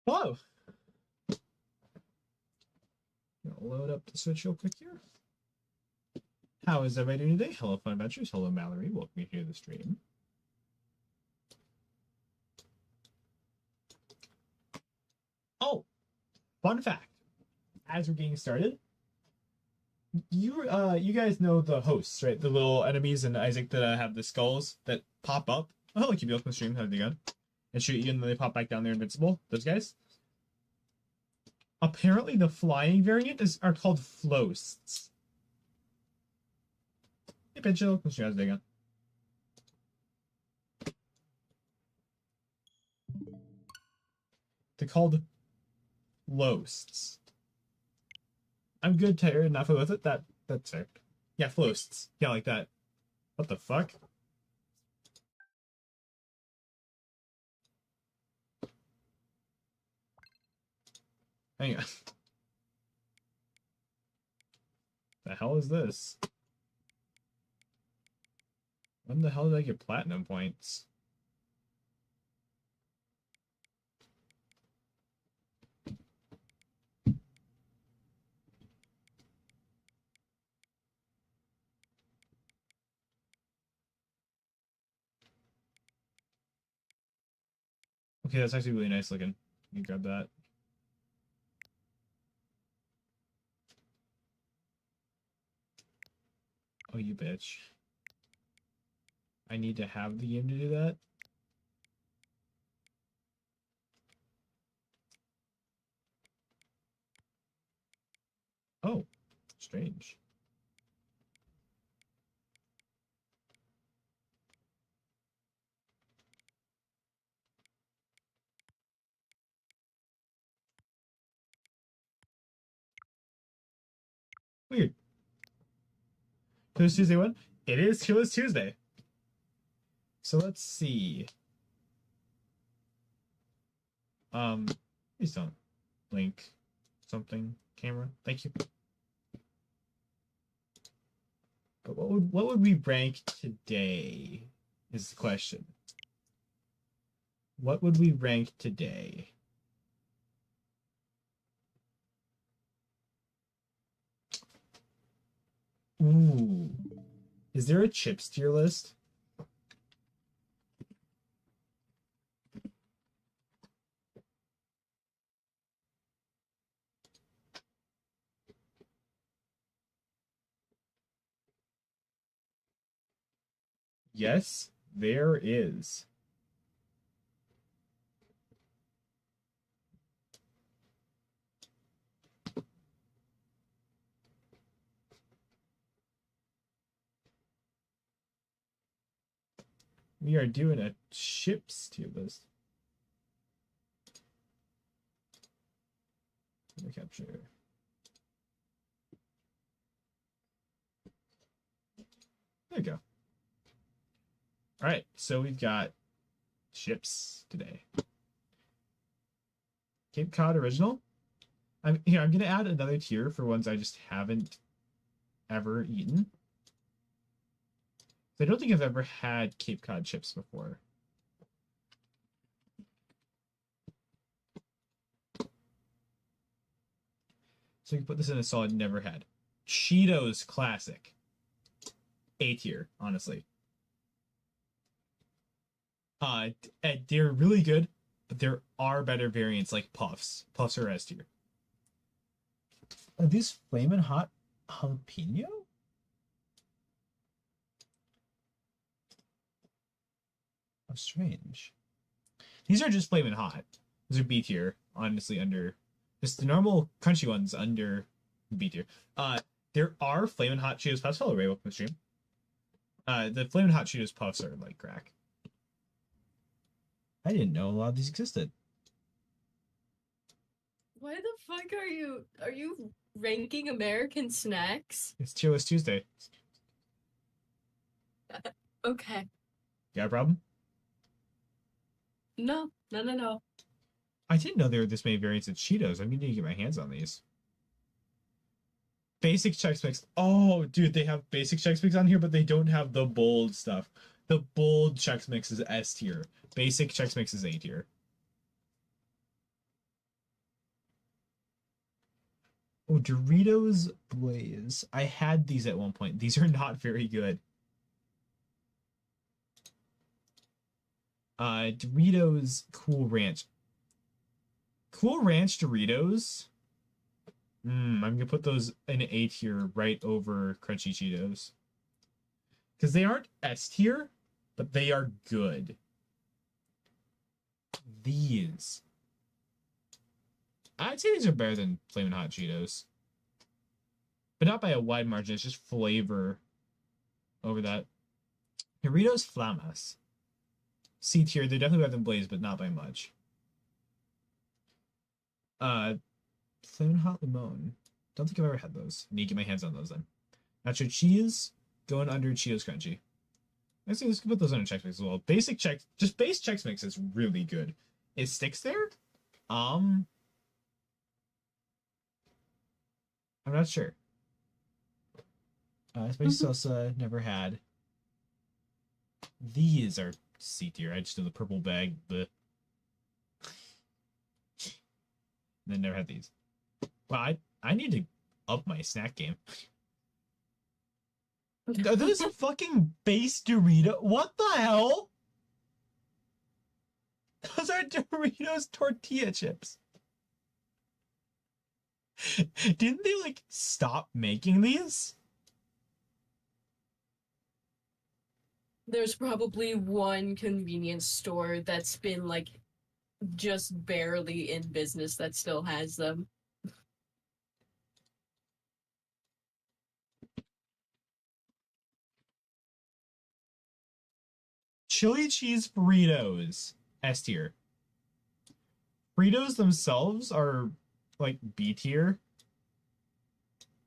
Hello. Gonna load up the Switch real quick here. How is everybody doing today? Hello, Fun Adventures. Hello, Mallory. Welcome to the stream. Oh, fun fact. As we're getting started, you guys know the hosts, right? The little enemies in Isaac that have the skulls that pop up. Oh, like you open the stream, have the gun, and shoot you, and then they pop back down there invincible. Those guys. Apparently, the flying variant are called floasts. Hey, Pincho, let's try the gun. They're called floasts. I'm good, Tyre, enough with it. That's fair. Yeah, floasts. Yeah, like that. What the fuck? Hang on. The hell is this? When the hell did I get platinum points? Okay, that's actually really nice looking. You grab that. Oh, you bitch. I need to have the game to do that? Oh, strange. Weird. Tuesday, Tuesday one? It is Tuesday. So let's see. Please don't link something camera. Thank you. But what would we rank today is the question. What would we rank today? Ooh. Is there a chips tier list? Yes, there is. We are doing a chips tier list. Capture. There you go. All right, so we've got chips today. Cape Cod original. I'm gonna add another tier for ones I just haven't ever eaten. I don't think I've ever had Cape Cod chips before. So you can put this in a solid never had. Cheetos classic. A tier, honestly. They're really good, but there are better variants like Puffs. Puffs are S tier. Are these flamin' hot jalapeno? How strange. These are just flamin' hot. These are B tier, honestly, under just the normal crunchy ones under B tier. There are flamin' hot Cheetos Puffs. Hello, Ray, welcome to the stream. The flamin' hot Cheetos Puffs are like crack. I didn't know a lot of these existed. Why the fuck are you ranking American snacks? It's Tier List Tuesday. Okay. Got a problem? No. I didn't know there were this many variants of Cheetos. I'm going to get my hands on these. Basic Chex Mix. Oh, dude, they have basic Chex Mix on here, but they don't have the bold stuff. The bold Chex Mix is S tier. Basic Chex Mix is A tier. Oh, Doritos Blaze. I had these at one point. These are not very good. Doritos Cool Ranch. Cool Ranch Doritos. I'm gonna put those in A tier right over Crunchy Cheetos. Because they aren't S tier, but they are good. These. I'd say these are better than Flamin' Hot Cheetos. But not by a wide margin, it's just flavor over that. Doritos Flamas. C tier, they're definitely better than Blaze, but not by much. Flamin' Hot Limon. Don't think I've ever had those. I need to get my hands on those then. Nacho Cheese, going under Cheetos Crunchy. Actually, let's put those under Chex Mix as well. Base Chex Mix is really good. Is Sticks there? I'm not sure. Spicy salsa, never had. These are C tier. I just know the purple bag. Then never had these. Well, I need to up my snack game. Are those fucking base Dorito? What the hell? Those are Doritos tortilla chips. Didn't they like stop making these? There's probably one convenience store that's been like just barely in business that still has them. Chili cheese Fritos. S tier. Fritos themselves are like B tier.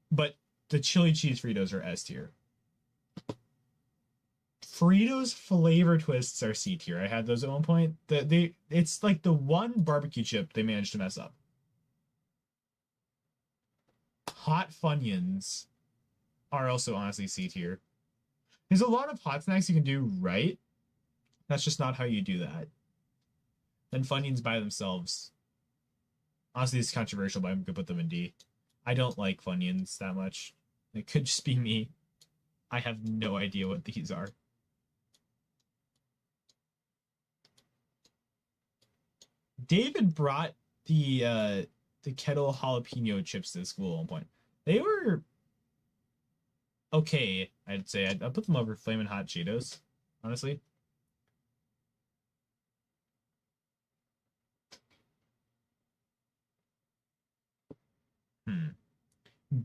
But the chili cheese Fritos are S tier. Fritos flavor twists are C tier. I had those at one point. It's like the one barbecue chip they managed to mess up. Hot Funyuns are also honestly C tier. There's a lot of hot snacks you can do right. That's just not how you do that. Then Funyuns by themselves. Honestly, it's controversial, but I'm gonna put them in D. I don't like Funyuns that much. It could just be me. I have no idea what these are. David brought the kettle jalapeno chips to school at one point. They were okay, I'd say. I'd put them over Flamin' Hot Cheetos, honestly.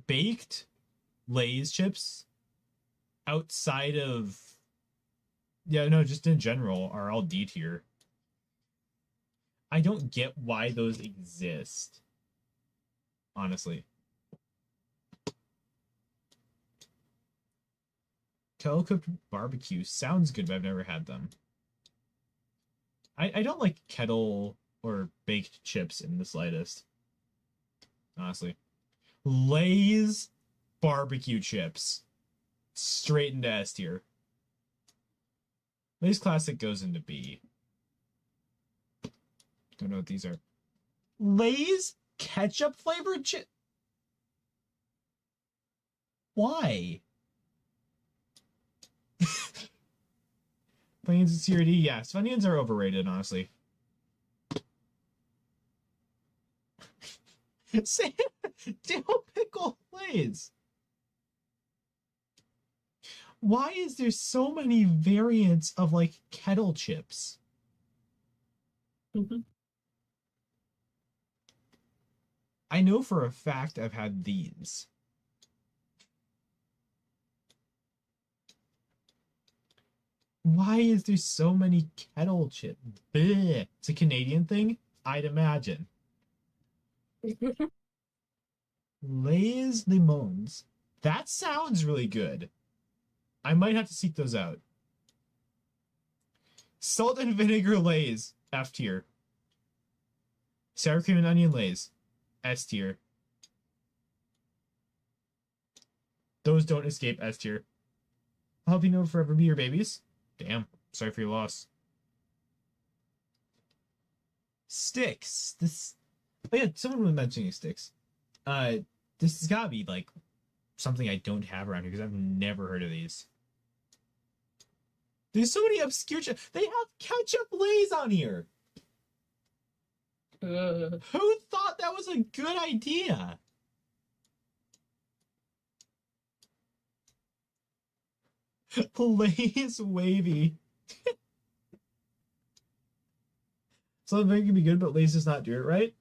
Baked Lay's chips outside of just in general are all D tier. I don't get why those exist. Honestly. Kettle cooked barbecue sounds good, but I've never had them. I don't like kettle or baked chips in the slightest. Honestly. Lay's barbecue chips. Straight into S tier. Lay's classic goes into B. Don't know what these are. Lay's ketchup flavored chip. Why? Funyuns and CRD, yes. Funyuns are overrated, honestly. Sam, dill pickle Lay's. Why is there so many variants of like kettle chips? I know for a fact I've had these. Why is there so many kettle chips? Bleh. It's a Canadian thing? I'd imagine. Lay's Limons. That sounds really good. I might have to seek those out. Salt and vinegar Lay's. F tier. Sour cream and onion Lay's. S tier. Those don't escape S tier. I'll help you know forever be your babies. Damn. Sorry for your loss. Sticks. Oh yeah, someone was mentioning Sticks. This has gotta be like something I don't have around here because I've never heard of these. There's so many obscure. They have ketchup lays on here. Who thought that was a good idea? Lay's wavy. Something can be good, but Lay's does not do it right.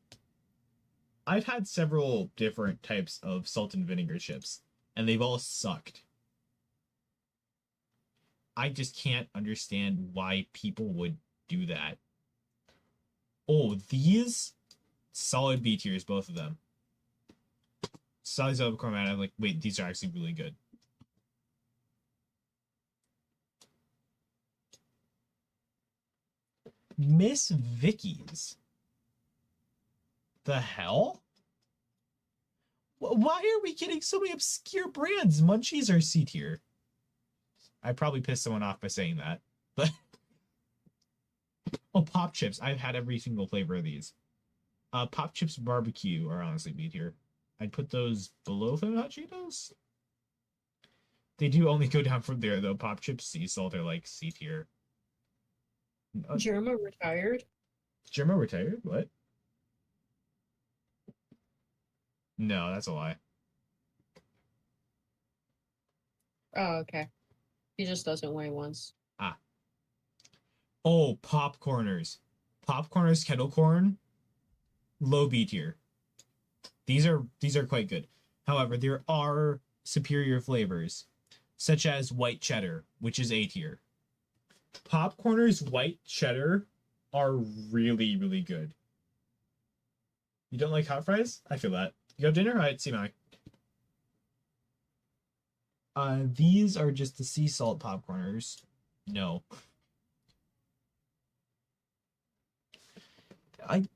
I've had several different types of salt and vinegar chips, and they've all sucked. I just can't understand why people would do that. Oh, these solid B tiers, both of them. Solid Zelda Corman, I'm like, wait, these are actually really good. Miss Vicky's. The hell? Why are we getting so many obscure brands? Munchies are C tier. I probably pissed someone off by saying that, but oh, Pop Chips. I've had every single flavor of these. Pop Chips Barbecue are honestly B tier. I'd put those below Flamin' Hot Cheetos. They do only go down from there though. Pop Chips Sea Salt are like C tier. Germa retired. Germa retired? What? No, that's a lie. Oh, okay. He just doesn't weigh once. Ah. Oh, Popcorners. Popcorners Kettle Corn. Low B tier. These are quite good. However, there are superior flavors, such as white cheddar, which is A tier. Popcorners white cheddar are really, really good. You don't like hot fries? I feel that. You go dinner? Alright, see my. These are just the sea salt popcorners. No. I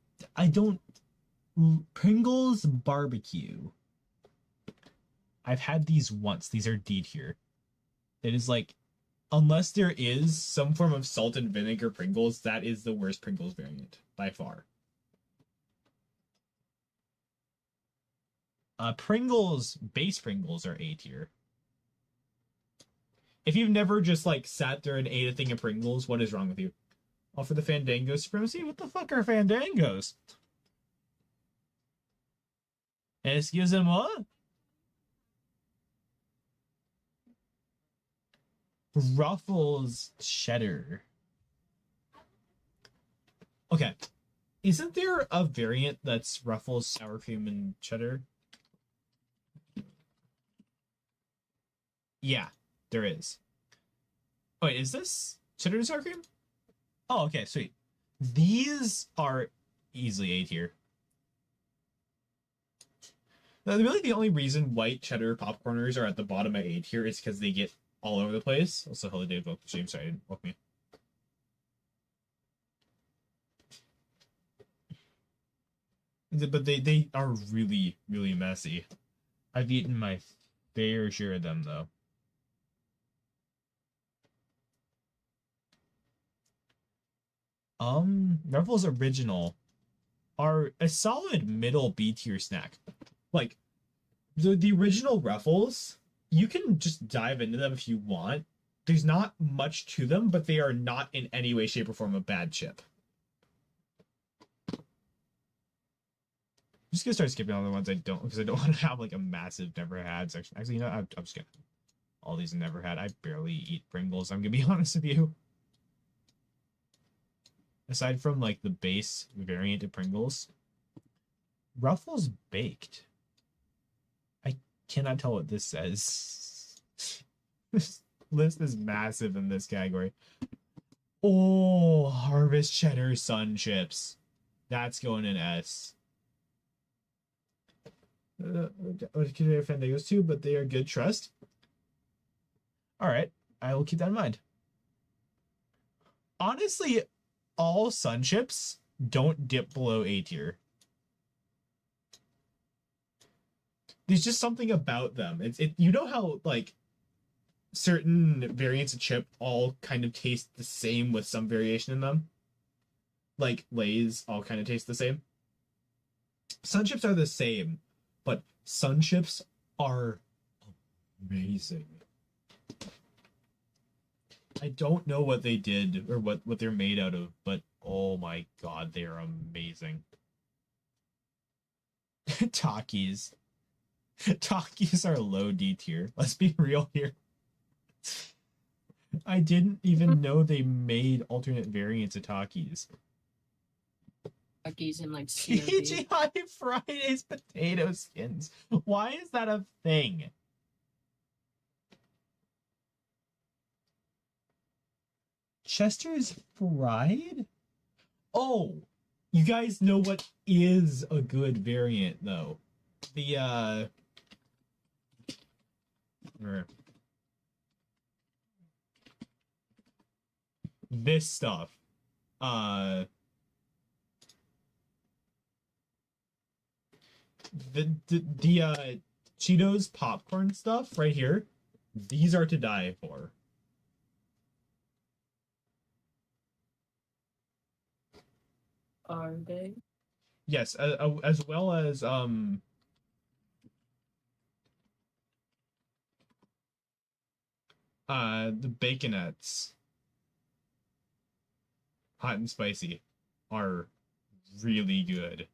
don't. Pringles barbecue. I've had these once. These are D tier. It is like, unless there is some form of salt and vinegar Pringles, that is the worst Pringles variant by far. Pringles, base Pringles are A tier. If you've never just like sat there and ate a thing of Pringles, what is wrong with you? All for the Fandango supremacy? What the fuck are Fandangos? Excusez-moi? Ruffles cheddar. Okay. Isn't there a variant that's Ruffles sour cream and cheddar? Yeah, there is. Oh, wait, is this cheddar and sour cream? Oh, okay, sweet. These are easily A tier. Now, really the only reason white cheddar popcorners are at the bottom of A tier is because they get all over the place. Also, hello, Dave. Welcome to stream. Sorry, I didn't welcome you. But they are really, really messy. I've eaten my fair share of them, though. Ruffles Original are a solid middle B tier snack. Like, the original Ruffles, you can just dive into them if you want. There's not much to them, but they are not in any way, shape, or form a bad chip. I'm just gonna start skipping all the ones I don't, because I don't want to have like a massive never had section. Actually, you know, I'm just gonna all these never had. I barely eat Pringles. I'm gonna be honest with you. Aside from like the base variant of Pringles, Ruffles baked. I cannot tell what this says. This list is massive in this category. Oh, Harvest Cheddar Sun Chips. That's going in S. I would consider Fandangos too, but they are good. Trust. All right, I will keep that in mind. Honestly, all Sun Chips don't dip below A tier. There's just something about them. You know how like certain variants of chip all kind of taste the same with some variation in them? Like Lay's all kind of taste the same. Sun Chips are the same, but Sun chips are amazing. I don't know what they did or what they're made out of, but oh my god, they are amazing. Takis. Takis are low D tier. Let's be real here. I didn't even know they made alternate variants of Takis. Takis and like TGI Fridays potato skins. Why is that a thing? Chester's Fried? Oh, you guys know what is a good variant though? The this stuff. The Cheetos popcorn stuff right here. These are to die for. Are they? Yes, as well as the Baconettes, hot and spicy, are really good.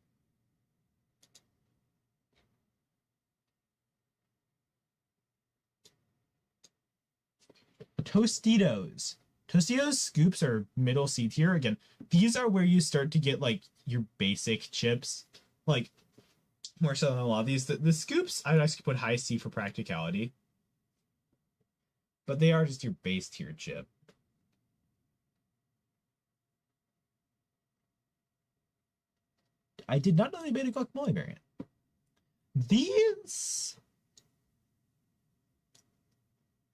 Tostitos. Tostitos scoops are middle C tier. Again, these are where you start to get like your basic chips, like more so than a lot of these. The scoops, I would actually put high C for practicality, but they are just your base tier chip. I did not know they made a guacamole variant. These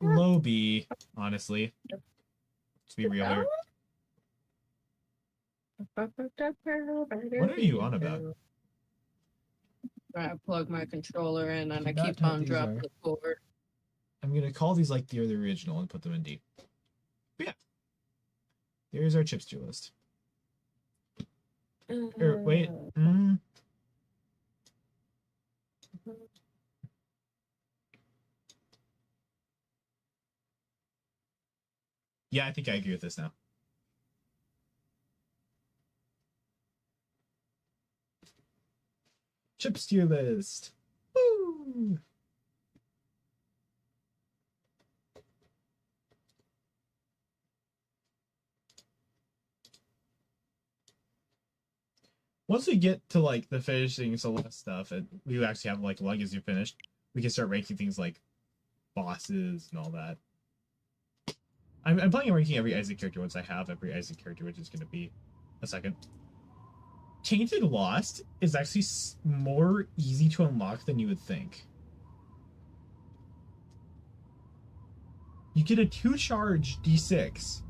low B, honestly. To be real here. What are you on about? I plug my controller in and I keep on dropping the cord. I'm gonna call these like they're the original and put them in D. But yeah. There's our chips tier list. Wait. Yeah, I think I agree with this now. Chips tier list. Woo! Once we get to like the finishing Celeste stuff, and we actually have like legacy finished, we can start ranking things like bosses and all that. I'm planning on ranking every Isaac character once I have every Isaac character, which is going to be a second. Tainted Lost is actually more easy to unlock than you would think. You get a 2-charge D6,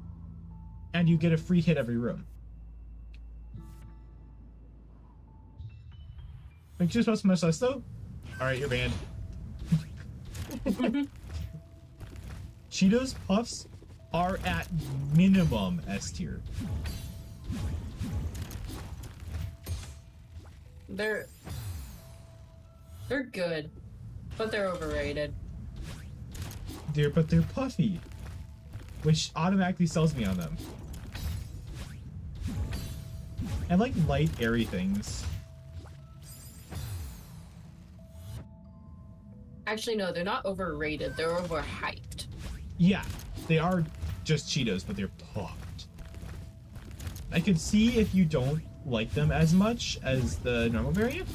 and you get a free hit every room. Think you're supposed to much less though? Alright, you're banned. Cheetos Puffs are at minimum S tier. They're good, but they're overrated. But they're puffy, which automatically sells me on them. I like light, airy things. Actually, no, they're not overrated. They're overhyped. Yeah, they are just Cheetos, but they're puffed. I could see if you don't like them as much as the normal variant,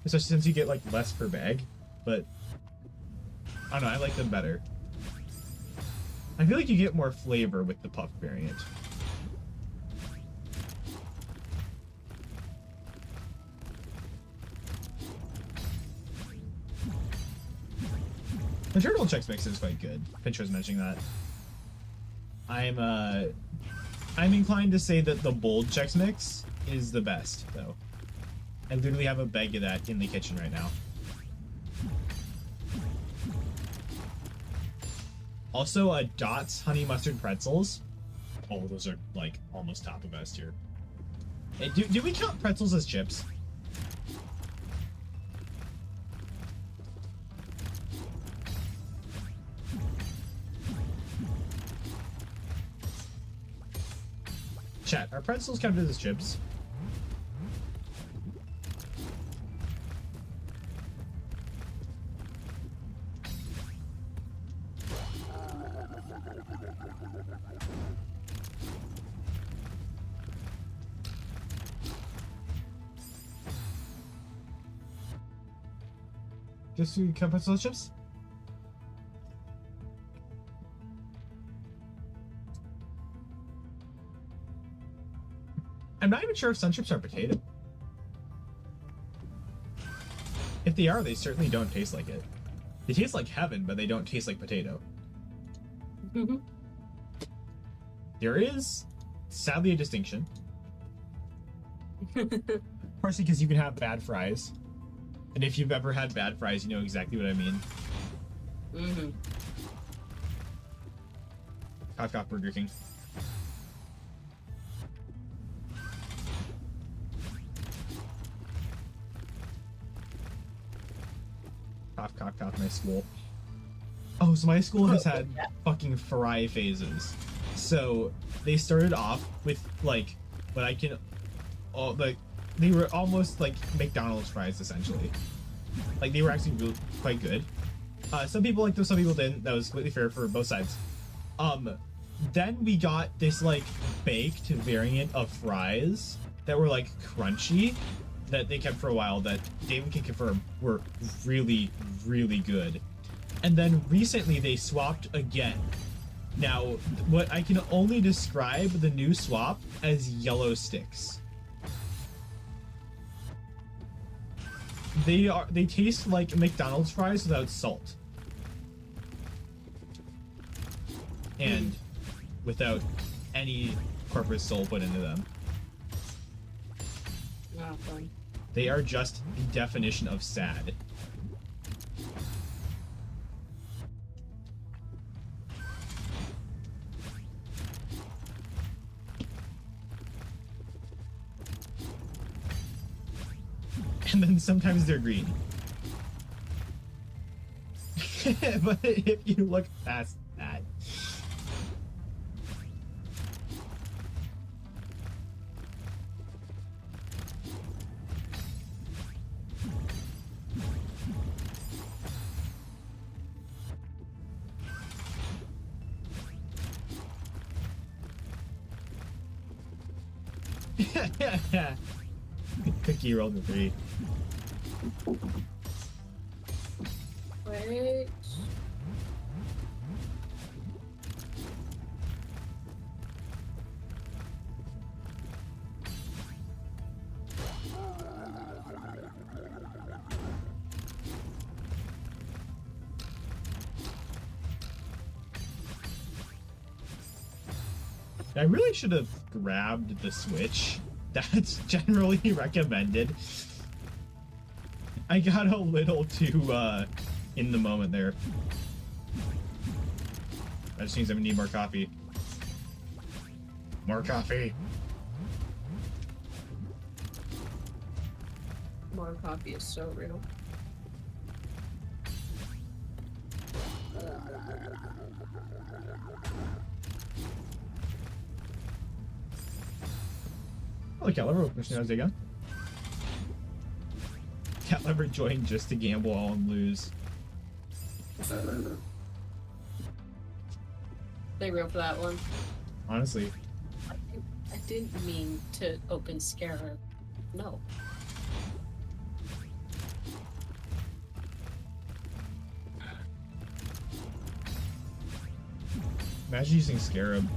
especially since you get like less per bag, but I don't know, I like them better. I feel like you get more flavor with the puff variant. The turtle Chex Mix is quite good. Pinch was mentioning that. I'm inclined to say that the bold Chex Mix is the best, though. I literally have a bag of that in the kitchen right now. Also, Dots Honey Mustard Pretzels. Oh, those are, like, almost top of S tier. Hey, do we count pretzels as chips? Chat, are pretzels counted as chips? Just to count pretzel chips? I'm not even sure if sun chips are potato. If they are, they certainly don't taste like it. They taste like heaven, but they don't taste like potato. Mhm. There is, sadly, a distinction. Partially because you can have bad fries. And if you've ever had bad fries, you know exactly what I mean. Mm-hmm. Cough, cough, Burger King. Cough, cough, cough, my school. Oh, so my school has had fucking fry phases. So they started off with like what I can, like they were almost like McDonald's fries essentially. Like they were actually really quite good. Some people liked them, some people didn't. That was completely fair for both sides. Then we got this like baked variant of fries that were like crunchy that they kept for a while that David can confirm were really, really good. And then recently they swapped again. Now, what I can only describe the new swap as yellow sticks. They taste like McDonald's fries without salt. And without any corporate soul put into them. Not fun. They are just the definition of sad. And then sometimes they're green. But if you look past that. Cookie rolled a 3. Wait. I really should have grabbed the Switch. That's generally recommended. I got a little too in the moment there. That just means I'm gonna need more coffee. More coffee. More coffee is so real. Oh, Cat Lover, how's it going? Cat Lover joined just to gamble all and lose. They real for that one. Honestly. I didn't mean to open Scarab. No. Imagine using Scarab.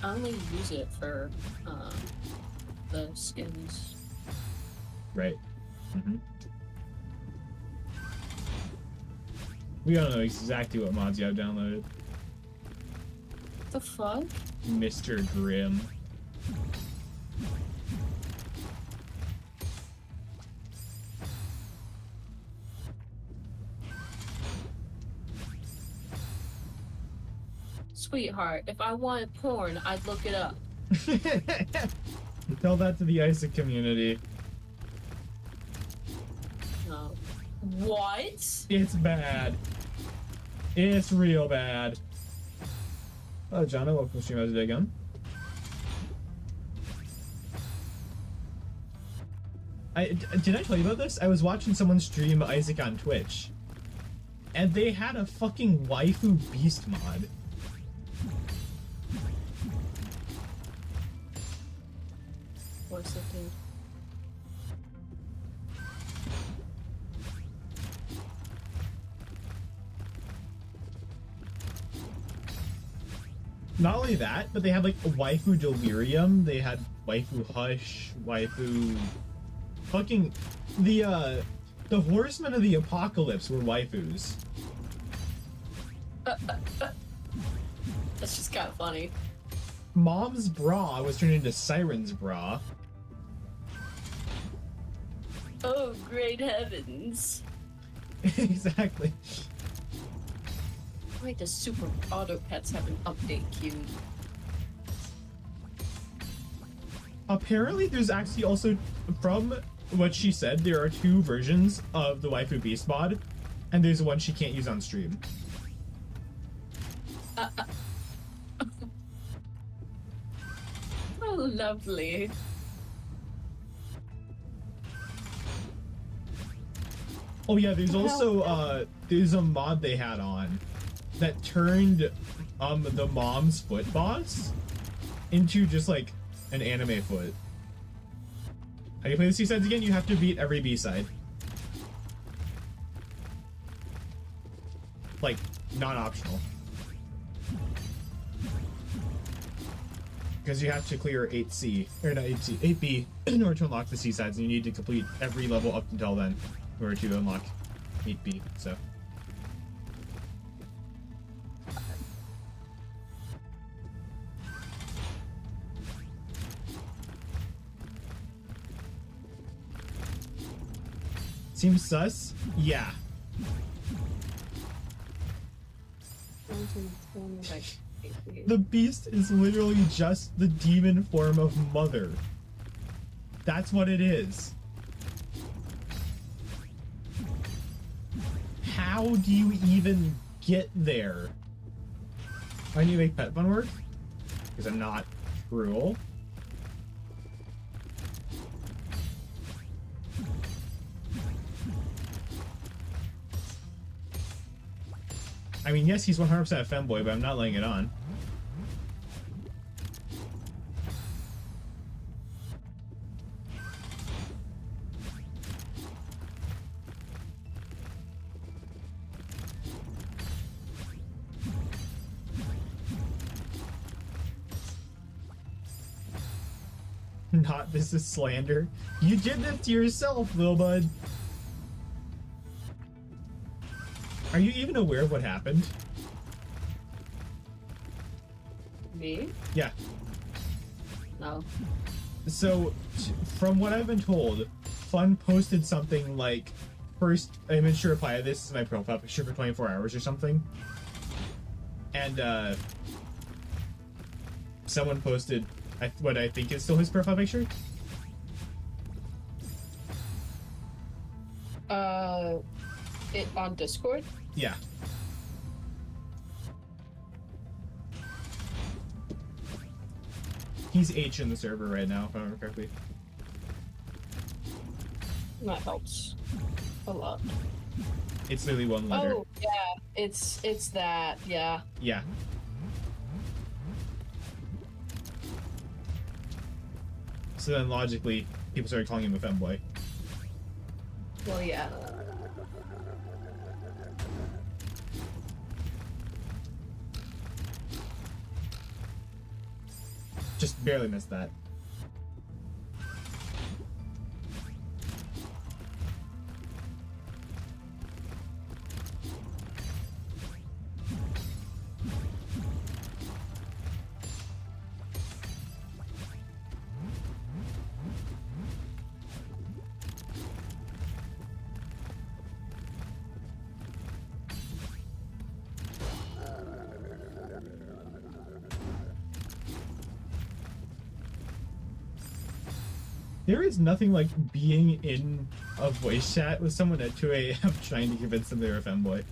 I only use it for the skins. Right. We don't know exactly what mods you have downloaded. The fuck? Mr. Grimm. Sweetheart, if I wanted porn, I'd look it up. Tell that to the Isaac community. No. What? It's bad. It's real bad. Oh, Jonna, welcome to stream. How's your day going? Did I tell you about this? I was watching someone stream Isaac on Twitch, and they had a fucking waifu beast mod. What's it do? Not only that, but they had like a waifu delirium. They had waifu hush, waifu, fucking the horsemen of the apocalypse were waifus. That's just kind of funny. Mom's bra was turned into Siren's bra. Oh, great heavens. Exactly. Why does Super Auto Pets have an update queue? Apparently, there's actually also, from what she said, there are 2 versions of the waifu beast mod, and there's one she can't use on stream. Oh, lovely. Oh yeah, there's also there's a mod they had on that turned the mom's foot boss into just like an anime foot. How do you play the C-sides again? You have to beat every B-side. Like, not optional. Because you have to clear 8C, or not 8C, 8B in order to unlock the C-sides, and you need to complete every level up until then in order to unlock 8B, so. Seems sus? Yeah. The beast is literally just the demon form of Mother. That's what it is. How do you even get there? I need to make pet fun work? Because I'm not cruel. I mean, yes, he's 100% a femboy, but I'm not laying it on. Not this is slander. You did this to yourself, little bud. Are you even aware of what happened? Me? Yeah. No. So, from what I've been told, Fun posted something like, first image to reply to this is my profile picture for 24 hours or something. And, someone posted what I think is still his profile picture. It on Discord? Yeah. He's H in the server right now, if I remember correctly. That helps a lot. It's literally one letter. Oh, yeah. It's that, yeah. Yeah. So then logically, people started calling him a femboy. Well, yeah. Just barely missed that. There is nothing like being in a voice chat with someone at 2 a.m. trying to convince them they're a femboy.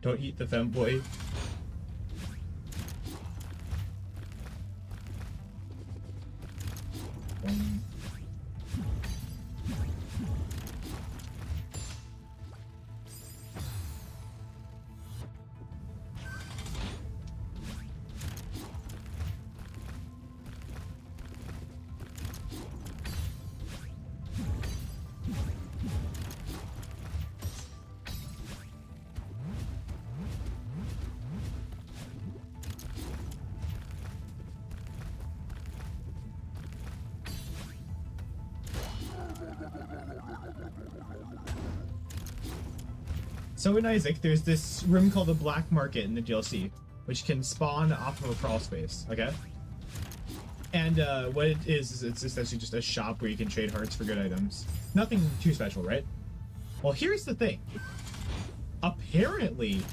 Don't eat the femboy. So in Isaac, there's this room called the Black Market in the DLC, which can spawn off of a crawl space, okay? And what it is it's essentially just a shop where you can trade hearts for good items. Nothing too special, right? Well, here's the thing. Apparently,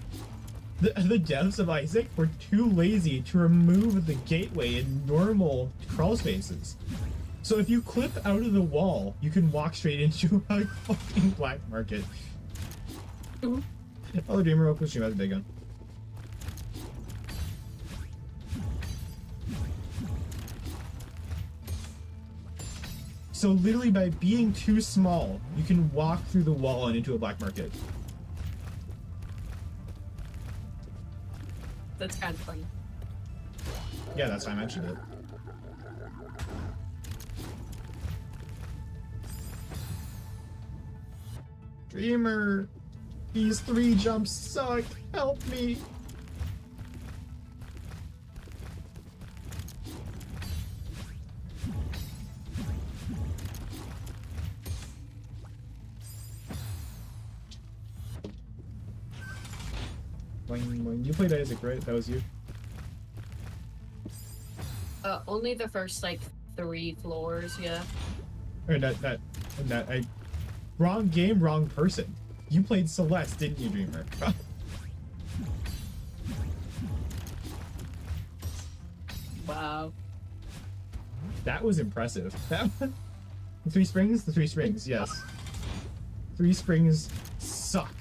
the devs of Isaac were too lazy to remove the gateway in normal crawl spaces. So if you clip out of the wall, you can walk straight into a fucking black market. Oh, the dreamer open stream has a big gun. So literally by being too small, you can walk through the wall and into a black market. That's kind of funny. Yeah, that's why I mentioned it. Dreamer! These 3 jumps suck! Help me! You played Isaac, right? That was you? Only the first, like, 3 floors, yeah. Or wrong game, wrong person. You played Celeste, didn't you, Dreamer? Wow. That was impressive. That one... The 3 springs? The 3 springs, yes. 3 springs suck.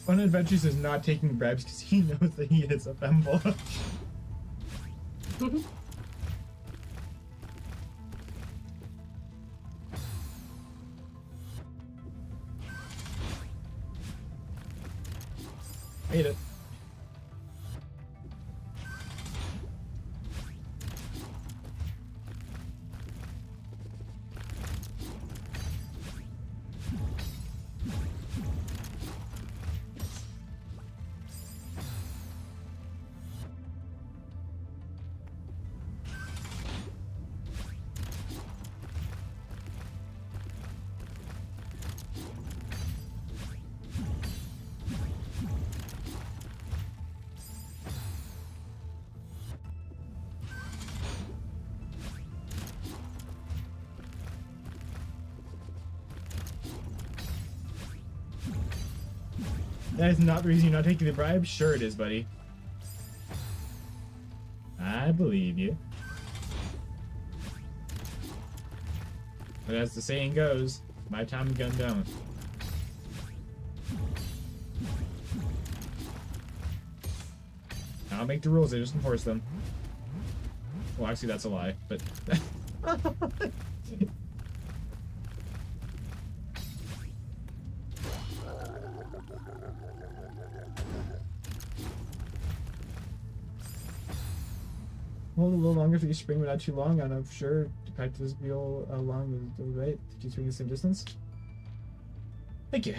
Fun Adventures is not taking bribes because he knows that he is a femboy. Hate it. That is not the reason you're not taking the bribe? Sure it is, buddy. I believe you. But as the saying goes, my Tommy gun don't. I don't make the rules, I just enforce them. Well, actually, that's a lie, but... Hold a little longer for each spring, but not too long. I'm not sure to practice real long with the right. Did you swing the same distance? Thank you.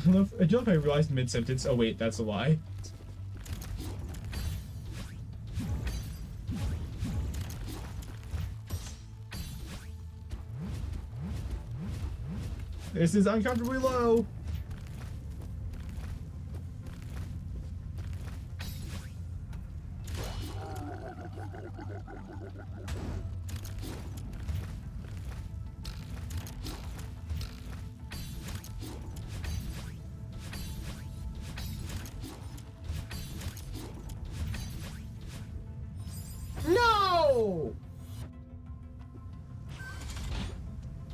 I don't know if I realized mid-sentence. Oh wait, that's a lie. This is uncomfortably low. No!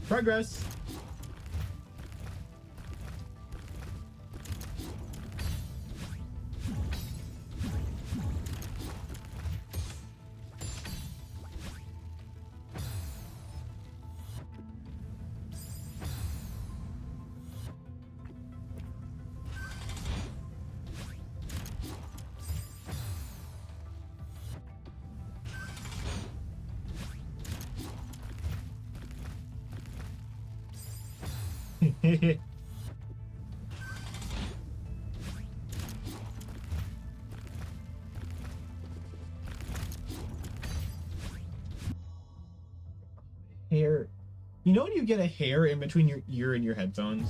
Progress. Hair. You know when you get a hair in between your ear and your headphones?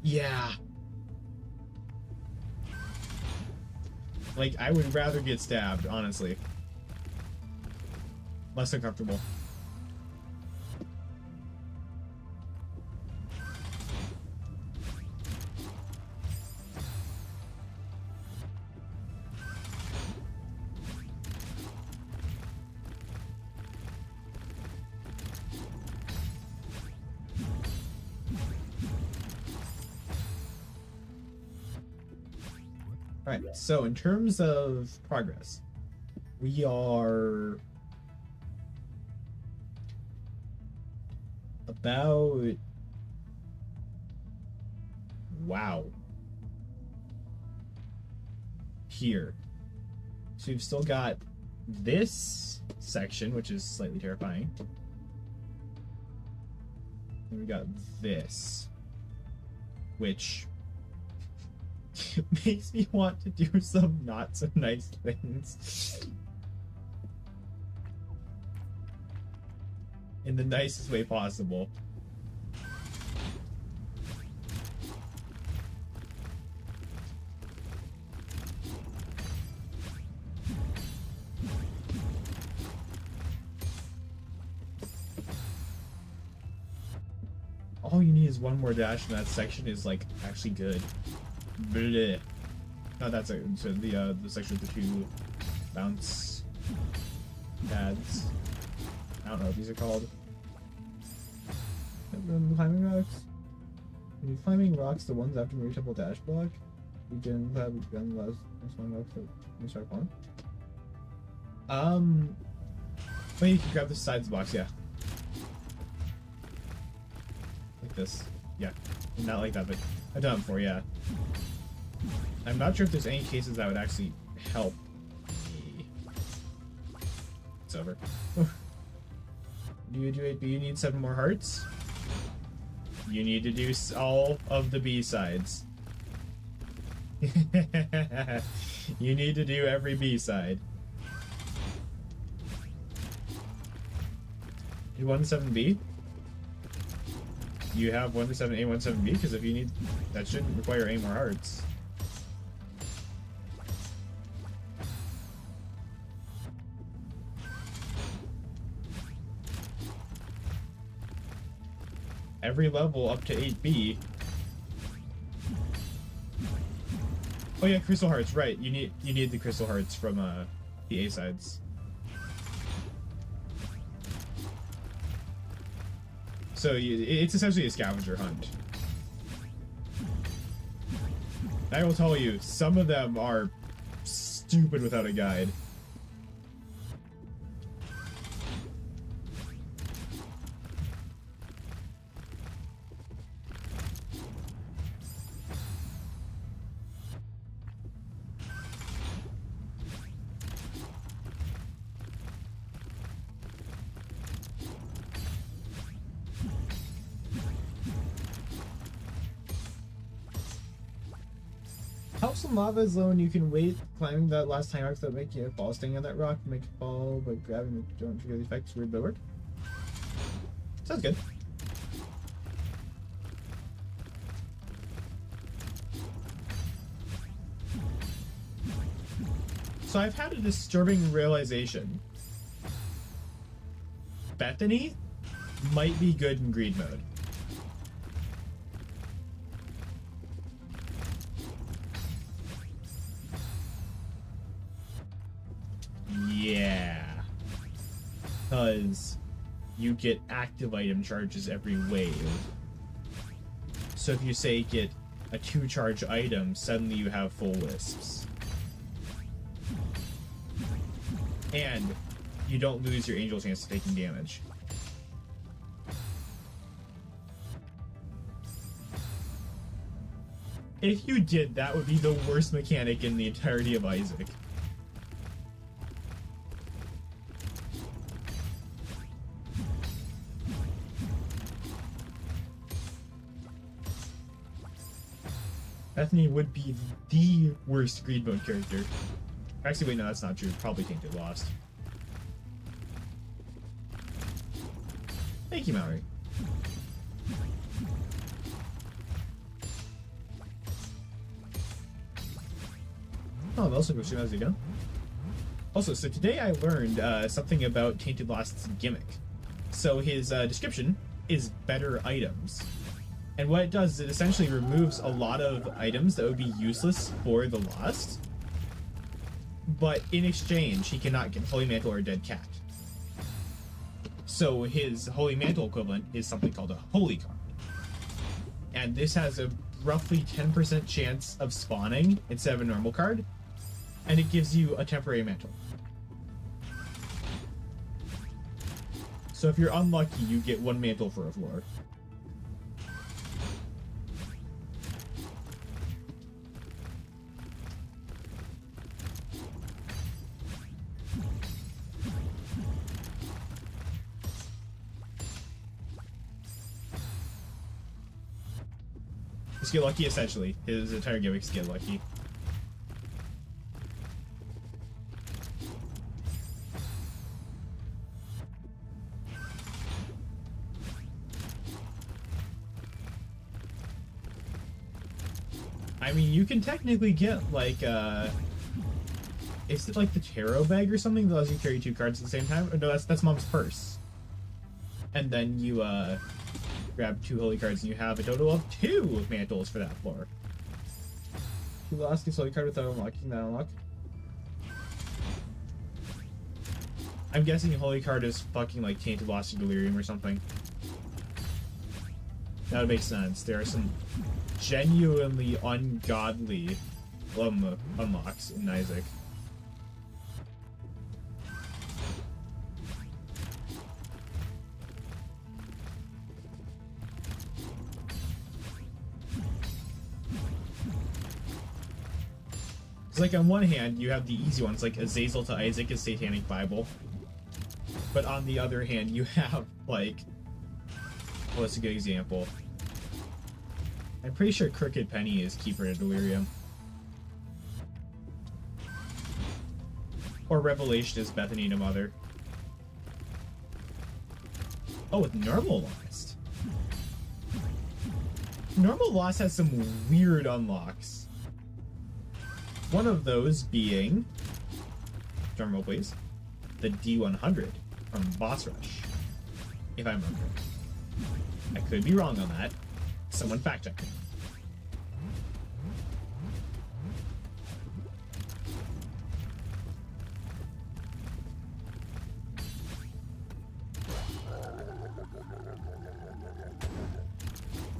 Yeah. Like, I would rather get stabbed, honestly. Less uncomfortable. Alright, so in terms of progress, we are about... Wow. Here. So we've still got this section, which is slightly terrifying. And we got this, which... makes me want to do some not so nice things in the nicest way possible. All you need is one more dash and that section is like actually good. Bleh. No, that's it. So the section with the two bounce pads. I don't know what these are called. Climbing rocks. When you're climbing rocks, the ones after your triple dash block, you can have gun the last one rocks that you start on. Well, you can grab the sides box, yeah. Like this. Yeah. Not like that, but I've done it before, yeah. I'm not sure if there's any cases that would actually help me. It's over. Do you do 8B? You need 7 more hearts? You need to do all of the B sides. You need to do every B side. You 1 to 7B? You have 1 to 7A, 1 to 7B? Because if you need... that shouldn't require any more hearts. Every level up to 8B. Oh yeah, crystal hearts, right. You need the crystal hearts from the A sides. So it's essentially a scavenger hunt. I will tell you, some of them are stupid without a guide. Helps in lava zone, you can wait climbing that last time rocks that make you fall, staying on that rock, make it fall, but grabbing it don't trigger the effects. Weird but work. Sounds good. So I've had a disturbing realization. Bethany might be good in greed mode. Yeah. Because you get active item charges every wave. So if you say get a 2 charge item, suddenly you have full wisps. And you don't lose your angel chance of taking damage. If you did, that would be the worst mechanic in the entirety of Isaac. Bethany would be the worst greed mode character. Actually, wait, no, that's not true. Probably Tainted Lost. Thank you, Mallory. Oh, I'll also go stream as we go. Also, so today I learned something about Tainted Lost's gimmick. So his description is better items. And what it does is it essentially removes a lot of items that would be useless for the Lost. But in exchange, he cannot get Holy Mantle or Dead Cat. So his Holy Mantle equivalent is something called a Holy Card. And this has a roughly 10% chance of spawning instead of a normal card. And it gives you a temporary mantle. So if you're unlucky, you get 1 mantle for a floor. Just get lucky, essentially. His entire gimmick is get lucky. I mean, you can technically get, like, is it like the tarot bag or something that allows you to carry 2 cards at the same time? Or no, that's Mom's purse. And then you, grab 2 holy cards and you have a total of 2 mantles for that floor. You lost this holy card without unlocking that unlock. I'm guessing holy card is fucking like Tainted Lost or Delirium or something. That would make sense. There are some genuinely ungodly unlocks in Isaac. Like, on one hand, you have the easy ones, like Azazel to Isaac is Satanic Bible. But on the other hand, you have, like... What's a good example? I'm pretty sure Crooked Penny is Keeper to Delirium. Or Revelation is Bethany to Mother. Oh, with Normal Lost. Normal Lost has some weird unlocks. One of those being, drumroll please, the D100 from Boss Rush, if I remember. I could be wrong on that. Someone fact check me.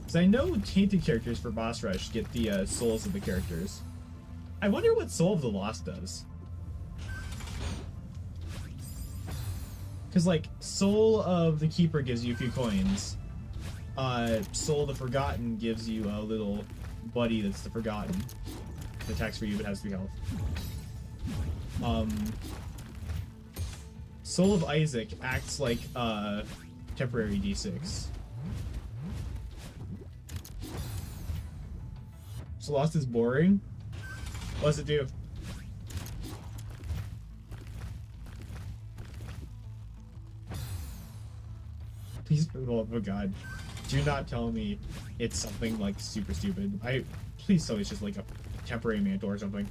So I know tainted characters for boss rush get the souls of the characters. I wonder what Soul of the Lost does. Because, like, Soul of the Keeper gives you a few coins. Soul of the Forgotten gives you a little buddy that's the Forgotten. It attacks for you but has 3 health. Soul of Isaac acts like a temporary D6. So Lost is boring? What does it do? Please, for the love of God, do not tell me it's something like super stupid. Please tell me it's just like a temporary mantle or something.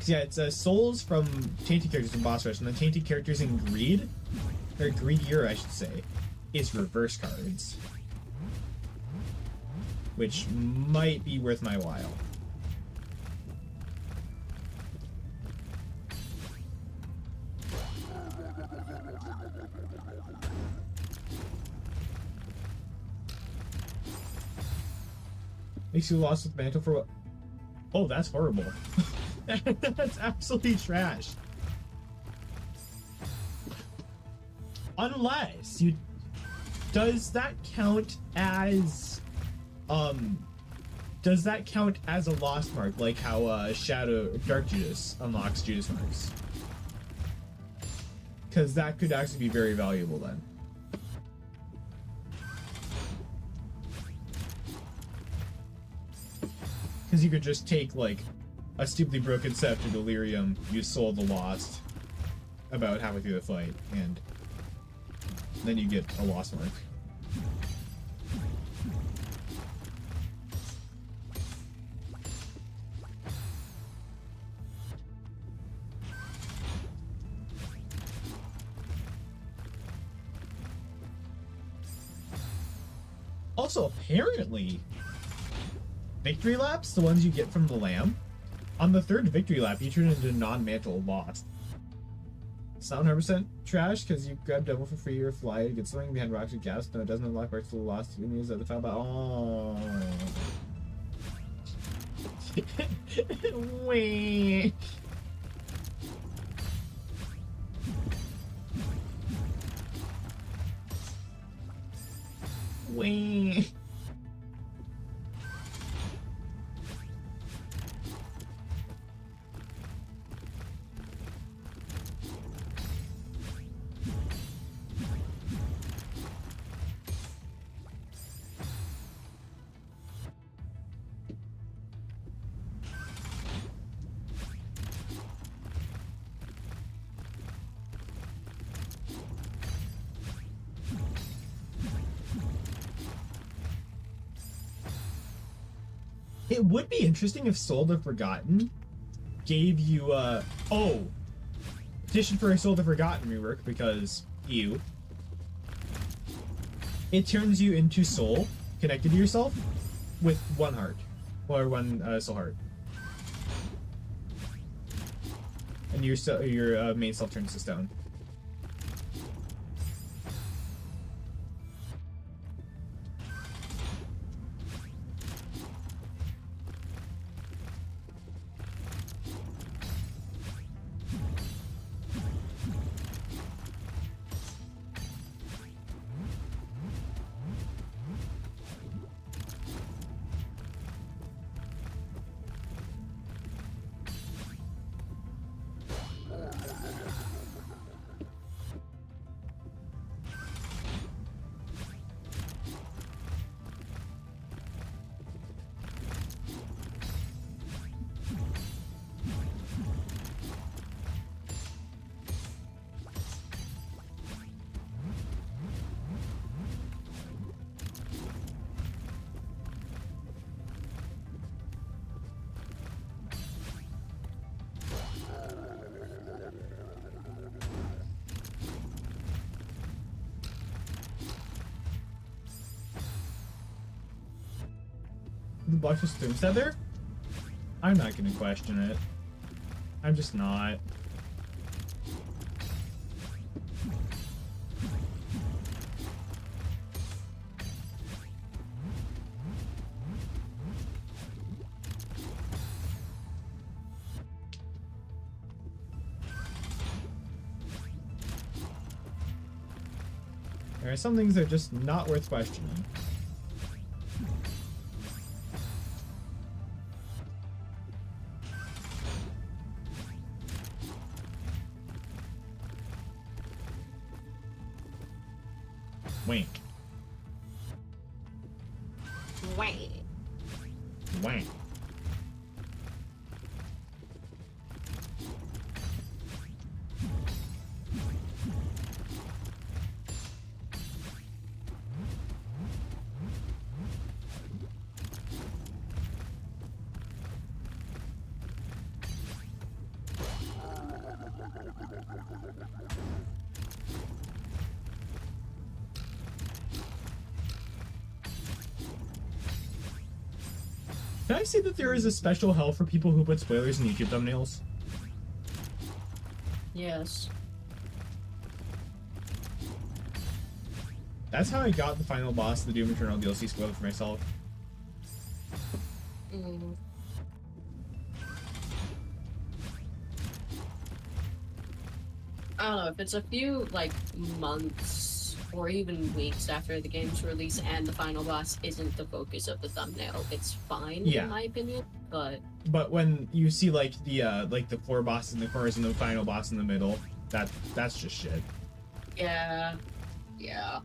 Yeah, it's souls from tainted characters in boss rush, and the tainted characters in greed, or greedier, I should say, is reverse cards, which might be worth my while. Makes you lost with mantle for what? Oh, that's horrible. That's absolutely trash. Unless you... Does that count as... Does that count as a lost mark, like how Dark Judas unlocks Judas marks? Because that could actually be very valuable then. Because you could just take, like, a stupidly broken scepter, delirium, use Soul of the Lost about halfway through the fight, and then you get a lost mark. Also, apparently, victory laps, the ones you get from the lamb, on the 3rd victory lap, you turn into non-mantle lost. It's not 100% trash, because you grab double for free or fly to get something behind rocks or gas. No, it doesn't unlock parts of the lost. You can use at the final battle. Oh. Wait. Wait. It would be interesting if Soul the Forgotten gave you petition for a Soul the Forgotten rework, because it turns you into soul connected to yourself with 1 heart, or 1 soul heart, and your main self turns to stone. The box was Doomstead there? I'm not gonna question it. I'm just not. There are some things that are just not worth questioning. Wink. Wait. Wink. Can I say that there is a special hell for people who put spoilers in YouTube thumbnails? Yes. That's how I got the final boss of the Doom Eternal DLC spoiler for myself. Mm. I don't know, if it's a few, like, months or even weeks after the game's release and the final boss isn't the focus of the thumbnail, it's fine, Yeah. in my opinion, but... But when you see, like, the floor boss in the corners and the final boss in the middle, that's just shit. Yeah. Yeah.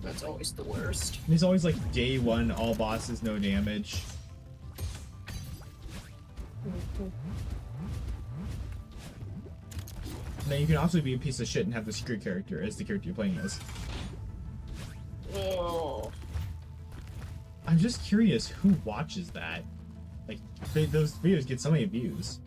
That's always the worst. And it's always, like, day one, all bosses, no damage. Now you can also be a piece of shit and have the secret character as the character you're playing as. Oh. I'm just curious who watches that. Like, those videos get so many views.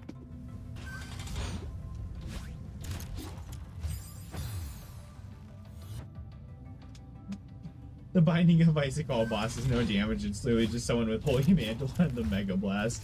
The Binding of Isaac all bosses, no damage. It's literally just someone with Holy Mantle and the Mega Blast.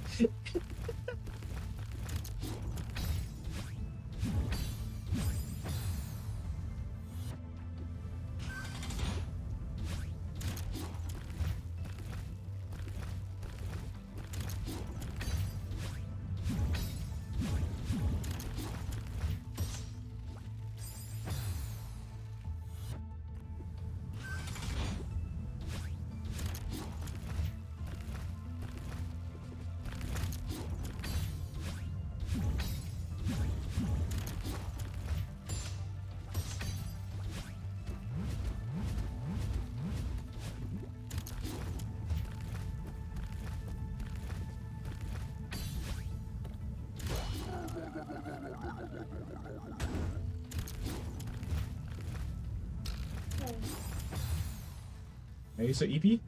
Hey, so EP?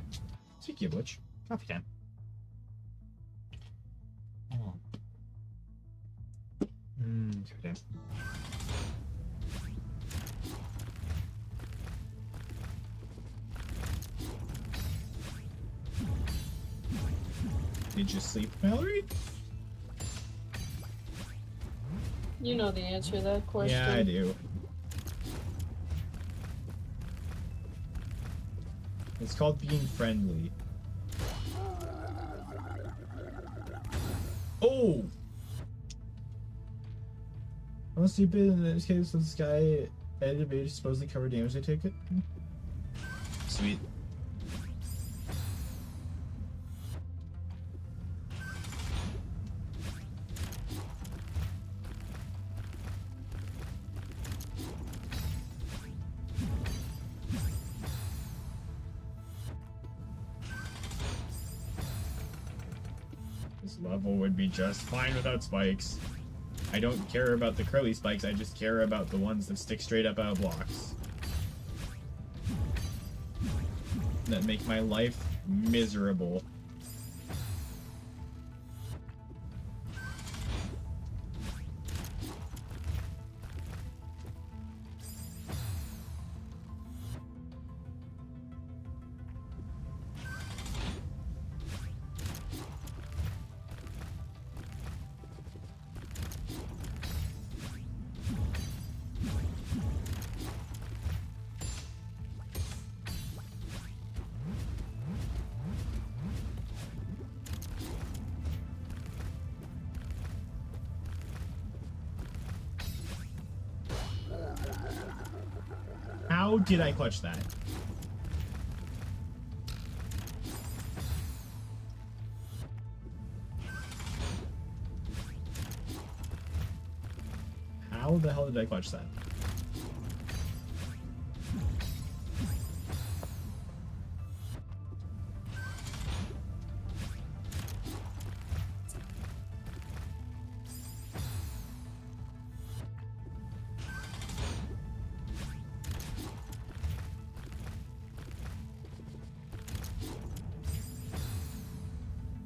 Speaking of which, coffee time. Oh. Coffee time. Did you sleep, Mallory? You know the answer to that question. Yeah, I do. It's called being friendly. Oh! I'm stupid in this case, this guy edited supposedly cover damage I take it. Sweet. This level would be just fine without spikes. I don't care about the curly spikes, I just care about the ones that stick straight up out of blocks. That make my life miserable. How did I clutch that? How the hell did I clutch that?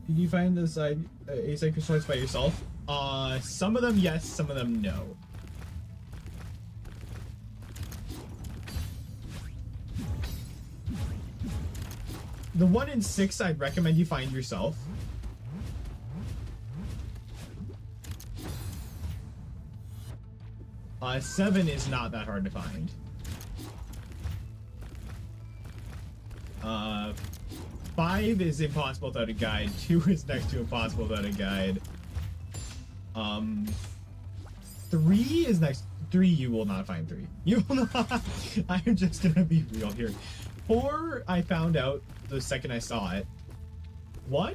Did you find this aside crystals by yourself? Some of them yes, some of them no. The 1 in 6 I'd recommend you find yourself. Uh, 7 is not that hard to find. 5 is impossible without a guide. 2 is next to impossible without a guide. 3 is next. 3 you will not find 3. You will not. I'm just gonna be real here. 4 I found out the second I saw it. 1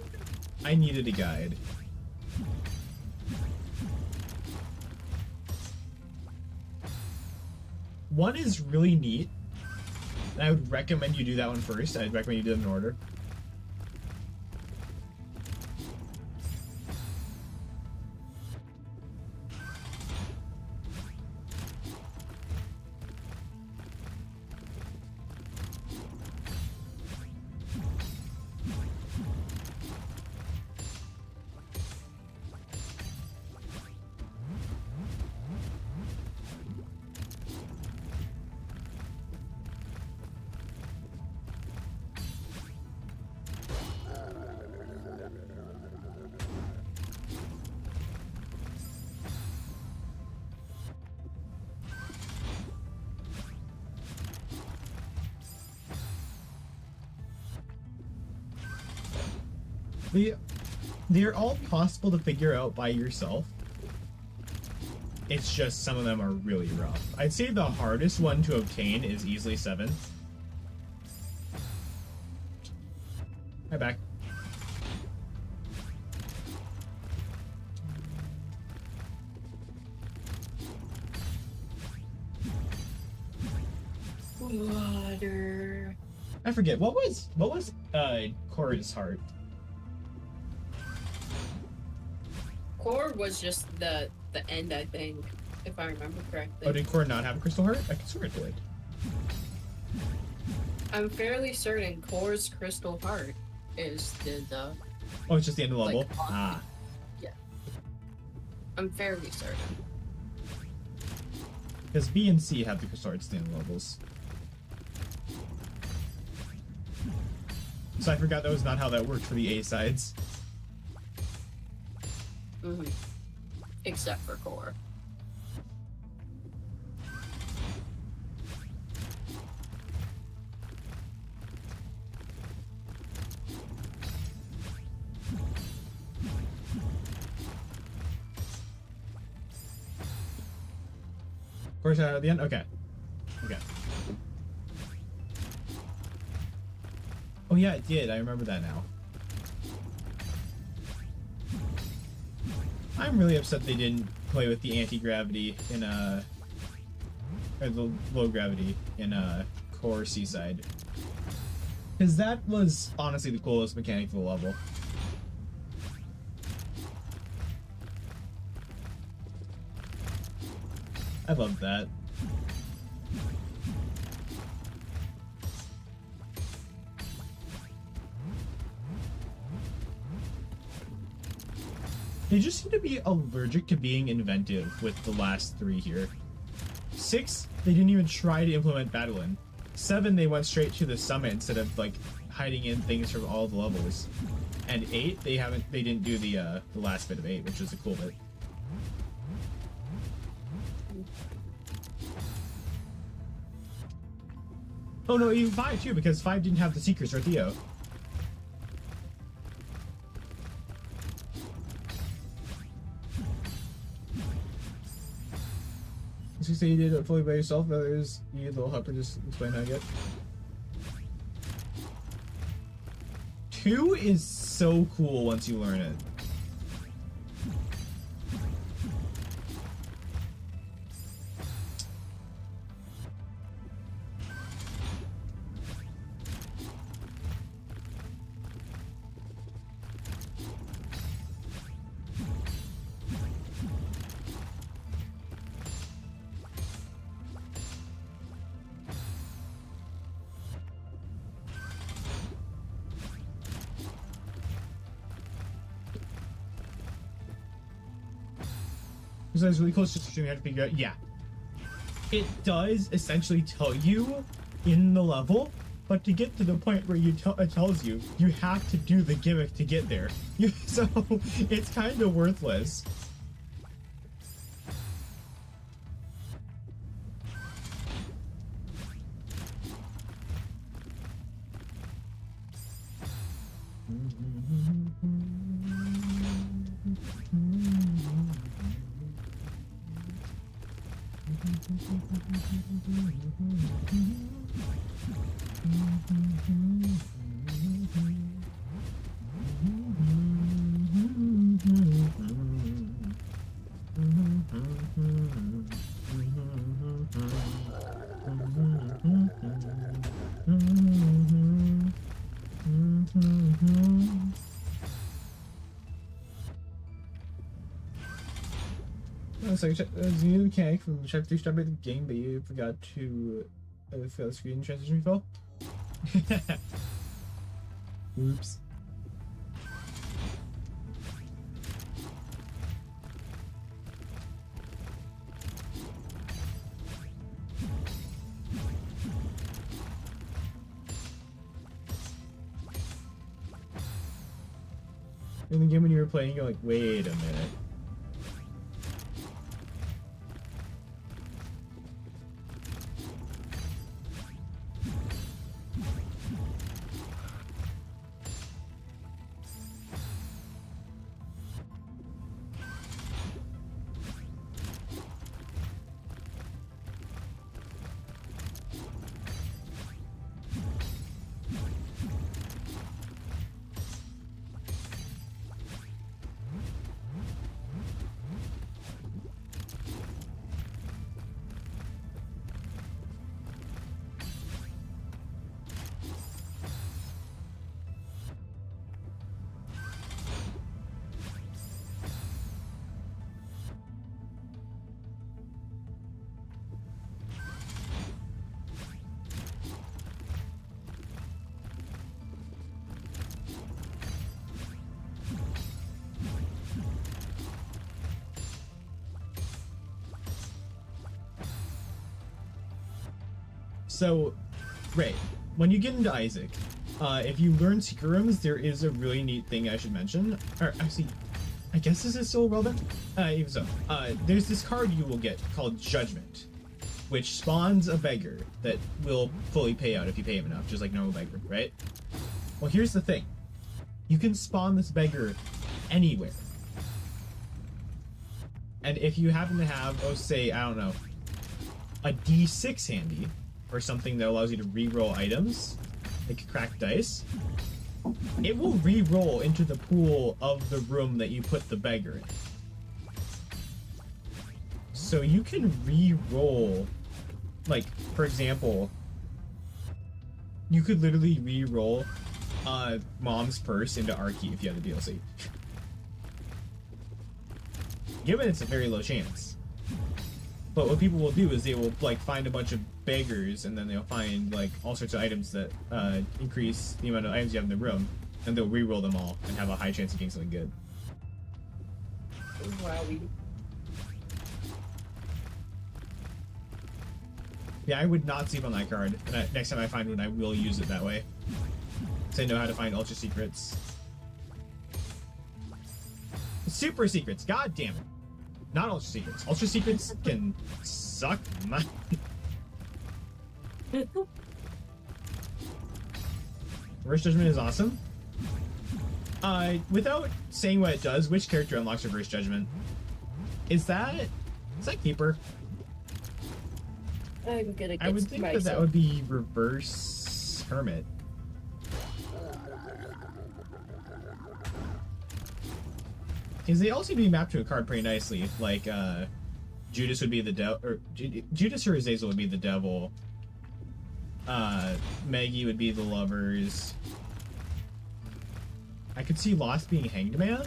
I needed a guide. One is really neat. And I would recommend you do that one first. I'd recommend you do them in order. They're all possible to figure out by yourself. It's just some of them are really rough. I'd say the hardest one to obtain is easily 7th. Hi, back. Water. I forget what was Cora's heart. Core was just the end, I think, if I remember correctly. Oh, did Cora not have a crystal heart? I could swear it did. I'm fairly certain Core's crystal heart is the Oh, it's just the end of the level? like, Ah. yeah. I'm fairly certain. Because B and C have the crystal hearts at the end of levels. So I forgot that was not how that worked for the A sides. Mm-hmm. Except for Core. Of course, at the end? Okay. Okay. Oh yeah, it did. I remember that now. I'm really upset they didn't play with the anti-gravity in or the low gravity in Core Seaside. Because that was honestly the coolest mechanic of the level. I loved that. They just seem to be allergic to being inventive with the last 3 here. 6, they didn't even try to implement battle in. 7, they went straight to the summit instead of like hiding in things from all the levels. And 8, they didn't do the last bit of 8, which was a cool bit. Oh no, even 5 too, because 5 didn't have the Seekers or Theo. You say you did it fully by yourself, others you need a little help to just explain how I get. 2 is so cool once you learn it. So it's really close to stream. You have to figure out. Yeah, it does essentially tell you in the level, but to get to the point where it tells you, you have to do the gimmick to get there. So it's kind of worthless. So there's a new mechanic from Chapter 3 start by the game, but you forgot to fill the screen transition refill. Oops. In the game when you were playing, you're like, wait a minute. So, right, when you get into Isaac, if you learn secret rooms, there is a really neat thing I should mention. Or actually, I guess this is still relevant. Even so, there's this card you will get called Judgment, which spawns a beggar that will fully pay out if you pay him enough, just like normal beggar, right? Well, here's the thing. You can spawn this beggar anywhere. And if you happen to have, oh, say, I don't know, a D6 handy, or something that allows you to re-roll items, like cracked dice, it will re-roll into the pool of the room that you put the beggar in. So you can re-roll, like, for example, you could literally re-roll Mom's Purse into Arky if you have the DLC. Given it's a very low chance. But what people will do is they will like find a bunch of beggars, and then they'll find like all sorts of items that increase the amount of items you have in the room, and they'll re-roll them all and have a high chance of getting something good. Wowie. Yeah, I would not sleep on that card. And next time I find one, I will use it that way. So I know how to find ultra secrets. Super secrets, god damn it. Not ultra secrets. Ultra secrets can suck my... Reverse Judgment is awesome. Without saying what it does, which character unlocks Reverse Judgment? Is that Keeper? I'm gonna I would get think that myself. would be reverse Hermit. Because they all seem to be mapped to a card pretty nicely. Like, Judas would be the devil, or Judas or Azazel would be the devil. Maggie would be the lovers. I could see Lost being Hanged Man.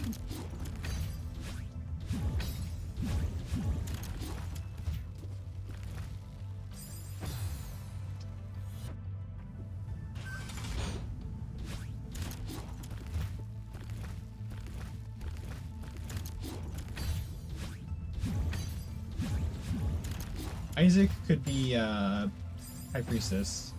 Isaac could be High Priestess.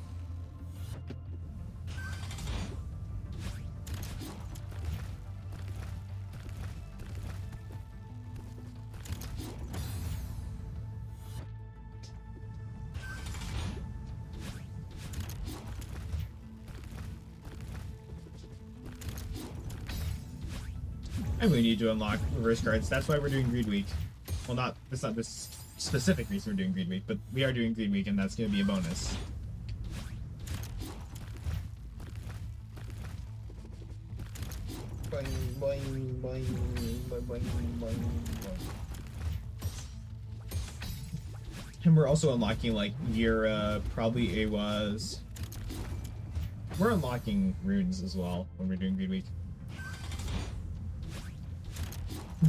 And we need to unlock reverse cards. That's why we're doing Greed Week. Well, that's not this specific reason we're doing Greed Week, but we are doing Greed Week, and that's going to be a bonus. Boing, boing, boing, boing, boing, boing. And we're also unlocking, like, Yura, probably Awaz. We're unlocking runes as well when we're doing Greed Week.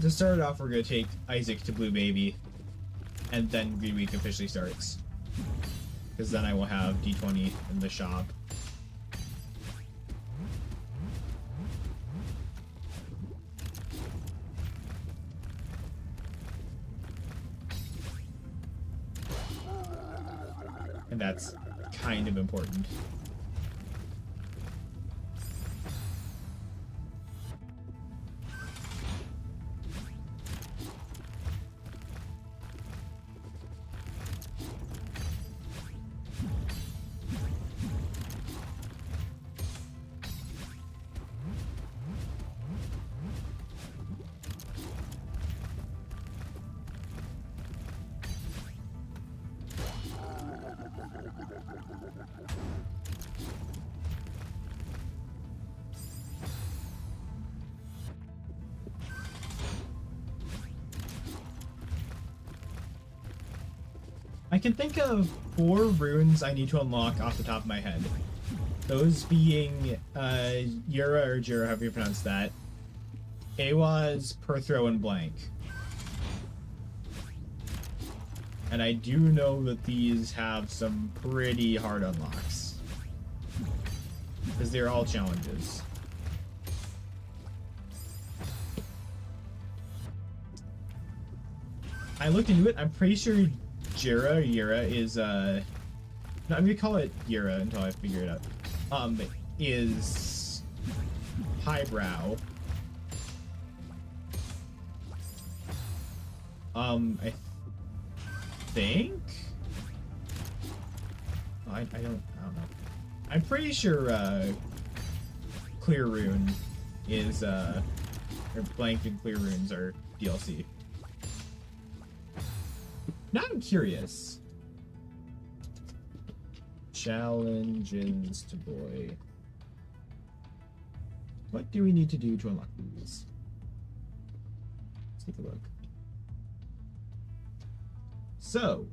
To start it off, we're going to take Isaac to Blue Baby, and then Greed Week officially starts. Because then I will have D20 in the shop. And that's kind of important. I can think of 4 runes I need to unlock off the top of my head. Those being Yura or Jira, however you pronounce that, Awaz, Perthro, and Blank. And I do know that these have some pretty hard unlocks. Because they're all challenges. I looked into it, I'm pretty sure Yura is no, I'm gonna call it Yura until I figure it out. Is highbrow. I think. I don't know. I'm pretty sure Clear Rune is or Blank and Clear Runes are DLC. Now I'm curious. Challenges to boy. What do we need to do to unlock these? Let's take a look. So,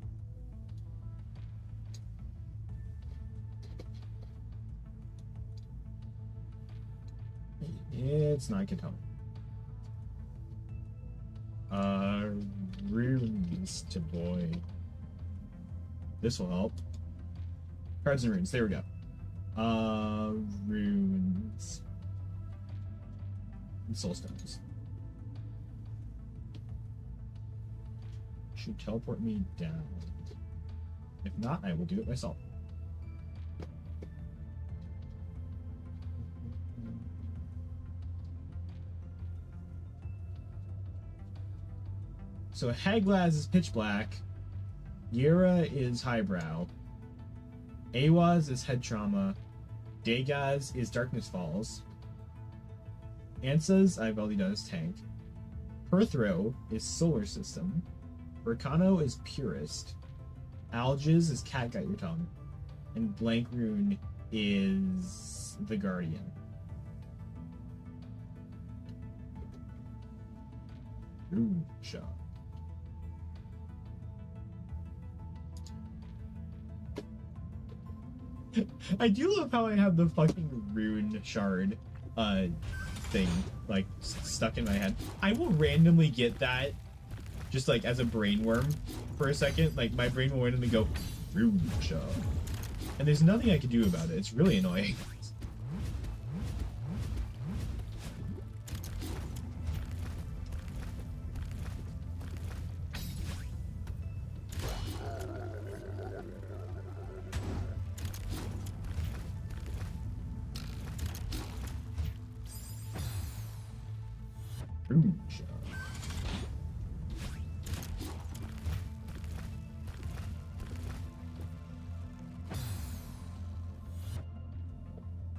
it's not gonna tell me. Runes to boy. This will help. Cards and runes. There we go. Runes. And soul stones. Should teleport me down. If not, I will do it myself. So Haglaz is pitch black. Yura is highbrow. Awaz is head trauma. Dagaz is darkness falls. Ansa's I've already done as tank. Perthro is solar system. Volcano is purist. Algiz is Cat Got Your Tongue. And Blank Rune is the Guardian. Rune Shot. I do love how I have the fucking rune shard thing like stuck in my head. I will randomly get that just like as a brainworm for a second. Like my brain will randomly go rune shard. And there's nothing I can do about it. It's really annoying.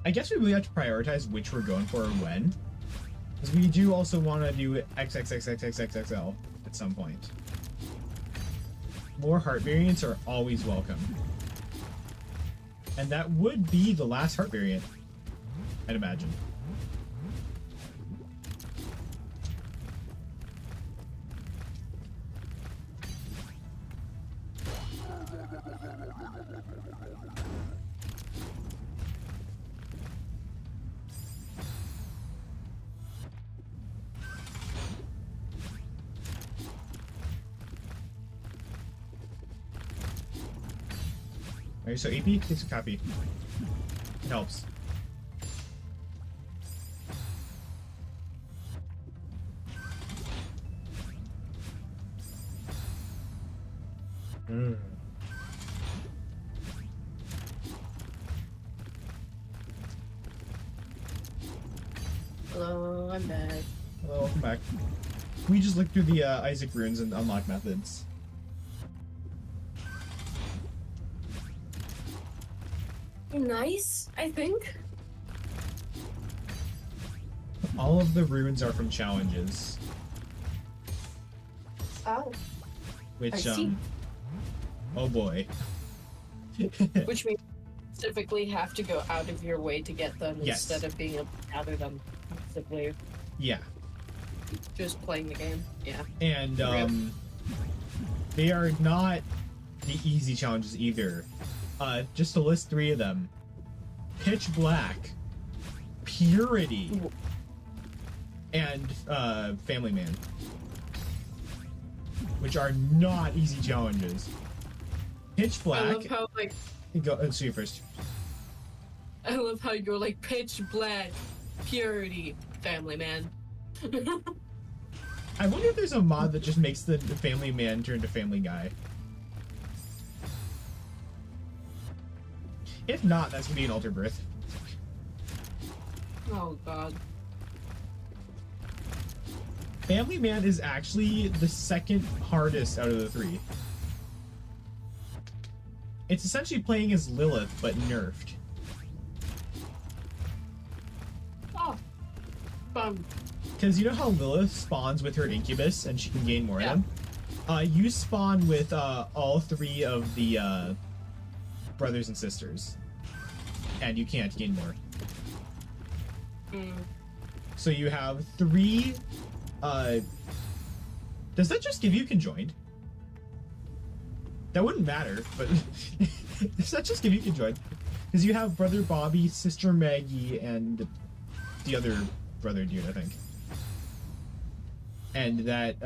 I guess we really have to prioritize which we're going for and when. Because we do also want to do XXXXXXXL at some point. More heart variants are always welcome. And that would be the last heart variant, I'd imagine. Alright, so AP takes a copy. It helps. Hello, I'm back. Hello, welcome back. We just looked through the Isaac runes and unlock methods. Nice, I think. All of the runes are from challenges. Oh. Which, I see. Oh boy. Which means you specifically have to go out of your way to get them instead of being able to gather them passively. Yeah. Just playing the game. Yeah. And, they are not the easy challenges either. Just to list 3 of them. Pitch Black, Purity, and Family Man. Which are not easy challenges. Pitch Black... I love how, like... Let's see you first. I love how you're like, Pitch Black, Purity, Family Man. I wonder if there's a mod that just makes the Family Man turn to Family Guy. If not, that's gonna be an Alter Birth. Oh god. Family Man is actually the second hardest out of the 3. It's essentially playing as Lilith, but nerfed. Oh. Fun. Because you know how Lilith spawns with her Incubus, and she can gain more of them? You spawn with all 3 of the brothers and sisters. And you can't gain more. So you have 3... does that just give you conjoined? That wouldn't matter, but... does that just give you conjoined? Because you have Brother Bobby, Sister Maggie, and the other brother dude, I think. And that,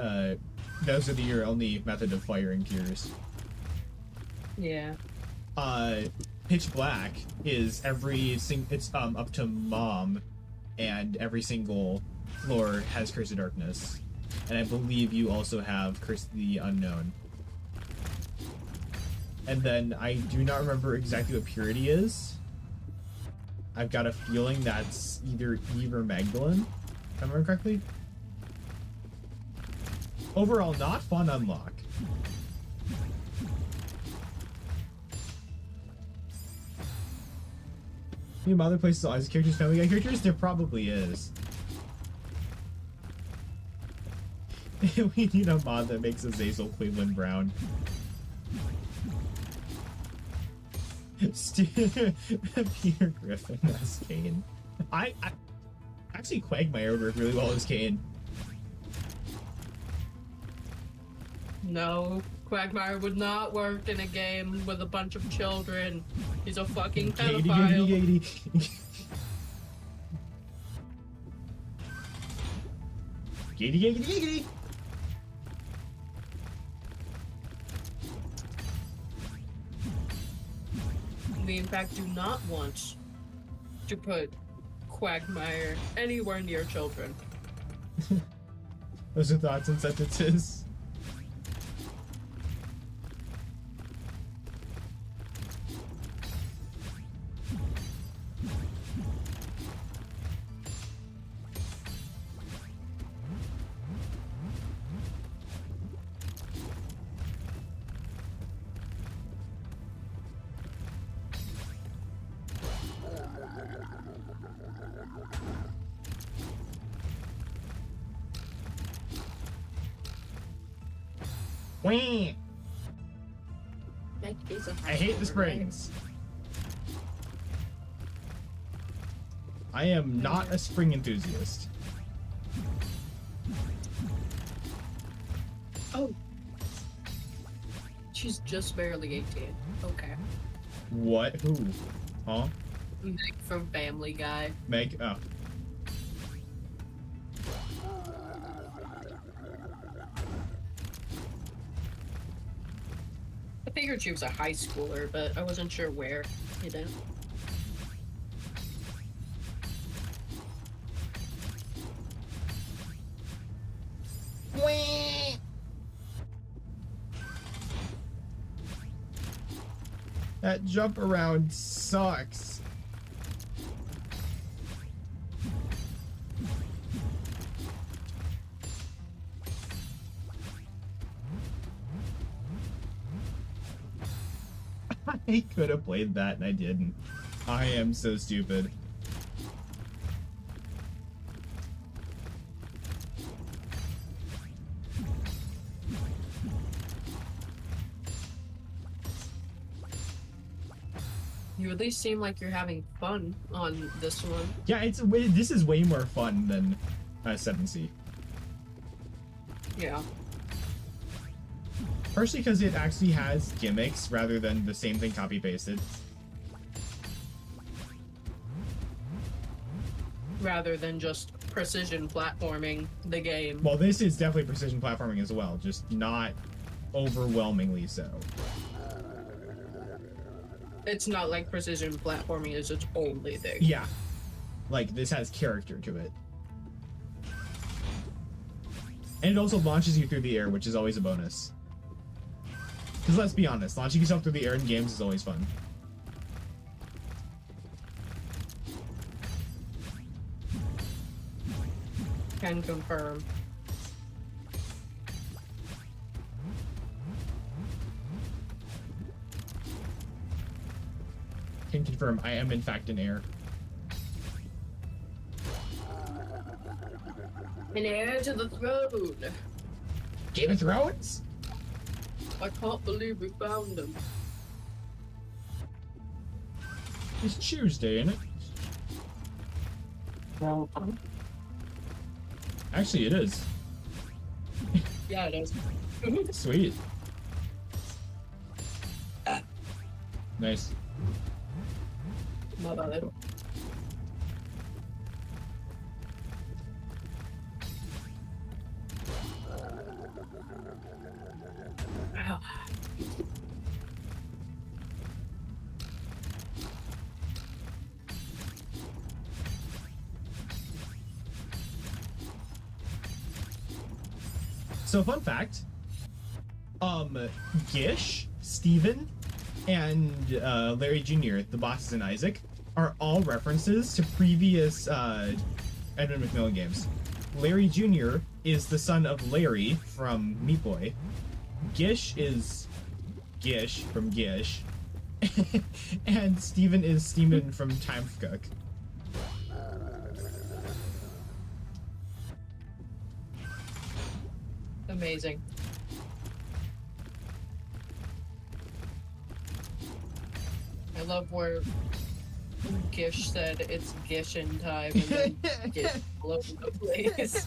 those are your only method of firing cures. Yeah. Pitch Black is it's up to Mom, and every single floor has Curse of Darkness. And I believe you also have Curse of the Unknown. And then I do not remember exactly what Purity is. I've got a feeling that's either Eve or Magdalene, if I remember correctly. Overall, not fun unlock. Any other places as characters, Family Guy characters? There probably is. We need a mod that makes Azazel Cleveland Brown. Peter Griffin as Kane. I actually Quagmire would work really well as Kane. No, Quagmire would not work in a game with a bunch of children. He's a fucking pedophile. Giggity. We in fact do not want to put Quagmire anywhere near children. Those are thoughts and sentences. Whee! I hate the springs. I am not a spring enthusiast. Oh. She's just barely 18. Okay. What? Who? Huh? Meg from Family Guy. Meg? Oh. I figured she was a high schooler, but I wasn't sure where, you know. That jump around sucks. I could have played that and I didn't. I am so stupid. You at least seem like you're having fun on this one. Yeah, this is way more fun than 7C. Yeah. Partially because it actually has gimmicks rather than the same thing copy-pasted. Rather than just precision platforming the game. Well, this is definitely precision platforming as well, just not overwhelmingly so. It's not like precision platforming is its only thing. Yeah. Like, this has character to it. And it also launches you through the air, which is always a bonus. Because let's be honest, launching yourself through the air in games is always fun. Can confirm. Can confirm, I am in fact in air. An heir to the throne. Game of Thrones? I can't believe we found him. It's Tuesday, isn't it? Actually, it is. Yeah, it is. Sweet. Nice. My bad. Ow. So, fun fact. Gish, Steven, and Larry Jr., the bosses in Isaac, are all references to previous Edmund McMillan games. Larry Jr. is the son of Larry from Meat Boy. Gish is Gish from Gish. And Steven is Steven from Time Cook. Amazing. I love where Gish said it's Gishin time and then Gish all over the place.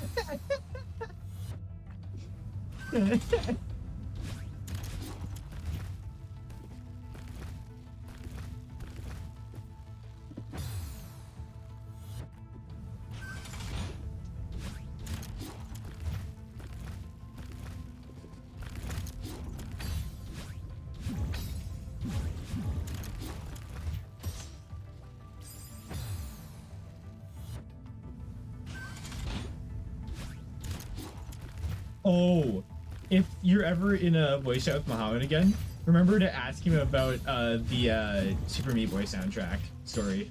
Oh, if you're ever in a voice chat with Muhammad again, remember to ask him about the Super Meat Boy soundtrack story.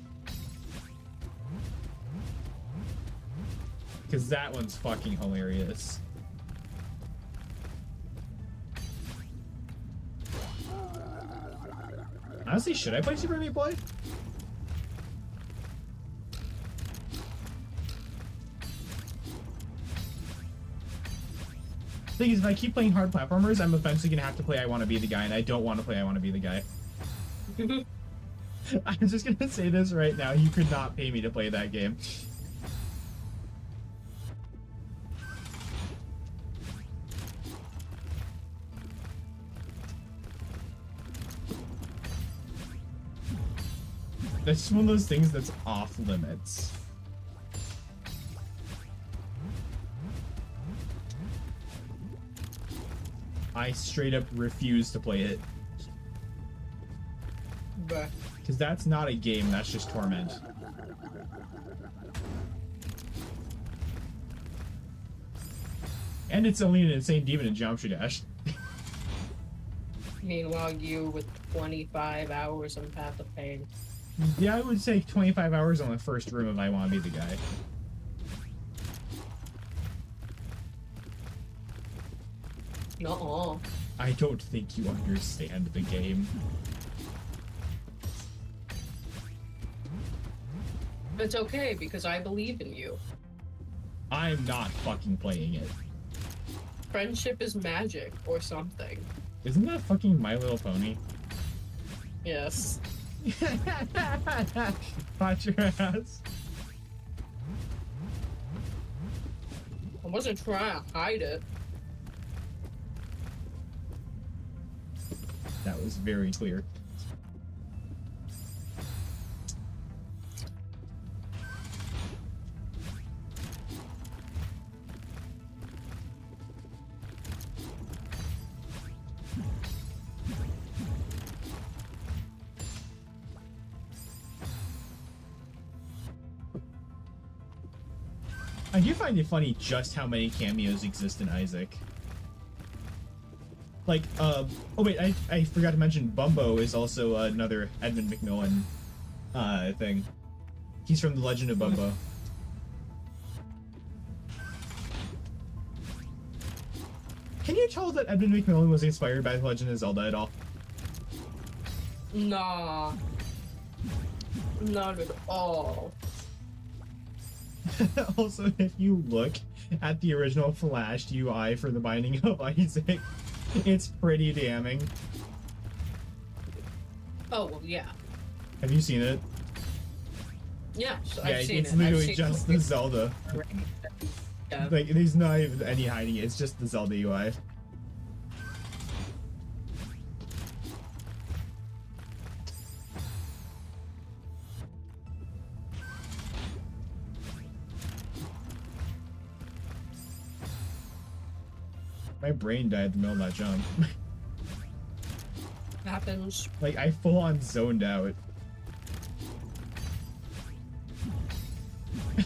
Because that one's fucking hilarious. Honestly, should I play Super Meat Boy? Thing is, if I keep playing hard platformers, I'm eventually gonna have to play I Wanna Be the Guy, and I don't want to play I Wanna Be the Guy. I'm just gonna say this right now, you could not pay me to play that game. That's just one of those things that's off limits. I straight up refuse to play it. Because that's not a game, that's just torment. And it's only an insane demon in Geometry Dash. Meanwhile, you with 25 hours on Path of Pain. Yeah, I would say 25 hours on the first room if I want to be the guy. Nuh-uh. I don't think you understand the game. It's okay, because I believe in you. I'm not fucking playing it. Friendship is magic, or something. Isn't that fucking My Little Pony? Yes. Watch your ass. I wasn't trying to hide it. That was very clear. I do find it funny just how many cameos exist in Isaac. Like, oh wait, I forgot to mention Bumbo is also another Edmund McMillan thing. He's from The Legend of Bumbo. Can you tell that Edmund McMillan was inspired by The Legend of Zelda at all? Nah. Not at all. Also, if you look at the original flashed UI for the Binding of Isaac, it's pretty damning. Oh, well, yeah. Have you seen it? Yeah, so Yeah, I've seen it's it. literally just the Zelda. Yeah. Like, there's not even any hiding it, it's just the Zelda UI. My brain died in the middle of that jump. Happens. Like, I full on zoned out.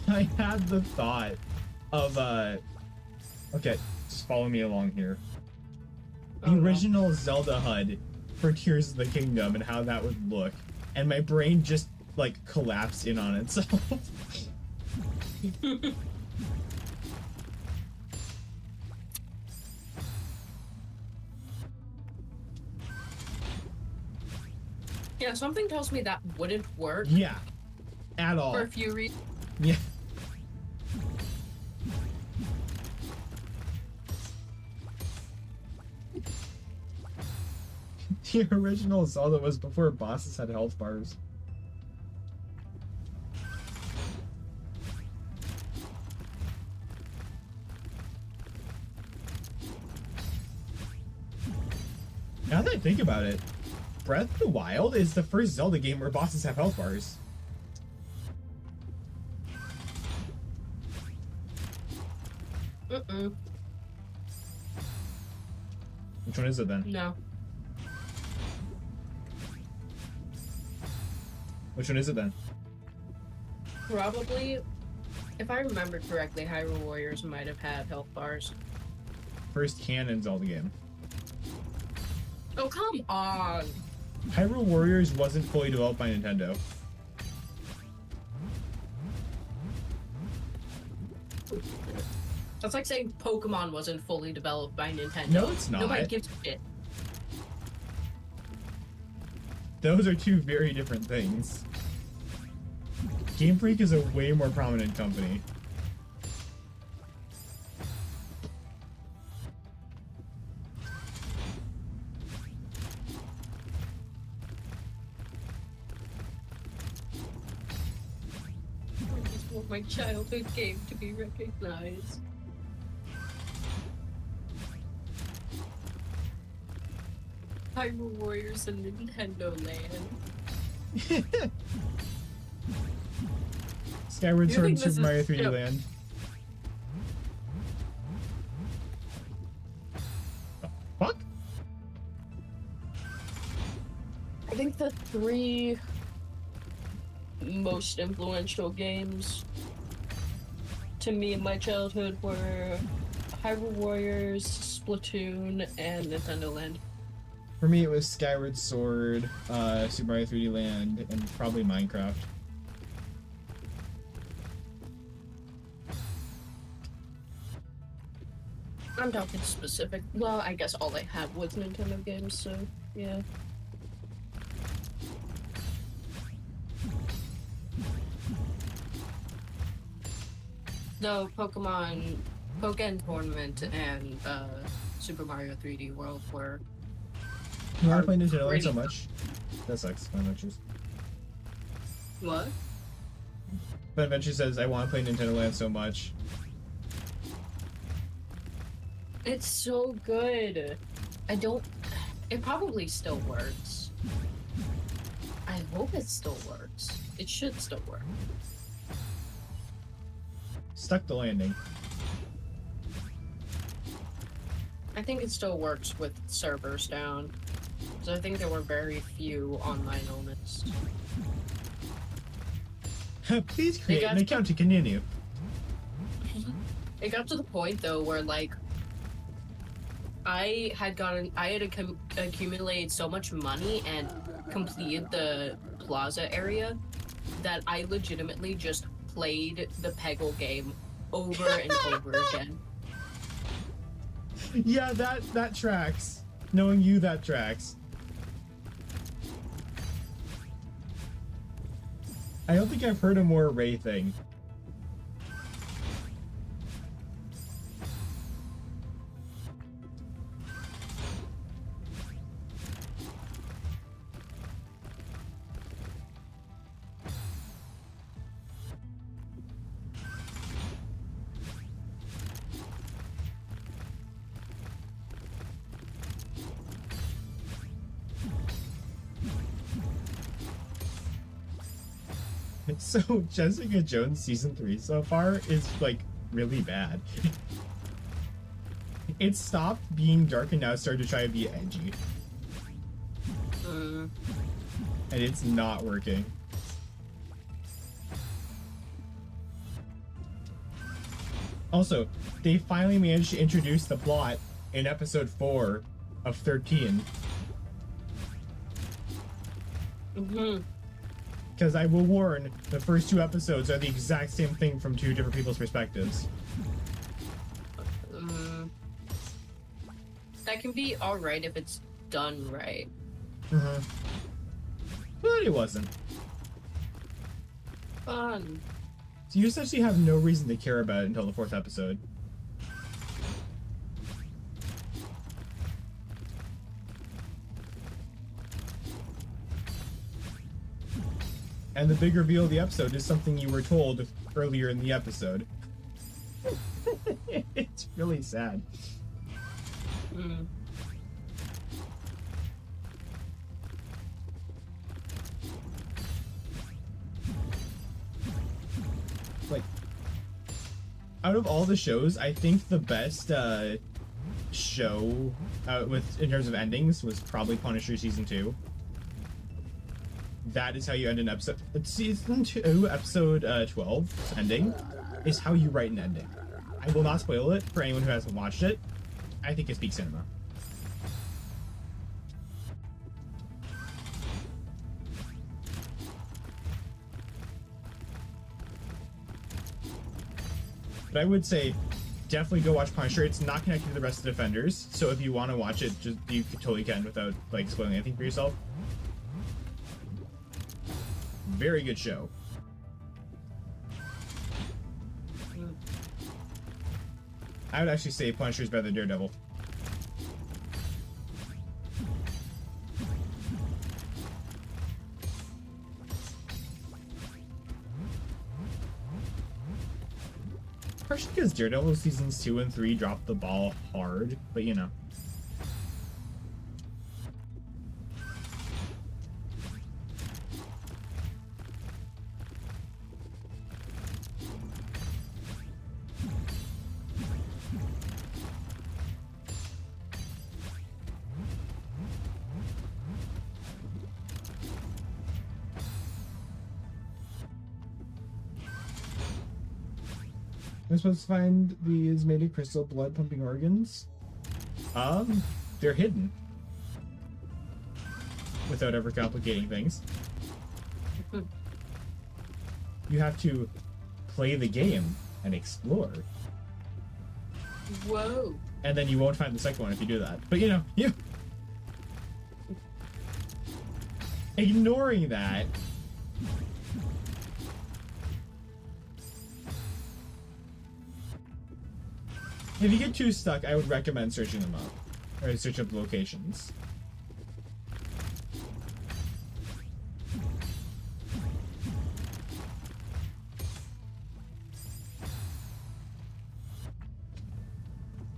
I had the thought of, okay, just follow me along here. The original Zelda HUD for Tears of the Kingdom and how that would look. And my brain just, like, collapsed in on itself. Yeah, something tells me that wouldn't work. Yeah. At all. For a few reasons. Yeah. The original Zelda was before bosses had health bars. Now that I think about it, Breath of the Wild is the first Zelda game where bosses have health bars. Mm-mm. Which one is it then? No. Which one is it then? Probably, if I remember correctly, Hyrule Warriors might have had health bars. First canon Zelda game. Oh, come on! Hyrule Warriors wasn't fully developed by Nintendo. That's like saying Pokemon wasn't fully developed by Nintendo. No, it's not. Nobody gives a shit. Those are two very different things. Game Freak is a way more prominent company. I just want my childhood game to be recognized. Hyrule Warriors in Nintendo Land. Skyward You Sword and think this Super Mario is- 3D yeah. Land. The fuck? I think the three most influential games to me in my childhood were Hyrule Warriors, Splatoon, and Nintendo Land. For me, it was Skyward Sword, Super Mario 3D Land, and probably Minecraft. I'm talking specific. Well, I guess all I had was Nintendo games, so yeah. Though Pokemon Tournament and Super Mario 3D World were. You want Are to play Nintendo Land so pretty- much? That sucks. Fun Adventures. What? Fun Adventure says, I want to play Nintendo Land so much. It's so good. I don't. It probably still works. I hope it still works. It should still work. Stuck the landing. I think it still works with servers down. Because I think there were very few online elements. Please create got an account to continue. It got to the point though where like I had accumulated so much money and completed the plaza area that I legitimately just played the Peggle game over and over again. Yeah, that tracks. Knowing you, that tracks. I don't think I've heard a more Ray thing. So Jessica Jones season 3 so far is like really bad. It stopped being dark and now started to try to be edgy. And it's not working. Also, they finally managed to introduce the plot in episode 4 of 13. Because I will warn, the first 2 episodes are the exact same thing from 2 different people's perspectives. That can be alright if it's done right. But it wasn't. Fun. So you essentially have no reason to care about it until the 4th episode. And the big reveal of the episode is something you were told earlier in the episode. It's really sad. Mm. Like, out of all the shows, I think the best show in terms of endings was probably Punisher season 2. That is how you end an episode. Season 2, episode 12 ending is how you write an ending. I will not spoil it for anyone who hasn't watched it. I think it's peak cinema. But I would say definitely go watch Punisher. It's not connected to the rest of the Defenders, so if you want to watch it, just you totally can without like spoiling anything for yourself. Very good show. I would actually say Punisher is better than Daredevil. Partially because Daredevil seasons 2 and 3 dropped the ball hard, but you know. I'm supposed to find these made of crystal blood pumping organs. They're hidden. Without ever complicating things. You have to play the game and explore. Whoa. And then you won't find the second one if you do that. But you know, ignoring that, if you get too stuck, I would recommend searching them up. Or search up locations.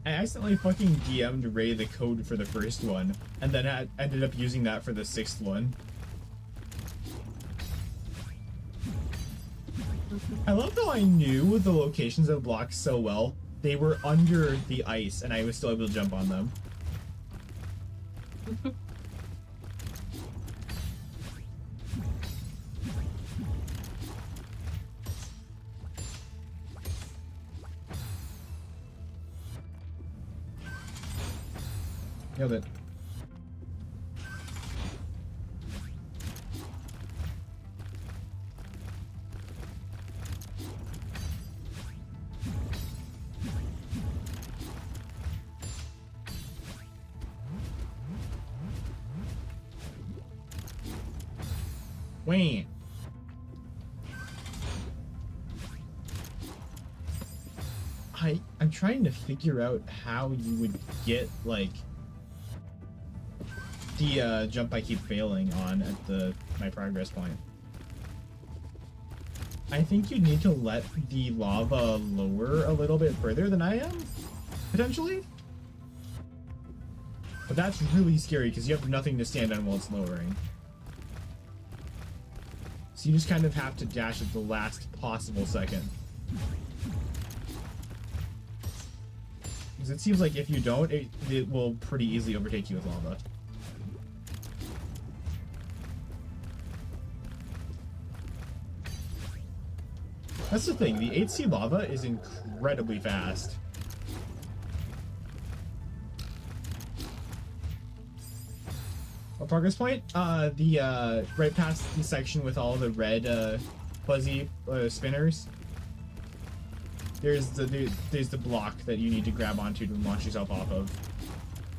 I accidentally fucking DM'd Ray the code for the first one, and then ended up using that for the 6th one. I love how I knew the locations of blocks so well. They were under the ice, and I was still able to jump on them. Nailed it. Wait. I'm trying to figure out how you would get like the jump I keep failing on at my progress point. I think you need to let the lava lower a little bit further than I am, potentially. But that's really scary because you have nothing to stand on while it's lowering. So you just kind of have to dash at the last possible second. Because it seems like if you don't, it will pretty easily overtake you with lava. That's the thing, the 8C lava is incredibly fast. What progress point? Right past the section with all the red, fuzzy spinners. There's the block that you need to grab onto to launch yourself off of.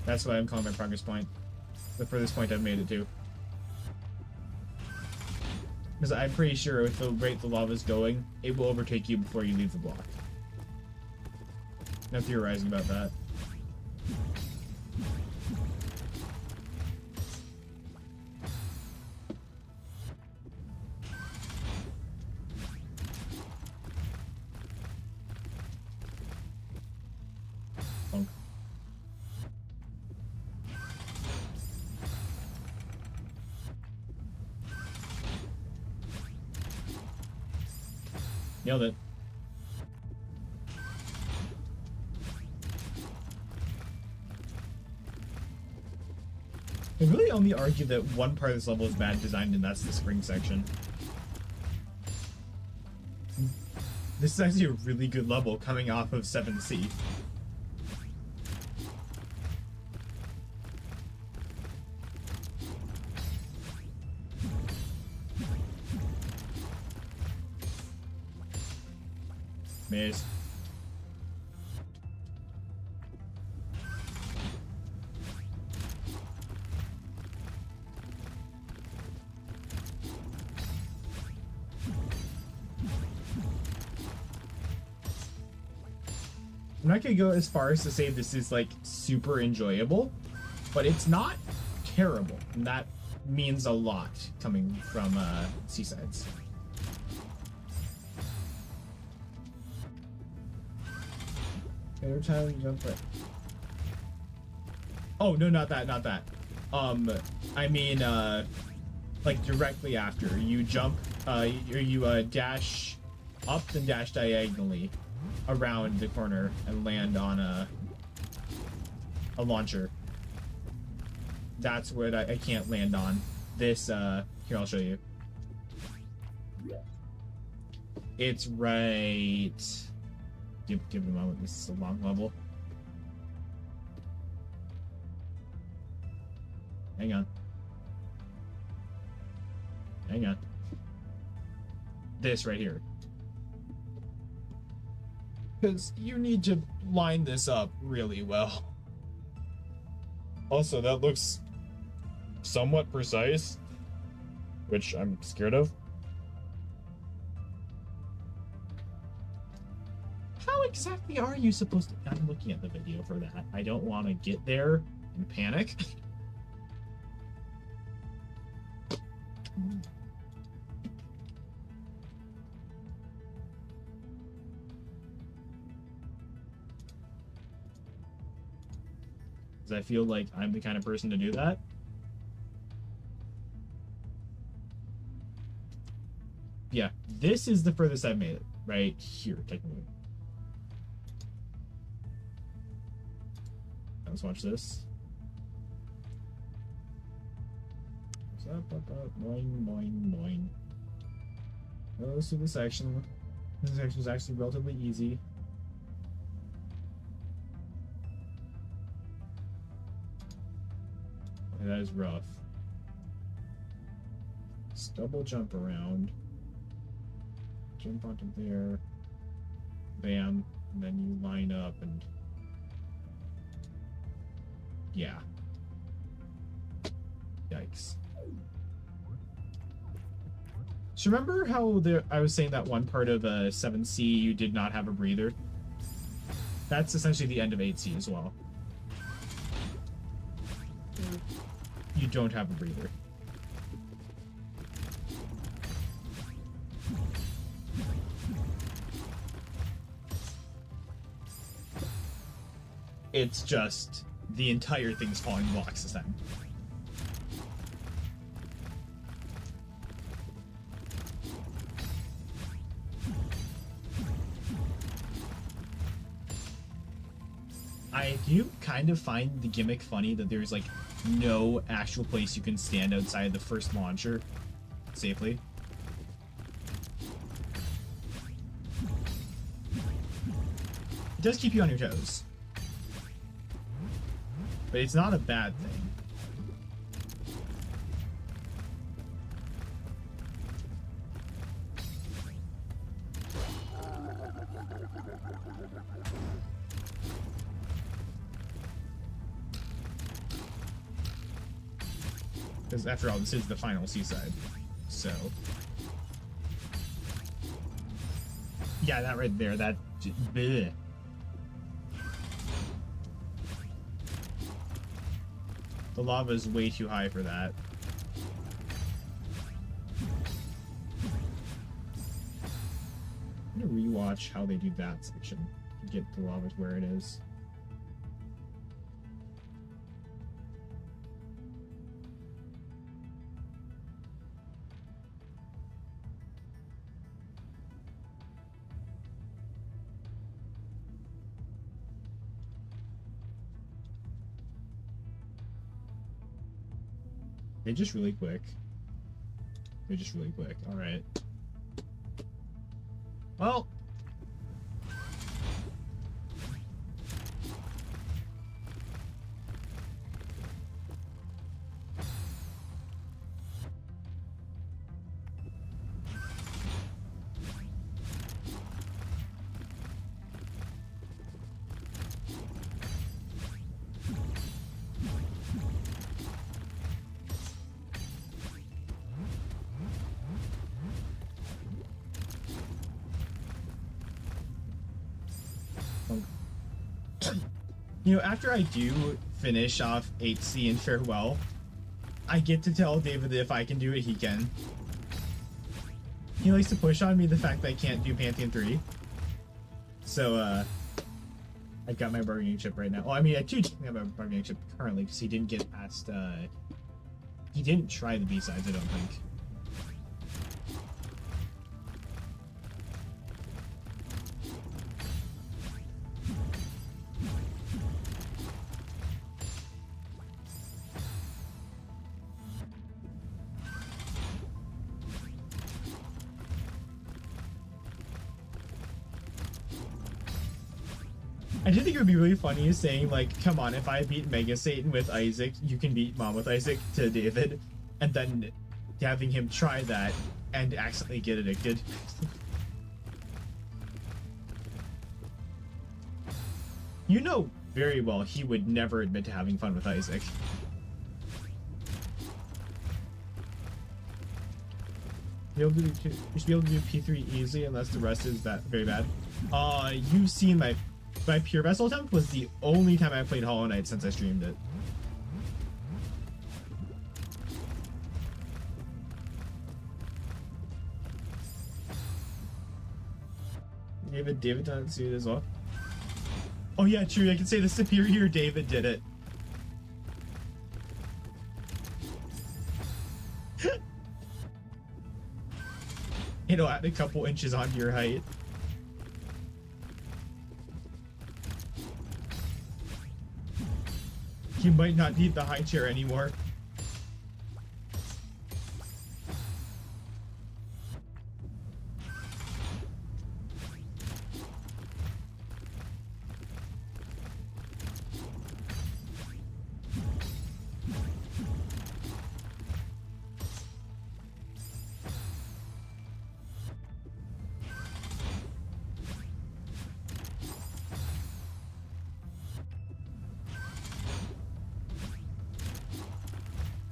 That's what I'm calling my progress point. The furthest point I've made it to. Because I'm pretty sure with the rate the lava's going, it will overtake you before you leave the block. Not theorizing about that. Nailed it. I really only argue that one part of this level is bad designed, and that's the spring section. This is actually a really good level coming off of 7C. Maze. I'm not gonna go as far as to say this is like super enjoyable, but it's not terrible, and that means a lot coming from Seasides. Every time you jump right. Oh no, not that, not that. I mean, like directly after you jump, you dash up and dash diagonally around the corner and land on a launcher. That's what I can't land on. This, here, I'll show you. It's right... Give it a moment, this is a long level. Hang on. Hang on. This right here. Because you need to line this up really well. Also, that looks somewhat precise, which I'm scared of. How exactly are you supposed to... I'm looking at the video for that. I don't want to get there and panic. I feel like I'm the kind of person to do that. Yeah, this is the furthest I've made it. Right here, technically. Let's watch this. Boing, boing, boing. Goes through the section. This section is actually relatively easy. That is rough. Just double jump around. Jump onto there. Bam. And then you line up and... Yeah. Yikes. So remember how I was saying that one part of 7C you did not have a breather? That's essentially the end of 8C as well. You don't have a breather. It's just the entire thing's falling blocks this time. I do kind of find the gimmick funny that there's like no actual place you can stand outside the first launcher safely. It does keep you on your toes, but it's not a bad thing. Because after all, this is the final seaside, so... Yeah, that right there, that... Bleh. The lava is way too high for that. I'm gonna rewatch how they do that section to get the lava to where it is. They're just really quick. They're just really quick. All right. Well. You know, after I do finish off 8C and Farewell, I get to tell David that if I can do it, he can. He likes to push on me the fact that I can't do Pantheon 3. So, I got my bargaining chip right now. Well, I mean, I do have my bargaining chip currently because he didn't get past, he didn't try the B-sides, I don't think. I did think it would be really funny saying, like, come on, if I beat Mega Satan with Isaac, you can beat Mom with Isaac to David, and then having him try that and accidentally get addicted. You know very well he would never admit to having fun with Isaac. You should be able to do P3 easily unless the rest is that very bad. You've seen my Pure Vessel attempt was the only time I played Hollow Knight since I streamed it. David doesn't see it as well. Oh yeah, true. I can say the superior David did it. It'll add a couple inches onto your height. You might not need the high chair anymore.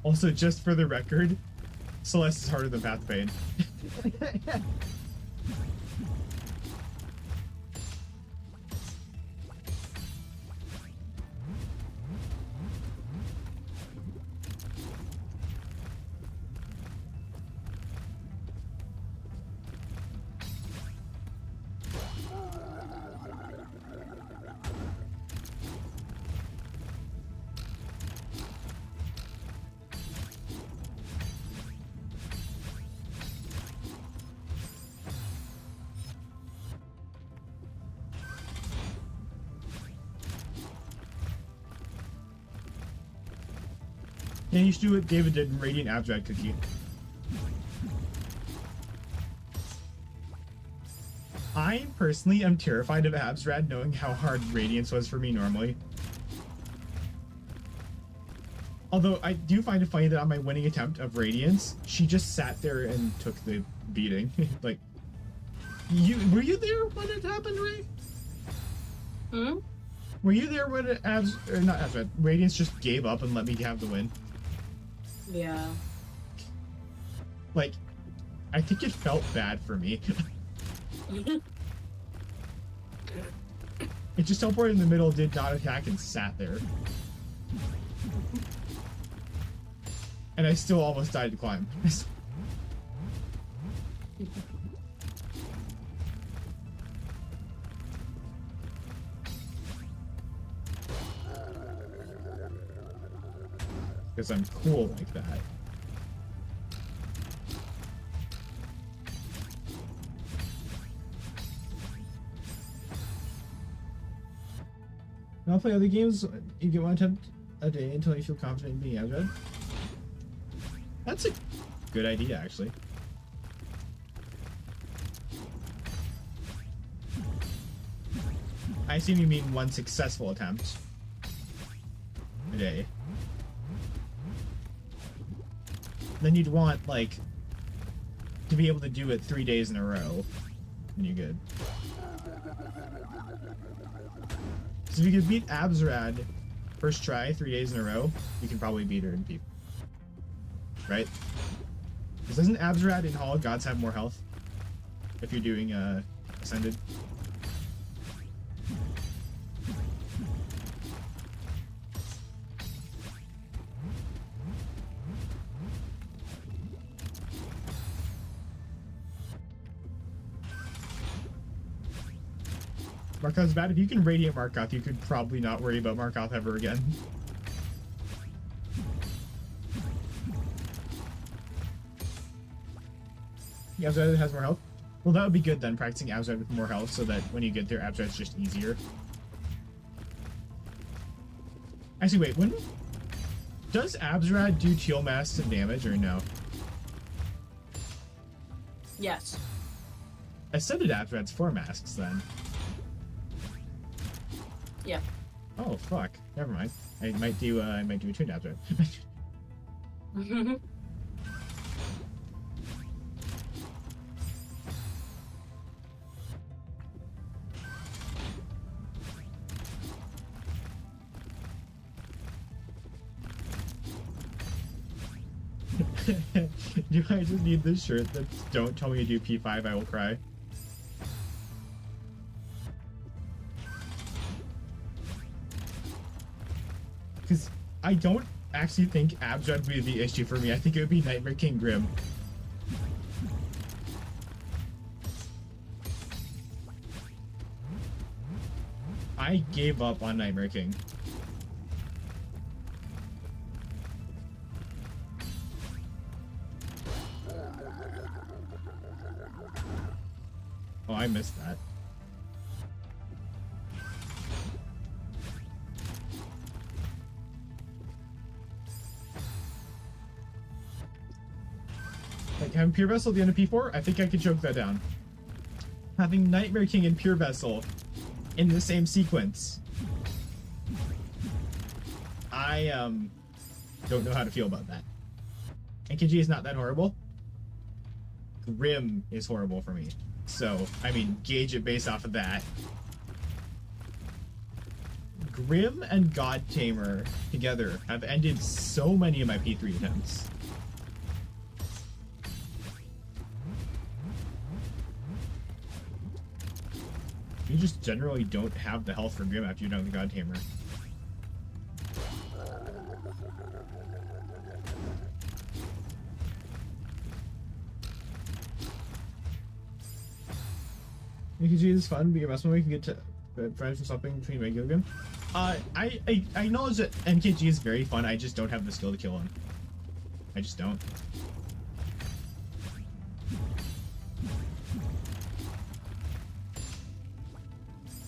Also, just for the record, Celeste is harder than Path of Pain. Yeah, you should do what David did in Radiant Abstract Cookie. I personally am terrified of Absrad knowing how hard Radiance was for me normally. Although I do find it funny that on my winning attempt of Radiance, she just sat there and took the beating. Like, were you there when it happened, Ray? Hmm? Were you there when Radiance just gave up and let me have the win? Yeah. Like, I think it felt bad for me. It just teleported in the middle, did not attack, and sat there. And I still almost died to climb. Because I'm cool like that. I'll play other games. You get one attempt a day until you feel confident in being Azred. That's a good idea, actually. I assume you mean one successful attempt a day. Then you'd want, like, to be able to do it 3 days in a row, and you're good. So if you could beat Abzrad first try 3 days in a row, you can probably beat her in people. Right? Because doesn't Abzrad in Hall of Gods have more health? If you're doing Ascended? Markoth's bad. If you can Radiant Markoth, you could probably not worry about Markoth ever again. Yeah, Abzrad has more health? Well, that would be good then, practicing Abzrad with more health, so that when you get there, Abzrad's just easier. Actually, wait, when... Does Abzrad do teal masks and damage, or no? Yes. Ascended Abzrad's 4 masks, then. Yeah. Oh, fuck. Never mind. I might do a tuned Abzrad. Do I just need this shirt that don't tell me to do P5, I will cry? Because I don't actually think Abzrad would be the issue for me. I think it would be Nightmare King Grim. I gave up on Nightmare King. Oh, I missed that. Like, having Pure Vessel at the end of P4, I think I could choke that down. Having Nightmare King and Pure Vessel in the same sequence. I, don't know how to feel about that. NKG is not that horrible. Grim is horrible for me. So, I mean, gauge it based off of that. Grim and God Tamer together have ended so many of my P3 attempts. You just generally don't have the health for Grim after you're done with God Tamer. NKG is fun, but your best one we can get to friends from something between regular Grim. I acknowledge that NKG is very fun, I just don't have the skill to kill him. I just don't.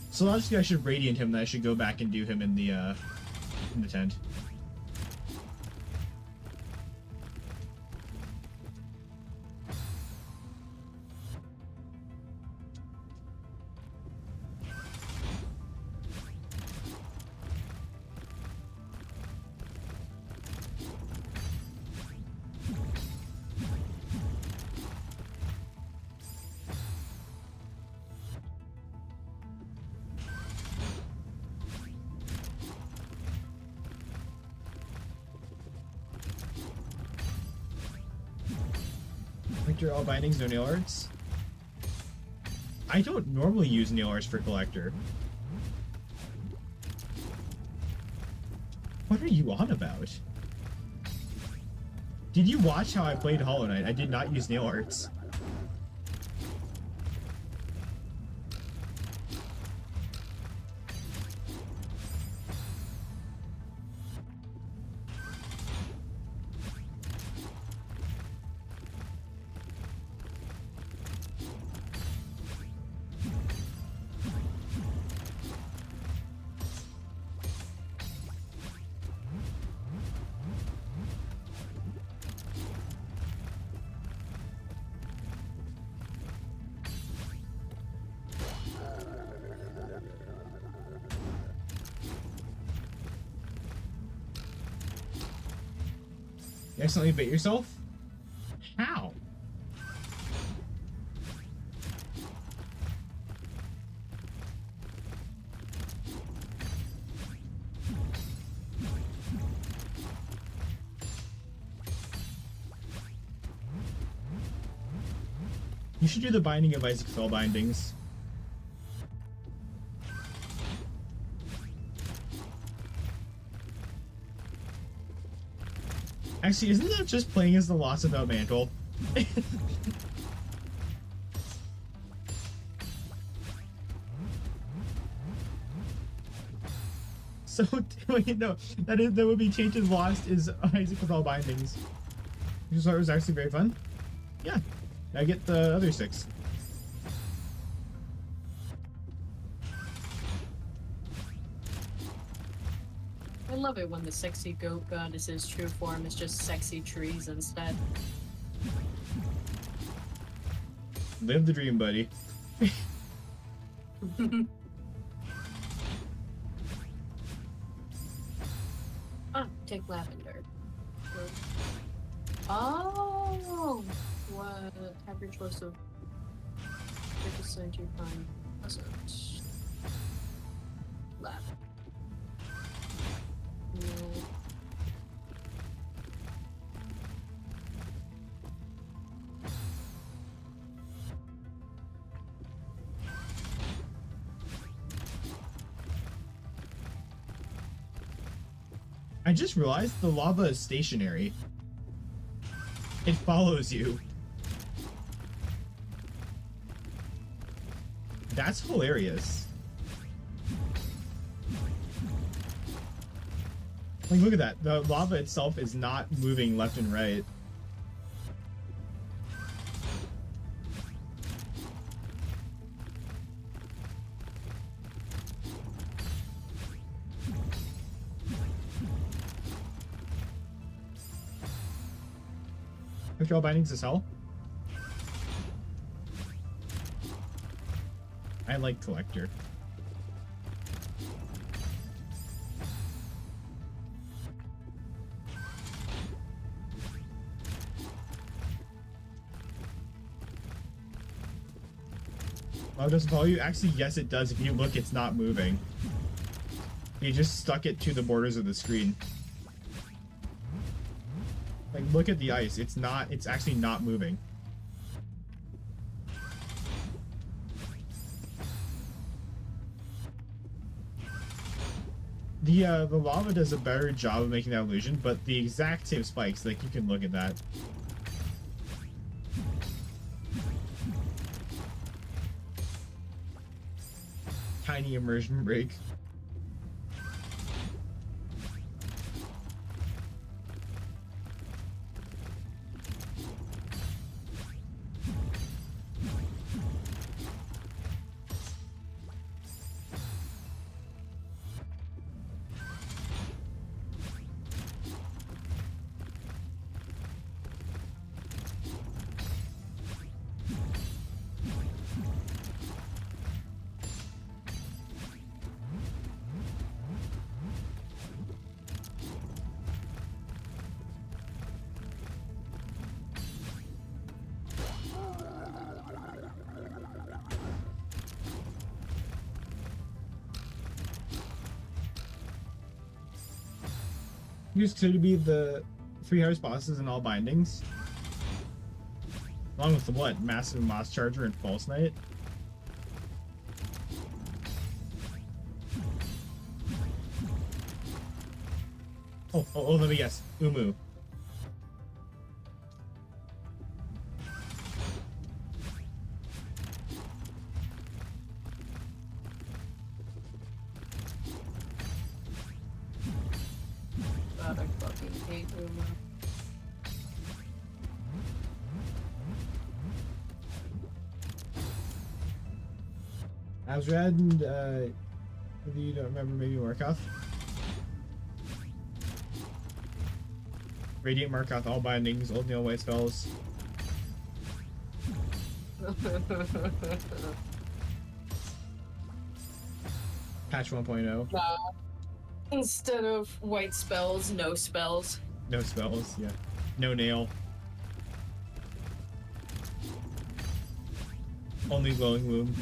So logically I should Radiant him, then I should go back and do him in the tent. Collector, all bindings, no nail arts. I don't normally use nail arts for Collector. What are you on about? Did you watch how I played Hollow Knight? I did not use nail arts. You accidentally bait yourself? How? You should do the Binding of Isaac Spell bindings. Actually, isn't that just playing as the Lost Without Mantle? So, wait, no, that would be changed as Lost is Isaac with all bindings. You just thought it was actually very fun? Yeah, I get the other 6. I love it when the sexy goat goddess's true form is just sexy trees instead. Live the dream, buddy. Ah, take lavender. Oh, what? Have your choice of 50% you find pleasant. Lavender. No. I just realized the lava is stationary. It follows you. That's hilarious. Like, look at that. The lava itself is not moving left and right. After all bindings is hell. I like collector. Oh, it doesn't follow you? Actually, yes, it does. If you look, it's not moving. You just stuck it to the borders of the screen. Like, look at the ice. It's actually not moving. The lava does a better job of making that illusion, but the exact same spikes, like, you can look at that. Tiny immersion break. Used to be the 3 hardest bosses in all bindings. Along with the what? Massive Moss Charger and False Knight. Oh, let me guess. Umu. God, I fucking hate Uma. Azrad and, if you don't remember, maybe Markoth. Radiant Markoth, all bindings, old Neil White spells. Patch 1.0. Instead of white spells, no spells. No spells, yeah. No nail. Only glowing womb.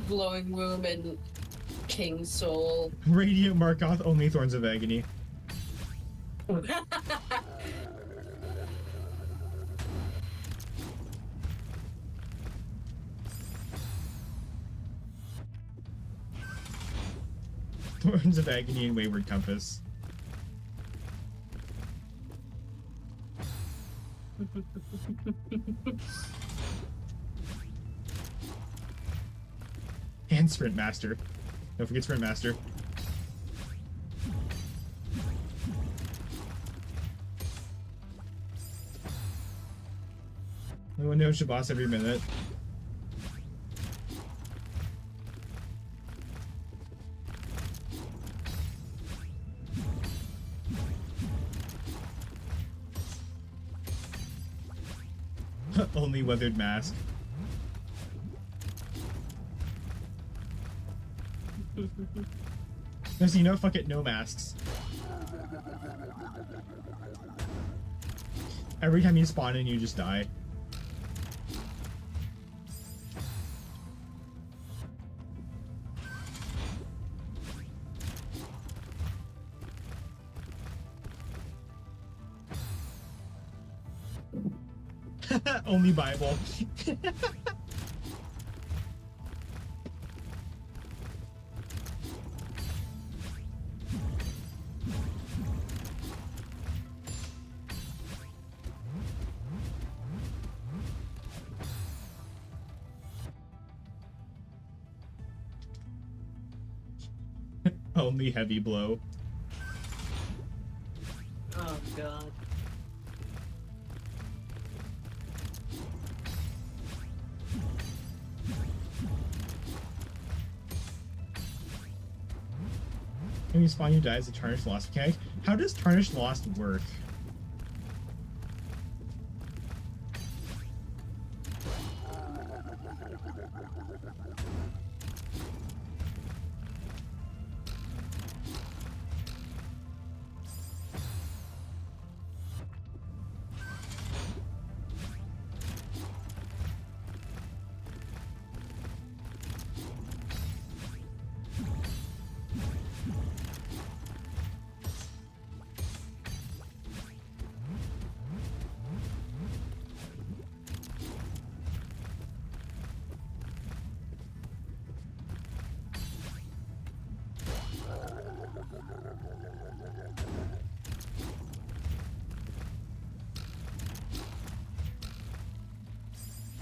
Glowing womb and King's soul. Radiant Markoth, only thorns of agony. Thorns of agony and wayward compass. And Sprint Master. Don't forget Sprint Master. No one knows Shabazz every minute. Only weathered mask. No, so you know, fuck it, no masks. Every time you spawn in, you just die. Only Bible. Only heavy blow. Oh god. When you spawn, you die as a Tarnished Lost mechanic. How does Tarnished Lost work?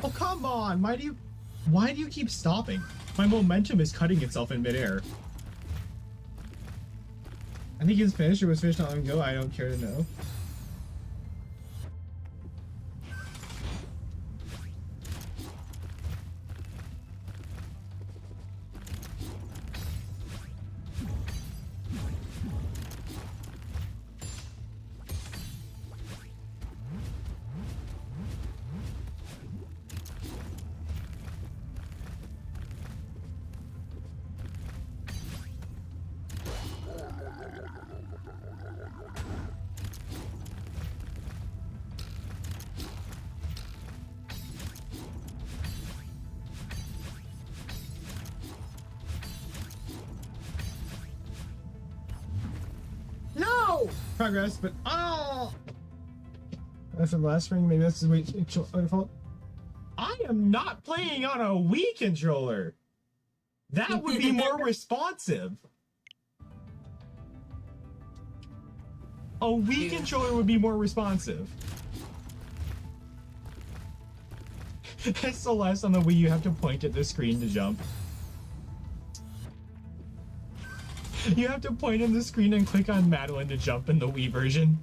Oh, come on! Why do you keep stopping? My momentum is cutting itself in midair. I think he's finished or was finished not long ago. I don't care to know. Progress, but oh, that's the last ring. Maybe that's the way fault. I am not playing on a Wii controller. That would be more responsive. A Wii controller would be more responsive. It's the last on the Wii. You have to point at the screen to jump. You have to point on the screen and click on Madeline to jump in the Wii version.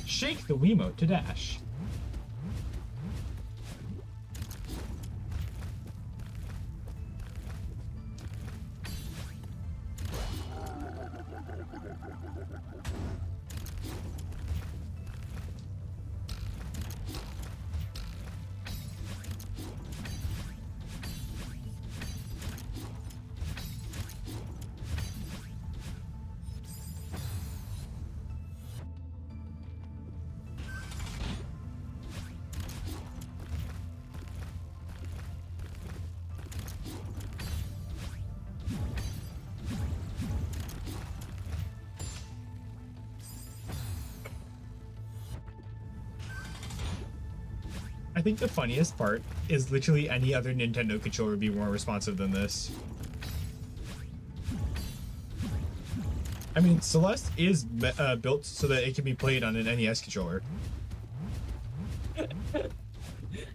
Shake the Wiimote to dash. I think the funniest part is literally any other Nintendo controller would be more responsive than this. I mean, Celeste is built so that it can be played on an NES controller.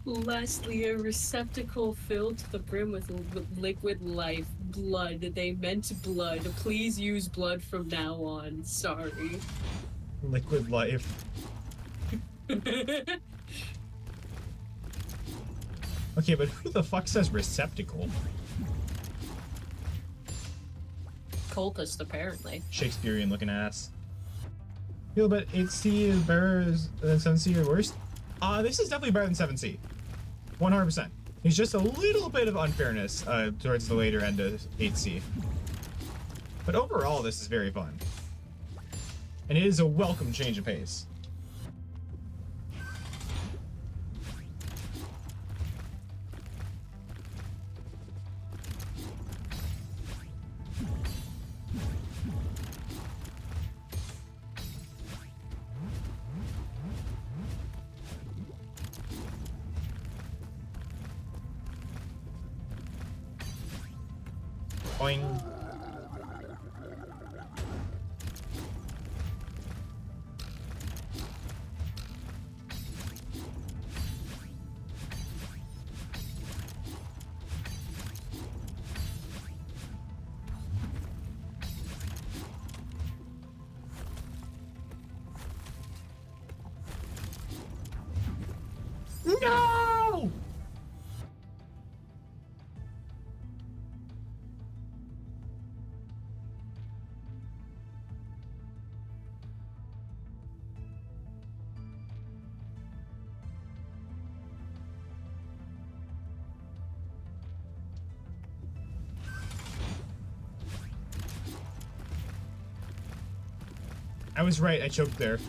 Lastly, a receptacle filled to the brim with liquid life. Blood. They meant blood. Please use blood from now on. Sorry. Liquid life. Okay, but who the fuck says receptacle? Cultist, apparently. Shakespearean looking ass. Feel but 8C is better than 7C or worse? This is definitely better than 7C. 100%. There's just a little bit of unfairness towards the later end of 8C. But overall, this is very fun. And it is a welcome change of pace. Boing. No! I was right, I choked there.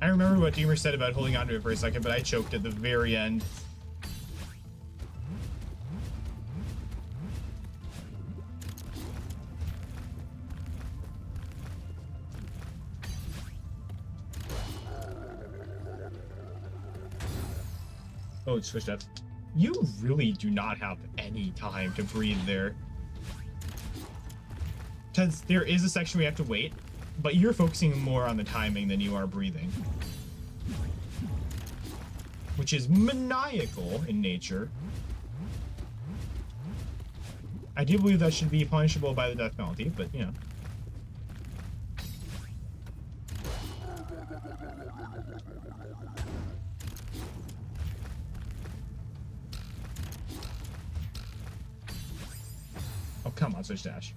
I remember what Deemer said about holding onto it for a second, but I choked at the very end. Oh, it switched up. You really do not have any time to breathe there. Because there is a section we have to wait, but you're focusing more on the timing than you are breathing. Which is maniacal in nature. I do believe that should be punishable by the death penalty, but you know. Oh, come on, switch dash.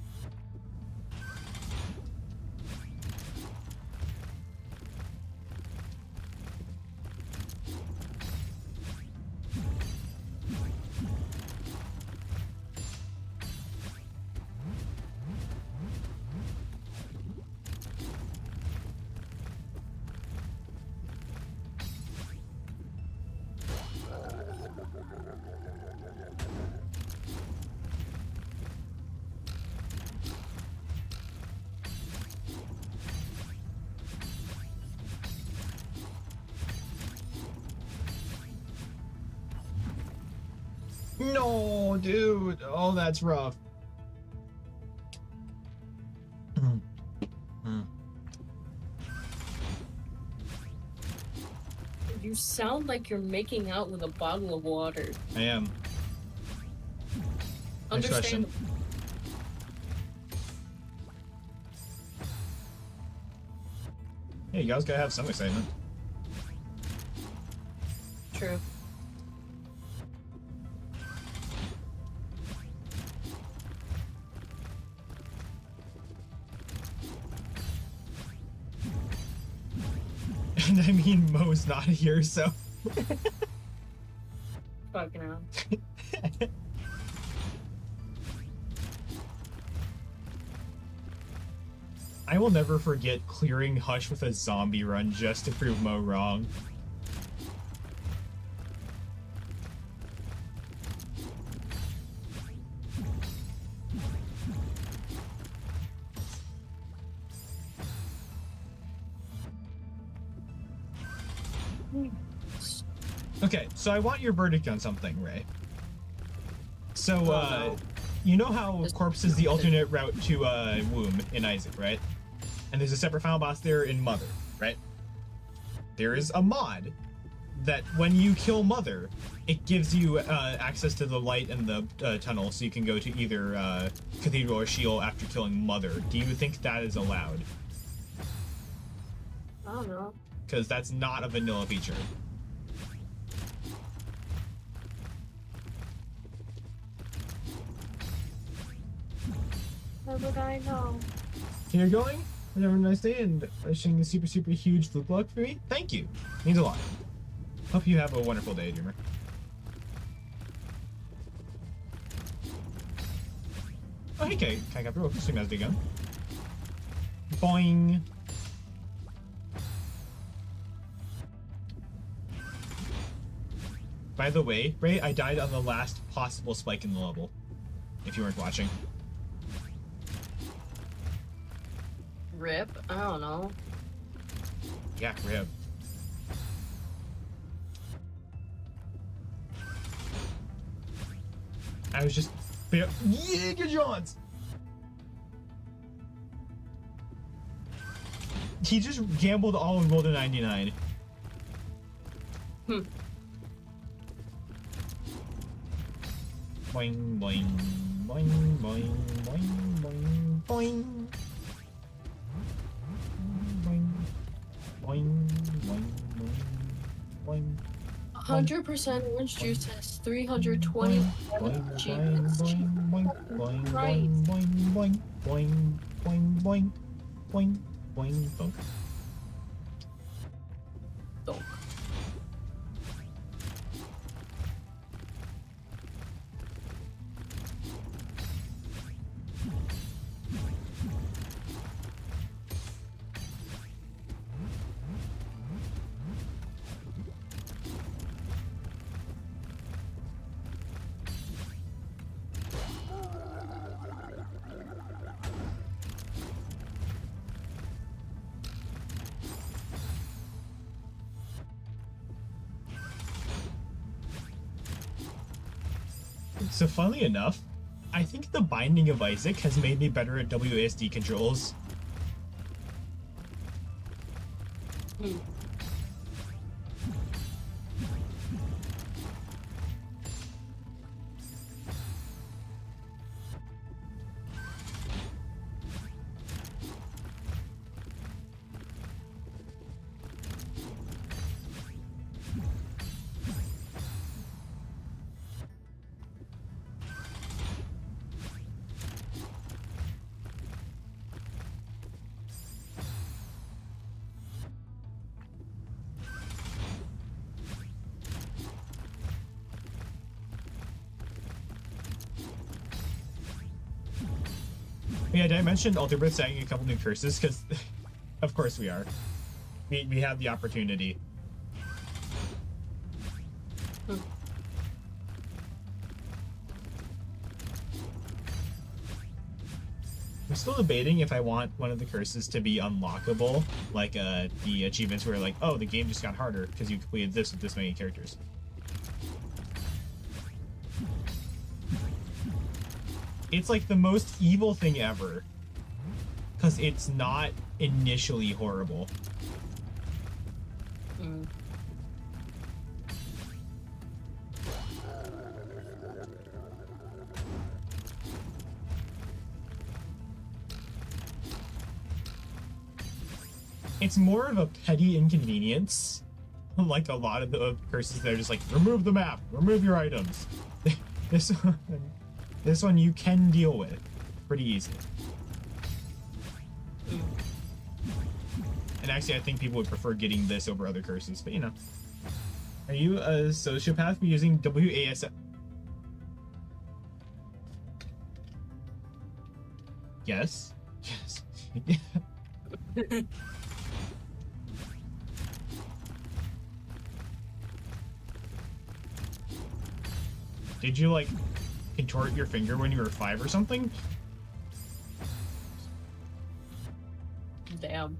No, dude. Oh, that's rough. You sound like you're making out with a bottle of water. I am. Next question. Understand? Yeah, you guys gotta have some excitement. True. And I mean, Mo's not here, so. Fucking hell. I will never forget clearing Hush with a zombie run just to prove Mo wrong. Okay, so I want your verdict on something, Ray. So, no. you know how Corpse is the alternate route to Womb in Isaac, right? And there's a separate final boss there in Mother, right? There is a mod that when you kill Mother, it gives you access to the light and the tunnel, so you can go to either Cathedral or Shield after killing Mother. Do you think that is allowed? I don't know. Because that's not a vanilla feature. How would I know? You're going? Have a nice day and wishing a super, super huge flip block for me. Thank you. Means a lot. Hope you have a wonderful day, Dreamer. Oh, hey, Kay. Kai got through. Assume as they go. Boing. By the way, Ray, I died on the last possible spike in the level. If you weren't watching. Rip? I don't know. Yeah, rip. I was just... Yeah, good Johns! He just gambled all and rolled a 99. Hmm. Boing, boing, boing, boing, boing, boing, boing. Boing, boing, boing, boing, boing. 100% orange juice has 320 achievements. Right. Donk. So funnily enough, I think the Binding of Isaac has made me better at WASD controls. Hmm. Yeah, did I mention Alter Birth adding a couple new curses? Because, of course we are. We have the opportunity. Hmm. I'm still debating if I want one of the curses to be unlockable, like the achievements where like, oh, the game just got harder because you completed this with this many characters. It's like the most evil thing ever, because it's not initially horrible. Mm. It's more of a petty inconvenience, like a lot of the curses that are just like, remove the map, remove your items. This one you can deal with pretty easily. And actually, I think people would prefer getting this over other curses, but you know. Are you a sociopath for using WASD? Yes. Yes. Did you, like, contort your finger when you were 5 or something? Damn.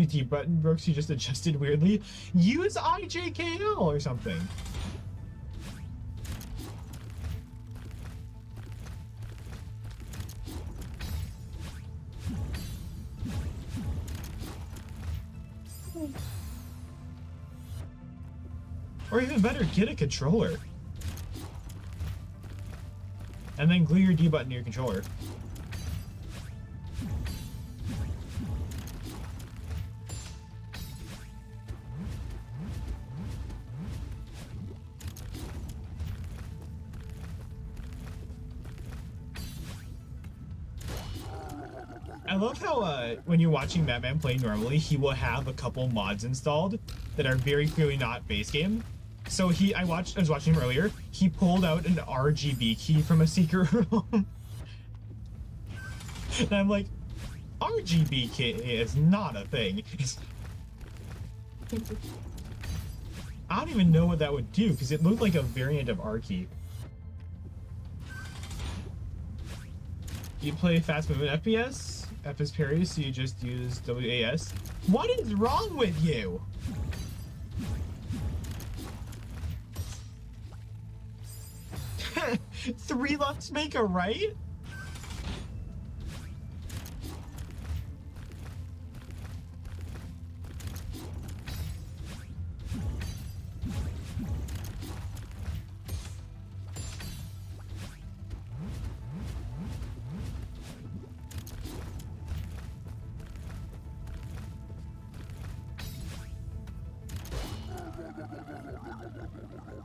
Your D button broke, so you just adjusted weirdly. Use IJKL or something. Or even better, get a controller. And then glue your D button to your controller. I love how when you're watching Batman play normally, he will have a couple mods installed that are very clearly not base game. So I was watching him earlier. He pulled out an RGB key from a secret room, and I'm like, RGB key is not a thing. I don't even know what that would do because it looked like a variant of R key. You play fast moving FPS? FPS parry, so you just use WAS. What is wrong with you? Three lefts make a right?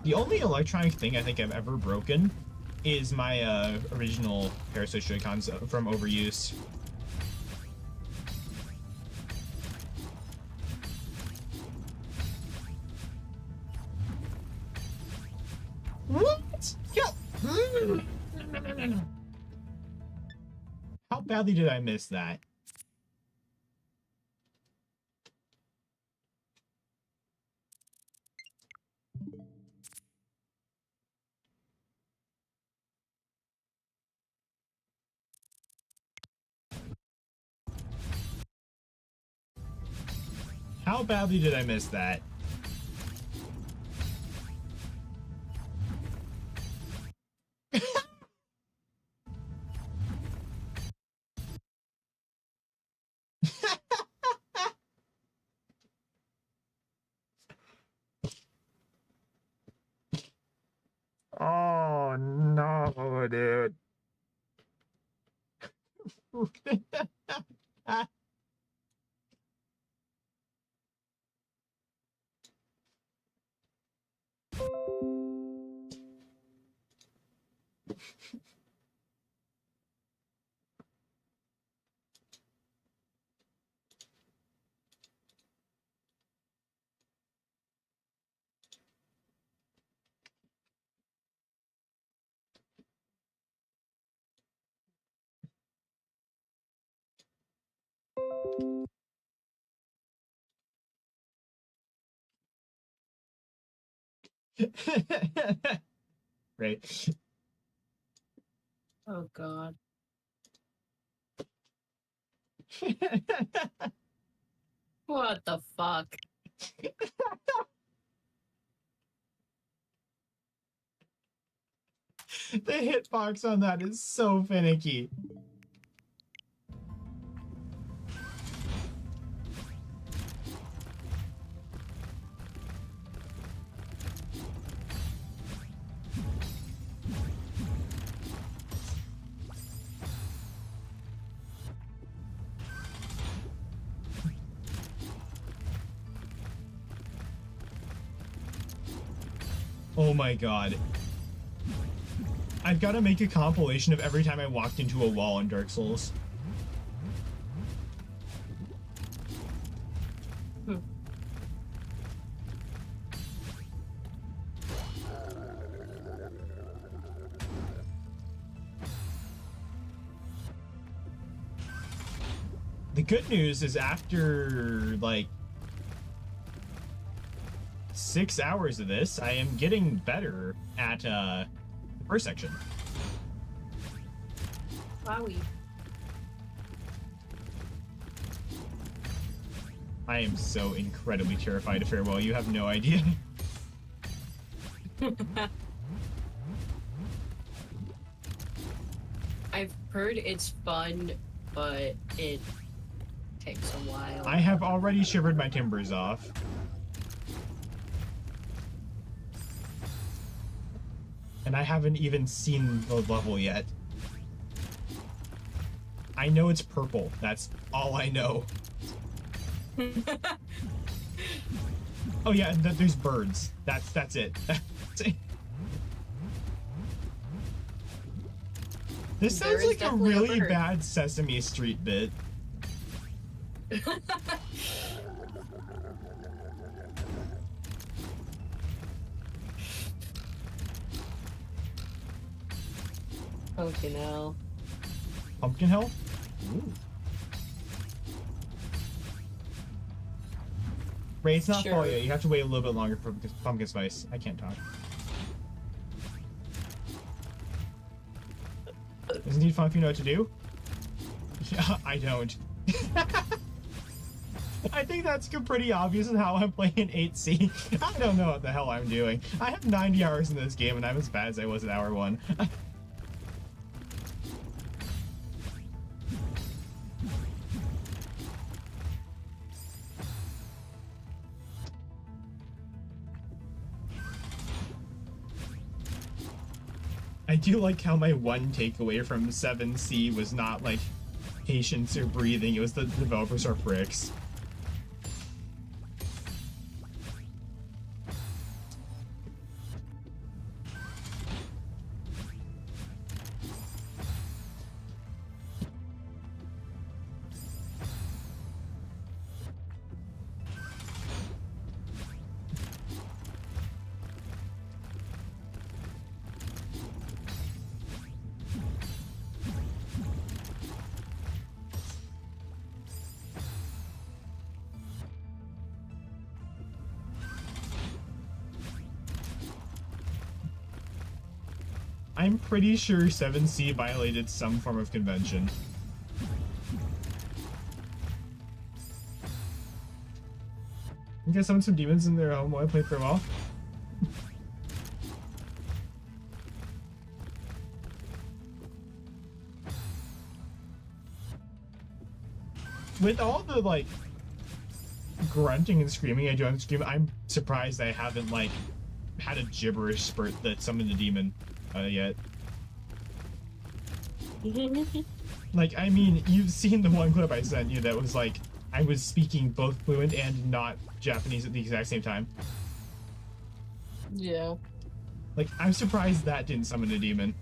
The only electronic thing I think I've ever broken is my original Paraswitch Joy-Cons from overuse. What? Yeah. How badly did I miss that? How badly did I miss that? Oh no, dude. Right. Oh god. What the fuck? The hitbox on that is so finicky. Oh my god. I've got to make a compilation of every time I walked into a wall in Dark Souls. The good news is after, like, 6 hours of this, I am getting better at, the first section. Wowie. I am so incredibly terrified of Farewell. You have no idea. I've heard it's fun, but it takes a while. I have already shivered my timbers off. And I haven't even seen the level yet. I know it's purple. That's all I know. Oh yeah, and there's birds. That's it. This sounds like a really bad Sesame Street bit. Pumpkin hell. Pumpkin hell? Ooh. Ray, it's not Sure. fall yet. You have to wait a little bit longer for pumpkin spice. I can't talk. Isn't it fun if you know what to do? Yeah, I don't. I think that's pretty obvious in how I'm playing 8C. I don't know what the hell I'm doing. I have 90 hours in this game and I'm as bad as I was at hour 1. I do like how my one takeaway from 7C was not like patience or breathing, it was the developers are pricks. I'm pretty sure 7C violated some form of convention. You guys summon some demons in their home while I play Farewell? With all the, like, grunting and screaming I do on stream, I'm surprised I haven't, like, had a gibberish spurt that summoned a demon yet. Like, I mean, you've seen the one clip I sent you that was like, I was speaking both fluent and not Japanese at the exact same time. Yeah. Like, I'm surprised that didn't summon a demon.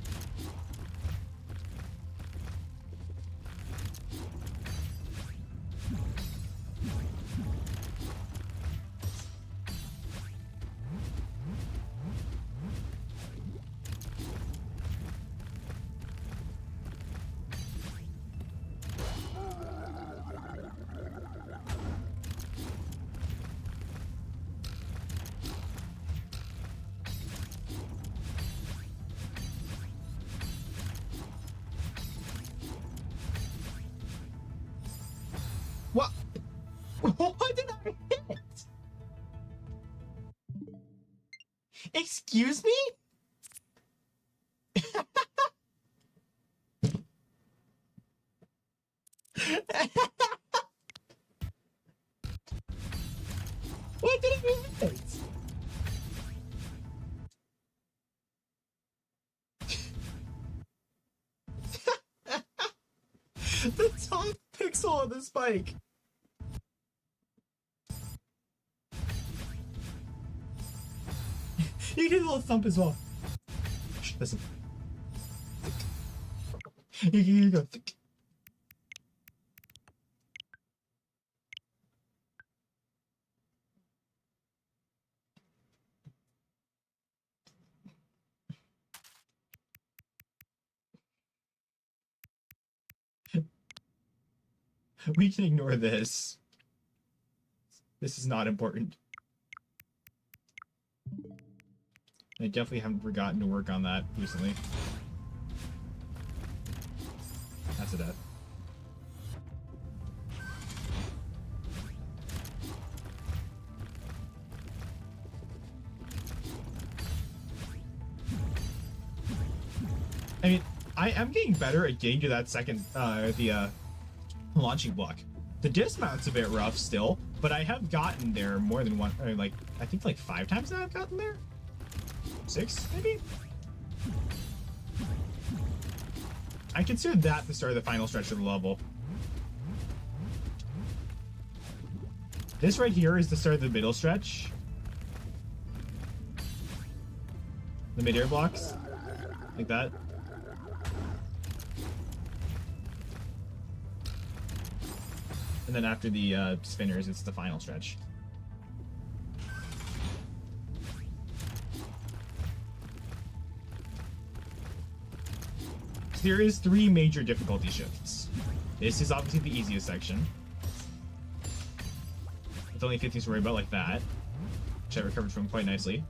What? What did I hit? Excuse me? What did I hit? The top pixel of the spike. You get a little thump as well. Shh, listen. You go. We can ignore this. This is not important. I definitely haven't forgotten to work on that recently. That's a death. I mean, I am getting better at getting to that second, launching block. The dismount's a bit rough still, but I have gotten there more than one, or like, I think like 5 times now I've gotten there? 6, maybe? I consider that the start of the final stretch of the level. This right here is the start of the middle stretch. The mid-air blocks. Like that. And then after the spinners, it's the final stretch. So there is 3 major difficulty shifts. This is obviously the easiest section. It's only 15 to worry about like that, which I recovered from quite nicely.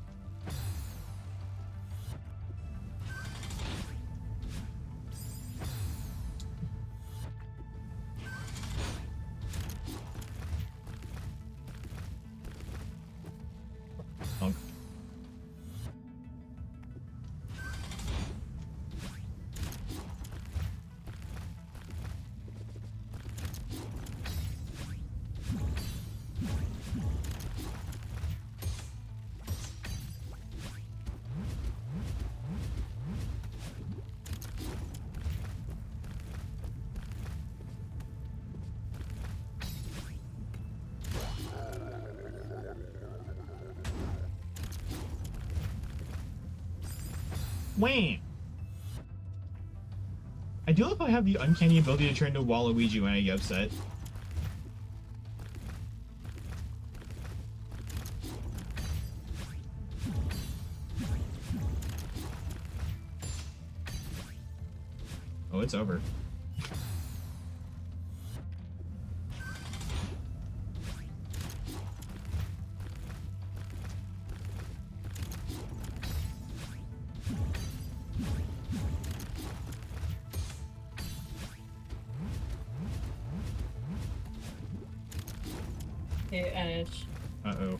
Honk. Wham! I do love how I have the uncanny ability to turn to Waluigi when I get upset. Oh, it's over. Hey, Ash. Uh-oh.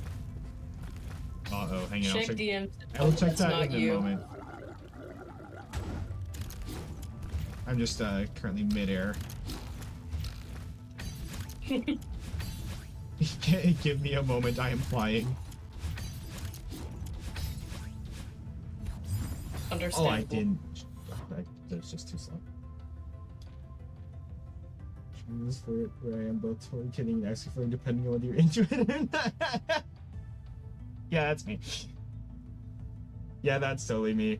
Uh-oh, hang on. Check DMs. I will check That's that not in a you. moment. I'm just currently mid-air. Give me a moment, I am flying. Understandable. Oh, I didn't. That was just too slow. This for where I am both totally kidding and actually feeling depending on whether you're into it or not. Yeah, that's me. Yeah, that's totally me.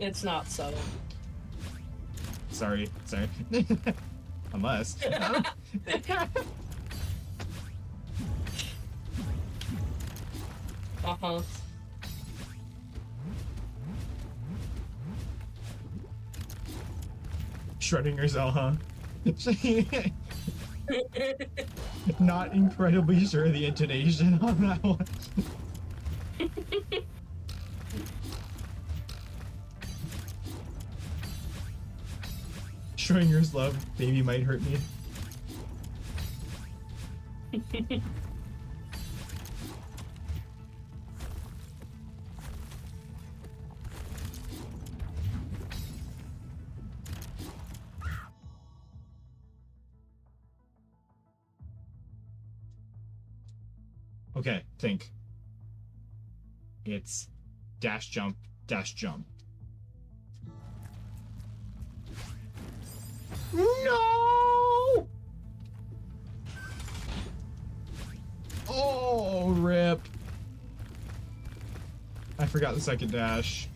It's not subtle. Sorry. Unless. Uh-huh. Schrodinger's, huh? Not incredibly sure of the intonation on that one. Schrodinger's love, baby might hurt me. Okay, think. It's dash jump, dash jump. No! Oh, rip. I forgot the second dash.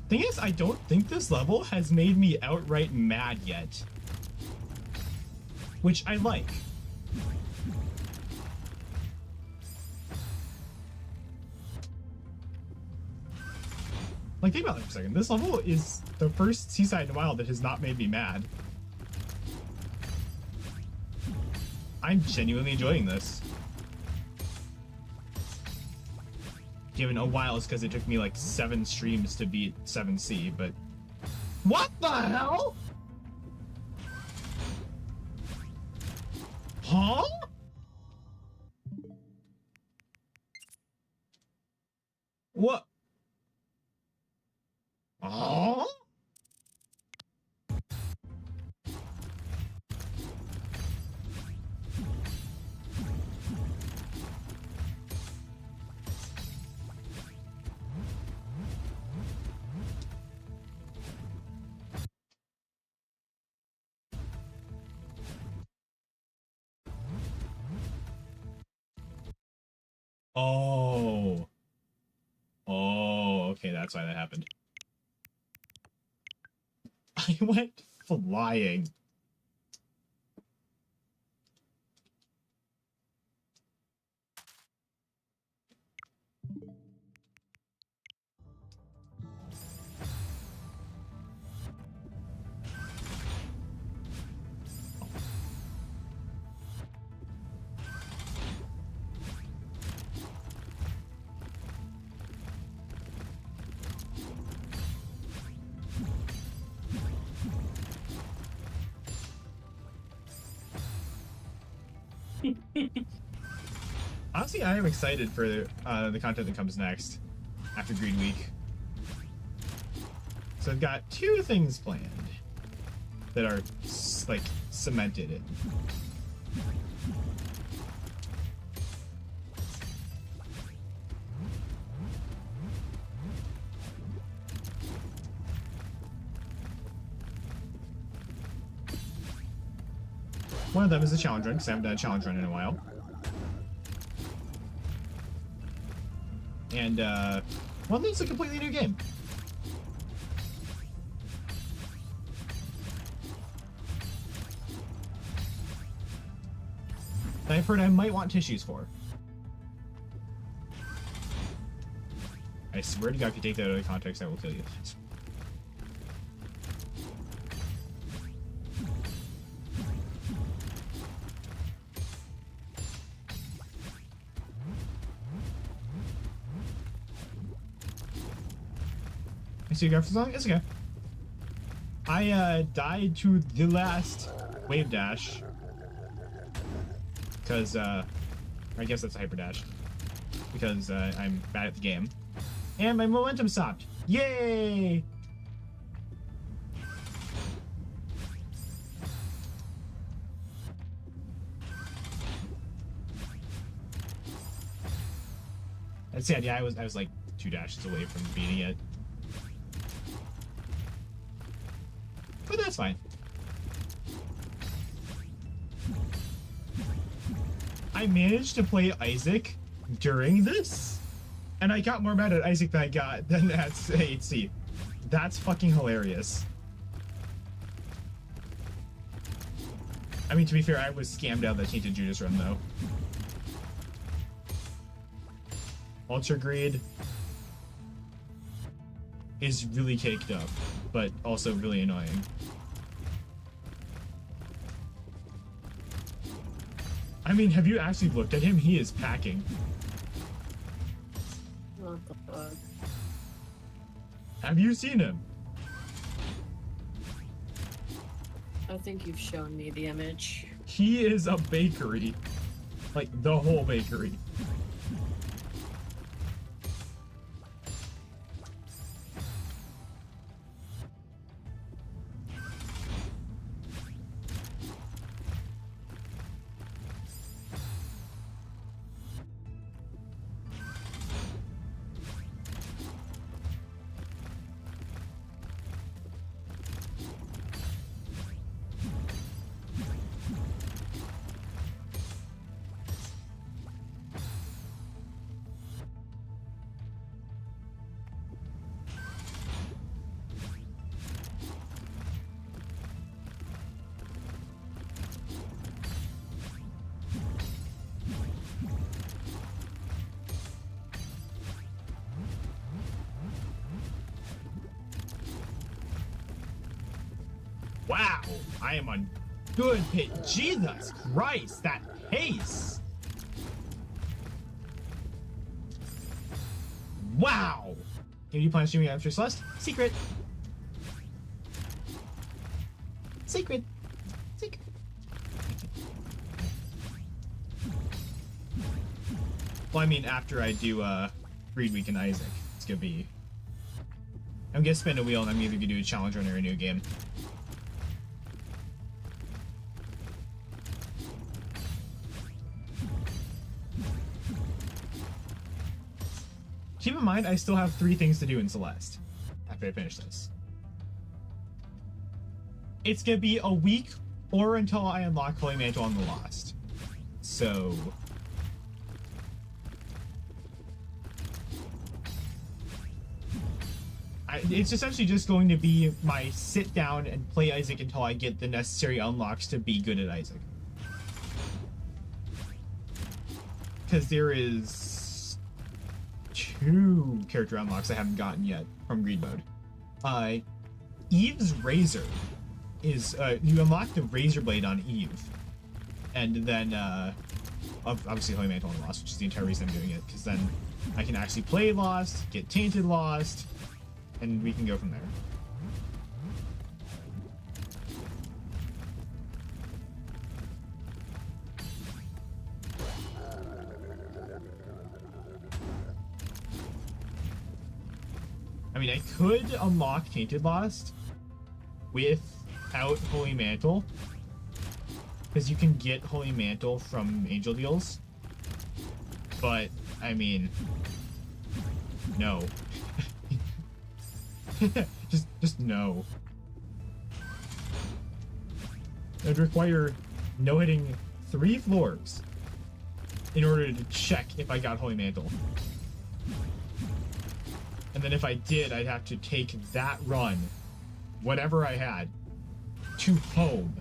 Thing is, I don't think this level has made me outright mad yet. Which I like. Like, think about that for a second. This level is the first Seaside in a while that has not made me mad. I'm genuinely enjoying this. Given a while is because it took me like 7 streams to beat 7C, but... What the hell? Huh? What? Huh? Oh. Oh, okay, that's why that happened. I went flying. Honestly, I am excited for the content that comes next after Green Week. So I've got two things planned that are like cemented in. One of them is a challenge run, because I haven't done a challenge run in a while. And one of them's a completely new game. That I've heard I might want tissues for. I swear to God, if you take that out of context, I will kill you. I see you go for song? It's okay. I died to the last wave dash. Because, I guess that's a hyper dash. Because I'm bad at the game. And my momentum stopped. Yay! That's sad. Yeah, I was like 2 dashes away from beating it. But that's fine. I managed to play Isaac during this, and I got more mad at Isaac than I got than at HC. That's fucking hilarious. I mean, to be fair, I was scammed out of that Tainted Judas run, though. Ultra Greed is really caked up, but also really annoying. I mean, have you actually looked at him? He is packing. What the fuck? Have you seen him? I think you've shown me the image. He is a bakery. Like, the whole bakery. Wow, I am on good pace. Jesus Christ, that pace! Wow! Do you plan on streaming after Celeste? Secret! Secret! Secret! Well, I mean, after I do Greed Week and Isaac, it's gonna be. I'm gonna spin a wheel, and I'm either gonna do a challenge run or a new game. Keep in mind, I still have 3 things to do in Celeste after I finish this. It's gonna be a week or until I unlock Holy Mantle on the Lost. So... it's essentially just going to be my sit down and play Isaac until I get the necessary unlocks to be good at Isaac. Because there is 2 character unlocks I haven't gotten yet from Greed Mode. Eve's Razor is, you unlock the Razor Blade on Eve. And then, obviously Holy Mantle on Lost, which is the entire reason I'm doing it. Because then I can actually play Lost, get Tainted Lost, and we can go from there. I mean, I could unlock Tainted Lost without Holy Mantle, because you can get Holy Mantle from Angel Deals. But, I mean, no. just no. It would require no-hitting 3 floors in order to check if I got Holy Mantle. And then if I did, I'd have to take that run, whatever I had, to home.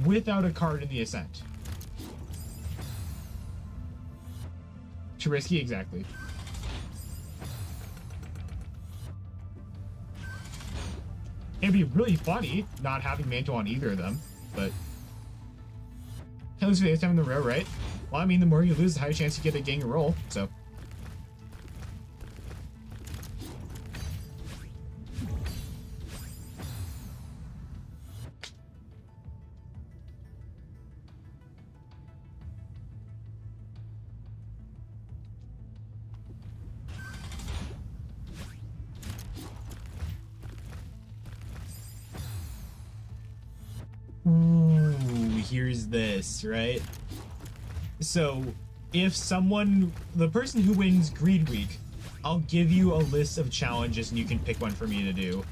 Without a card in the Ascent. Too risky? Exactly. It'd be really funny not having Mantle on either of them, but... Can't lose face time in the row, right? Well, I mean, the more you lose, the higher chance you get a gang roll, so... Ooh, here's this, right? So, if someone, the person who wins Greed Week, I'll give you a list of challenges and you can pick one for me to do.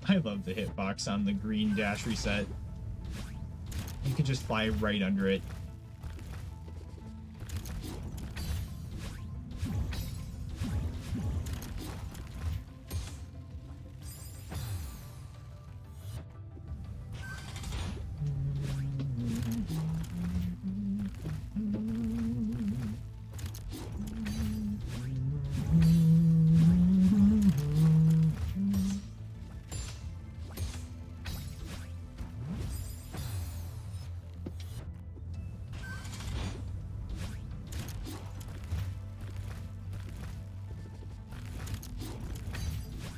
I love the hitbox on the green dash reset. You can just fly right under it.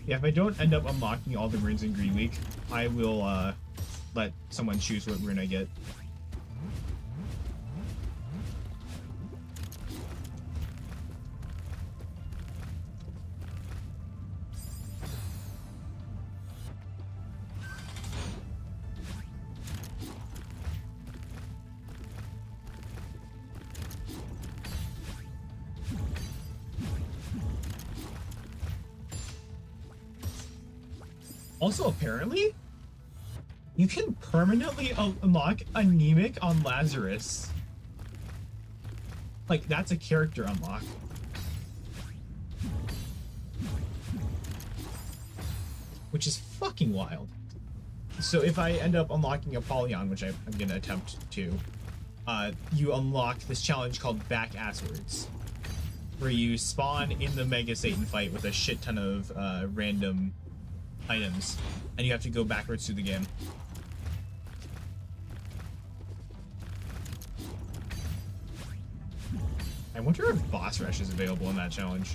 Yeah, if I don't end up unlocking all the runes in Greed Week, I will let someone choose what rune I get. Also, apparently, you can permanently unlock Anemic on Lazarus. Like, that's a character unlock. Which is fucking wild. So if I end up unlocking Apollyon, which I'm gonna attempt to, you unlock this challenge called Back Asswards, where you spawn in the Mega Satan fight with a shit ton of random items, and you have to go backwards through the game. I wonder if Boss Rush is available in that challenge.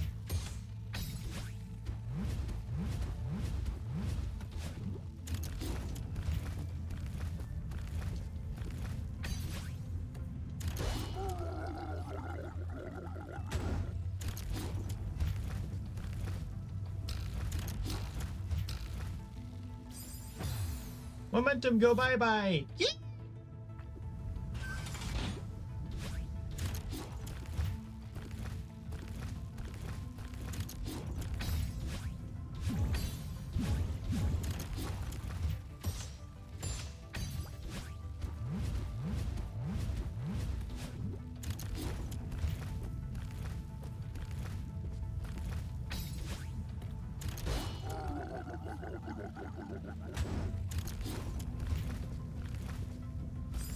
Momentum, go bye-bye!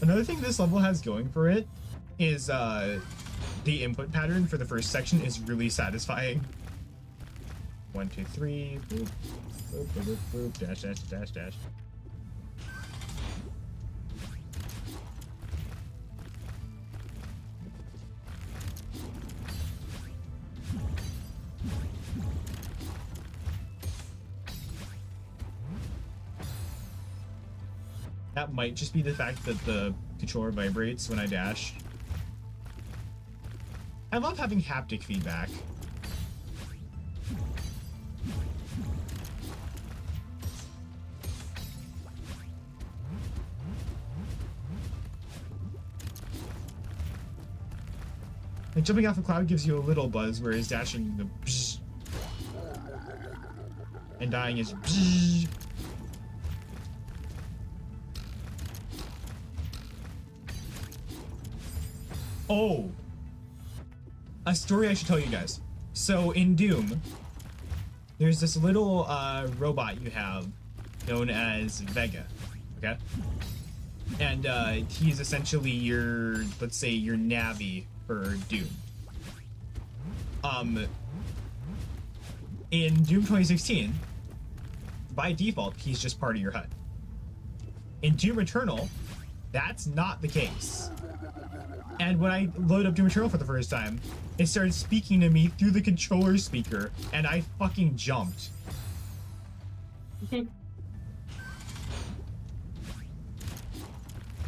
Another thing this level has going for it is the input pattern for the first section is really satisfying. 1, 2, 3, boop, boop, boop, boop, boop, dash, dash, dash, dash. That might just be the fact that the controller vibrates when I dash. I love having haptic feedback. Like jumping off a cloud gives you a little buzz, whereas dashing the bzz, and dying is bzz. Oh, a story I should tell you guys. So in Doom, there's this little robot you have known as Vega, okay? And he's essentially your, let's say, your Navi for Doom. In Doom 2016, by default, he's just part of your HUD. In Doom Eternal, that's not the case. And when I loaded up Doom Eternal for the first time, it started speaking to me through the controller speaker, and I fucking jumped.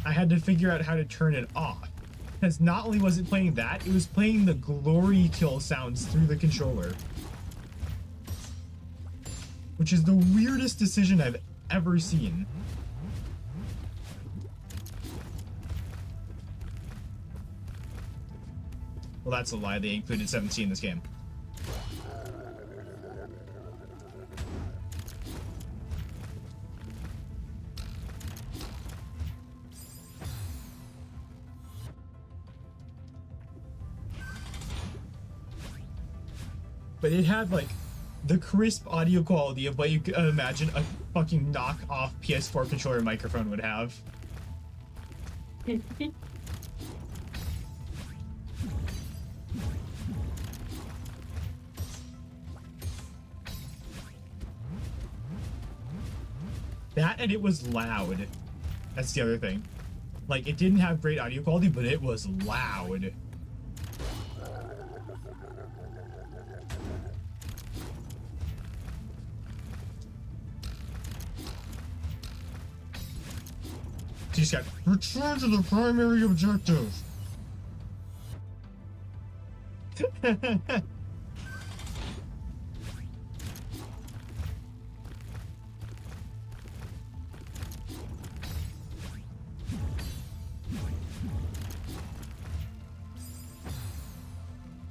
I had to figure out how to turn it off. Because not only was it playing that, it was playing the glory kill sounds through the controller. Which is the weirdest decision I've ever seen. Well, that's a lie. They included 17 in this game. But it had, like, the crisp audio quality of what you could imagine a fucking knock-off PS4 controller microphone would have. That, and it was loud. That's the other thing. Like, it didn't have great audio quality, but it was loud. He just got, return to the primary objective.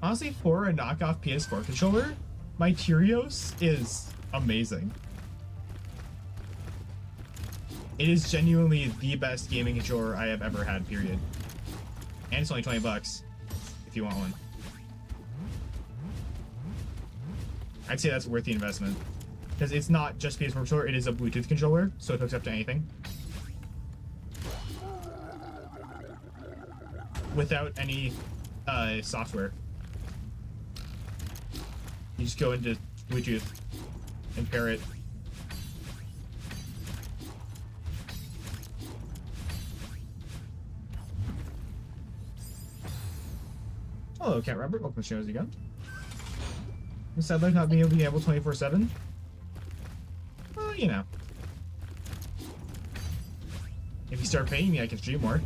Honestly, for a knockoff PS4 controller, my Tyrios is amazing. It is genuinely the best gaming controller I have ever had, period. And it's only $20 if you want one. I'd say that's worth the investment. Because it's not just PS4 controller, it is a Bluetooth controller, so it hooks up to anything. Without any software. You just go into Bluetooth and pair it. Hello, Cat Robert. Welcome to the show as you go. Sad luck not being able to gamble 24/7. Well, you know. If you start paying me, I can stream more.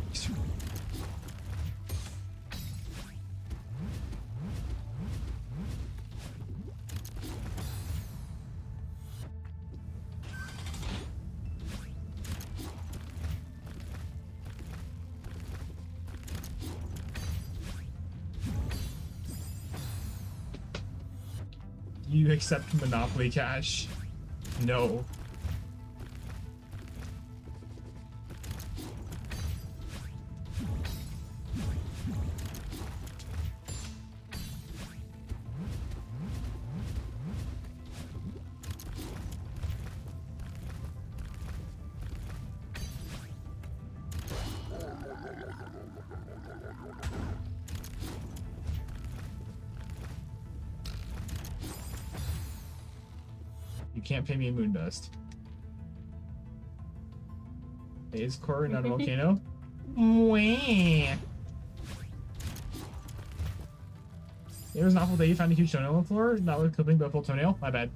You accept Monopoly cash? No. You can't pay me in moon dust. Is core not a volcano? Mwah. It was an awful day. You found a huge toenail on the floor, not with clipping, but a full toenail. My bad.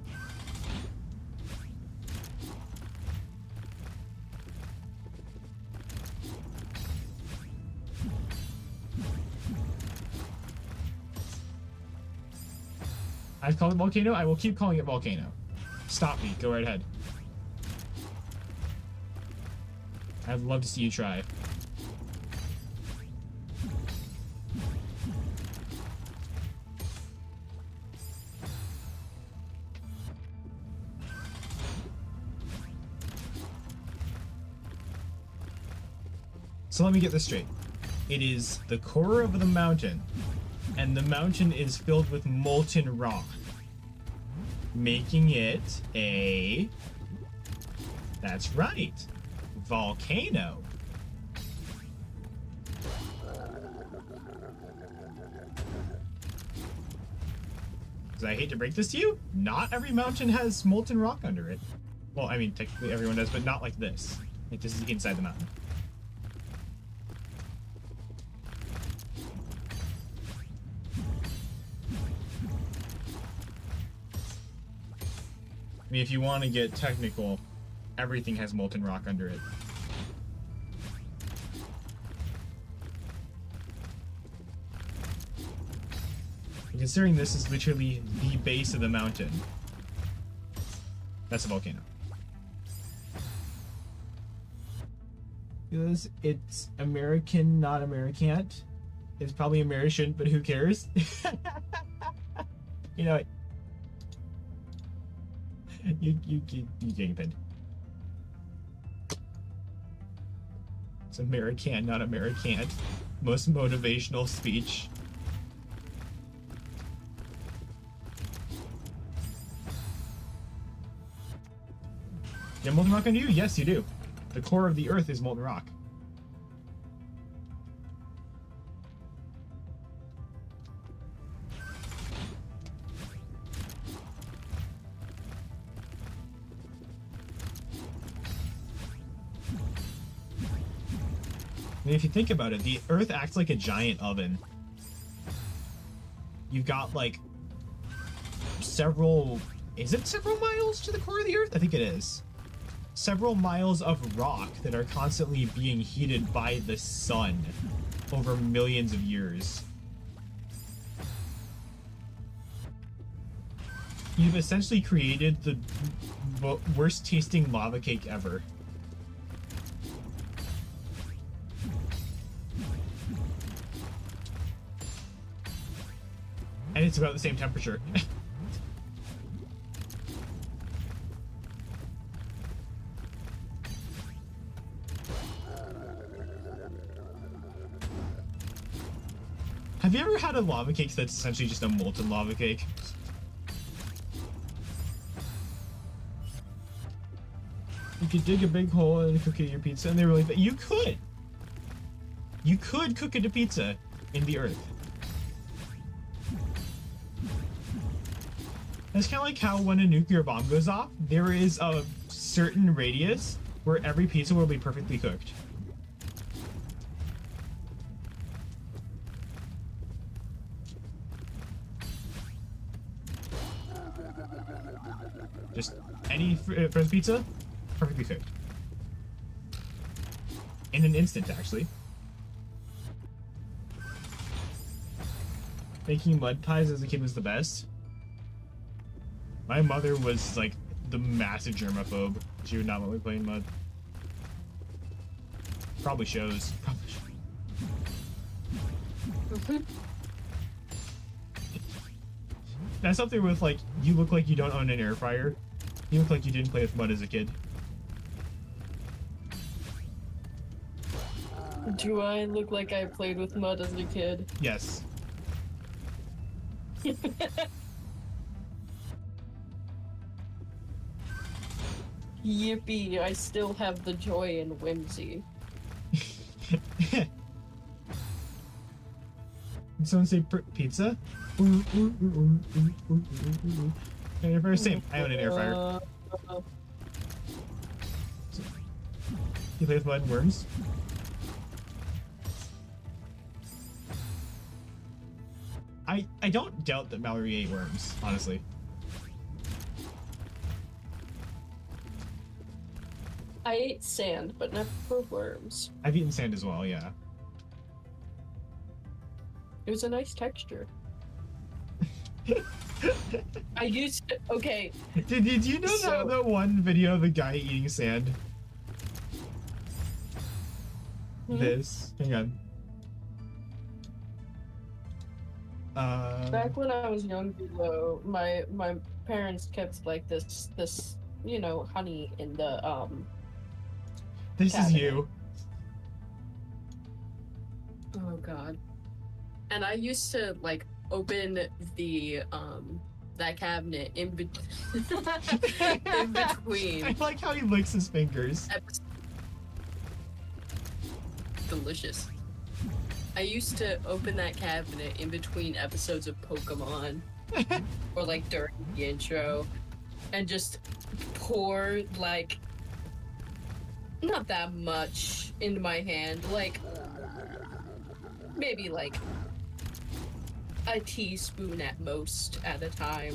I've called it volcano. I will keep calling it volcano. Stop me. Go right ahead. I'd love to see you try. So let me get this straight. It is the core of the mountain, and the mountain is filled with molten rock, making it a... That's right. Volcano. Because I hate to break this to you, not every mountain has molten rock under it. Well, I mean, technically everyone does, but not like this. Like, this is inside the mountain. I mean, if you want to get technical, everything has molten rock under it. And considering this is literally the base of the mountain, that's a volcano. Because it's American, not Americant. It's probably American, but who cares? You know, you getting pinned. It's American, not Americant. Most motivational speech. You have molten rock under you? Yes, you do. The core of the Earth is molten rock. I mean, if you think about it, the Earth acts like a giant oven. You've got, like, several... Is it several miles to the core of the Earth? I think it is. Several miles of rock that are constantly being heated by the sun over millions of years. You've essentially created the worst tasting lava cake ever. And it's about the same temperature. Have you ever had a lava cake that's essentially just a molten lava cake? You could dig a big hole and cook it your pizza, and they were like, you could! You could cook it a pizza in the earth. It's kind of like how when a nuclear bomb goes off, there is a certain radius where every pizza will be perfectly cooked. Just any frozen pizza, perfectly cooked. In an instant, actually. Making mud pies as a kid was the best. My mother was like the massive germaphobe. She would not let me play in mud. Probably shows. That's up there with like, you look like you don't own an air fryer. You look like you didn't play with mud as a kid. Do I look like I played with mud as a kid? Yes. Yippee, I still have the joy and whimsy. Did someone say pizza? Air fryer, same. I own an air fryer. You play with mud and worms? I don't doubt that Mallory ate worms, honestly. I ate sand, but never worms. I've eaten sand as well, yeah. It was a nice texture. I used to, okay. Did you know that one video of the guy eating sand? This. Hang on. Back when I was younger, though, my parents kept like this you know, honey in the This cabinet. is you. Oh god. And I used to like open the that cabinet in between. I like how he licks his fingers. Delicious. I used to open that cabinet in between episodes of Pokemon or like during the intro and just pour like not that much into my hand, like maybe like a teaspoon at most at a time,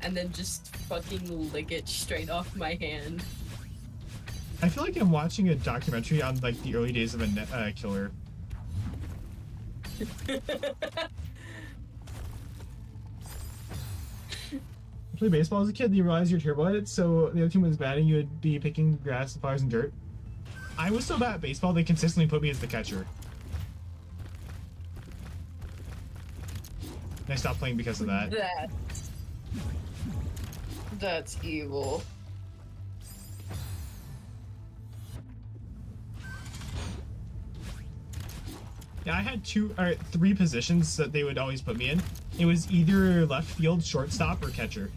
and then just fucking lick it straight off my hand. I feel like I'm watching a documentary on like the early days of a killer. Play baseball as a kid, you realize you're terrible at it, so the other team was batting, you would be picking grass, flowers, and dirt. I was so bad at baseball, they consistently put me as the catcher. And I stopped playing because of that. That's evil. Yeah, I had three positions that they would always put me in. It was either left field, shortstop, or catcher.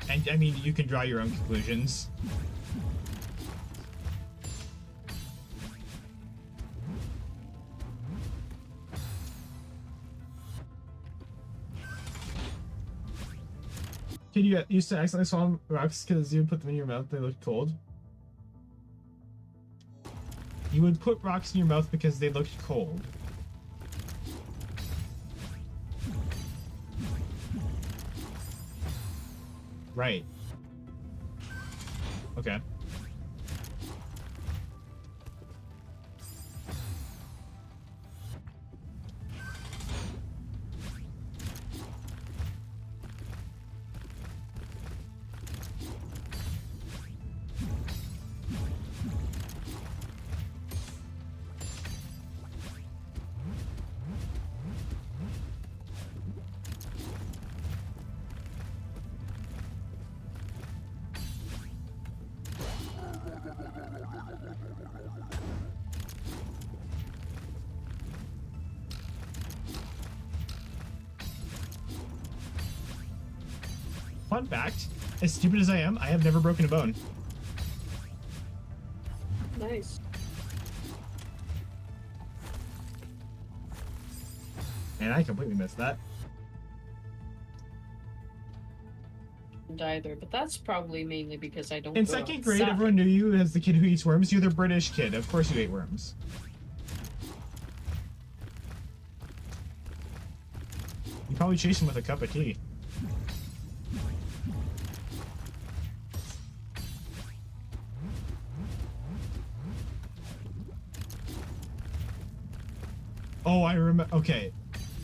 And I mean, you can draw your own conclusions. Kid, you used to accidentally swallow rocks because you would put them in your mouth, they looked cold. You would put rocks in your mouth because they looked cold. Right. Okay. fun fact, as stupid as I am, I have never broken a bone. Nice. And I completely missed that. Either, but that's probably mainly because I don't. In go second grade, outside. everyone knew you as the kid who eats worms. You're the British kid. Of course you ate worms. You probably chased him with a cup of tea. Oh, I remember. Okay,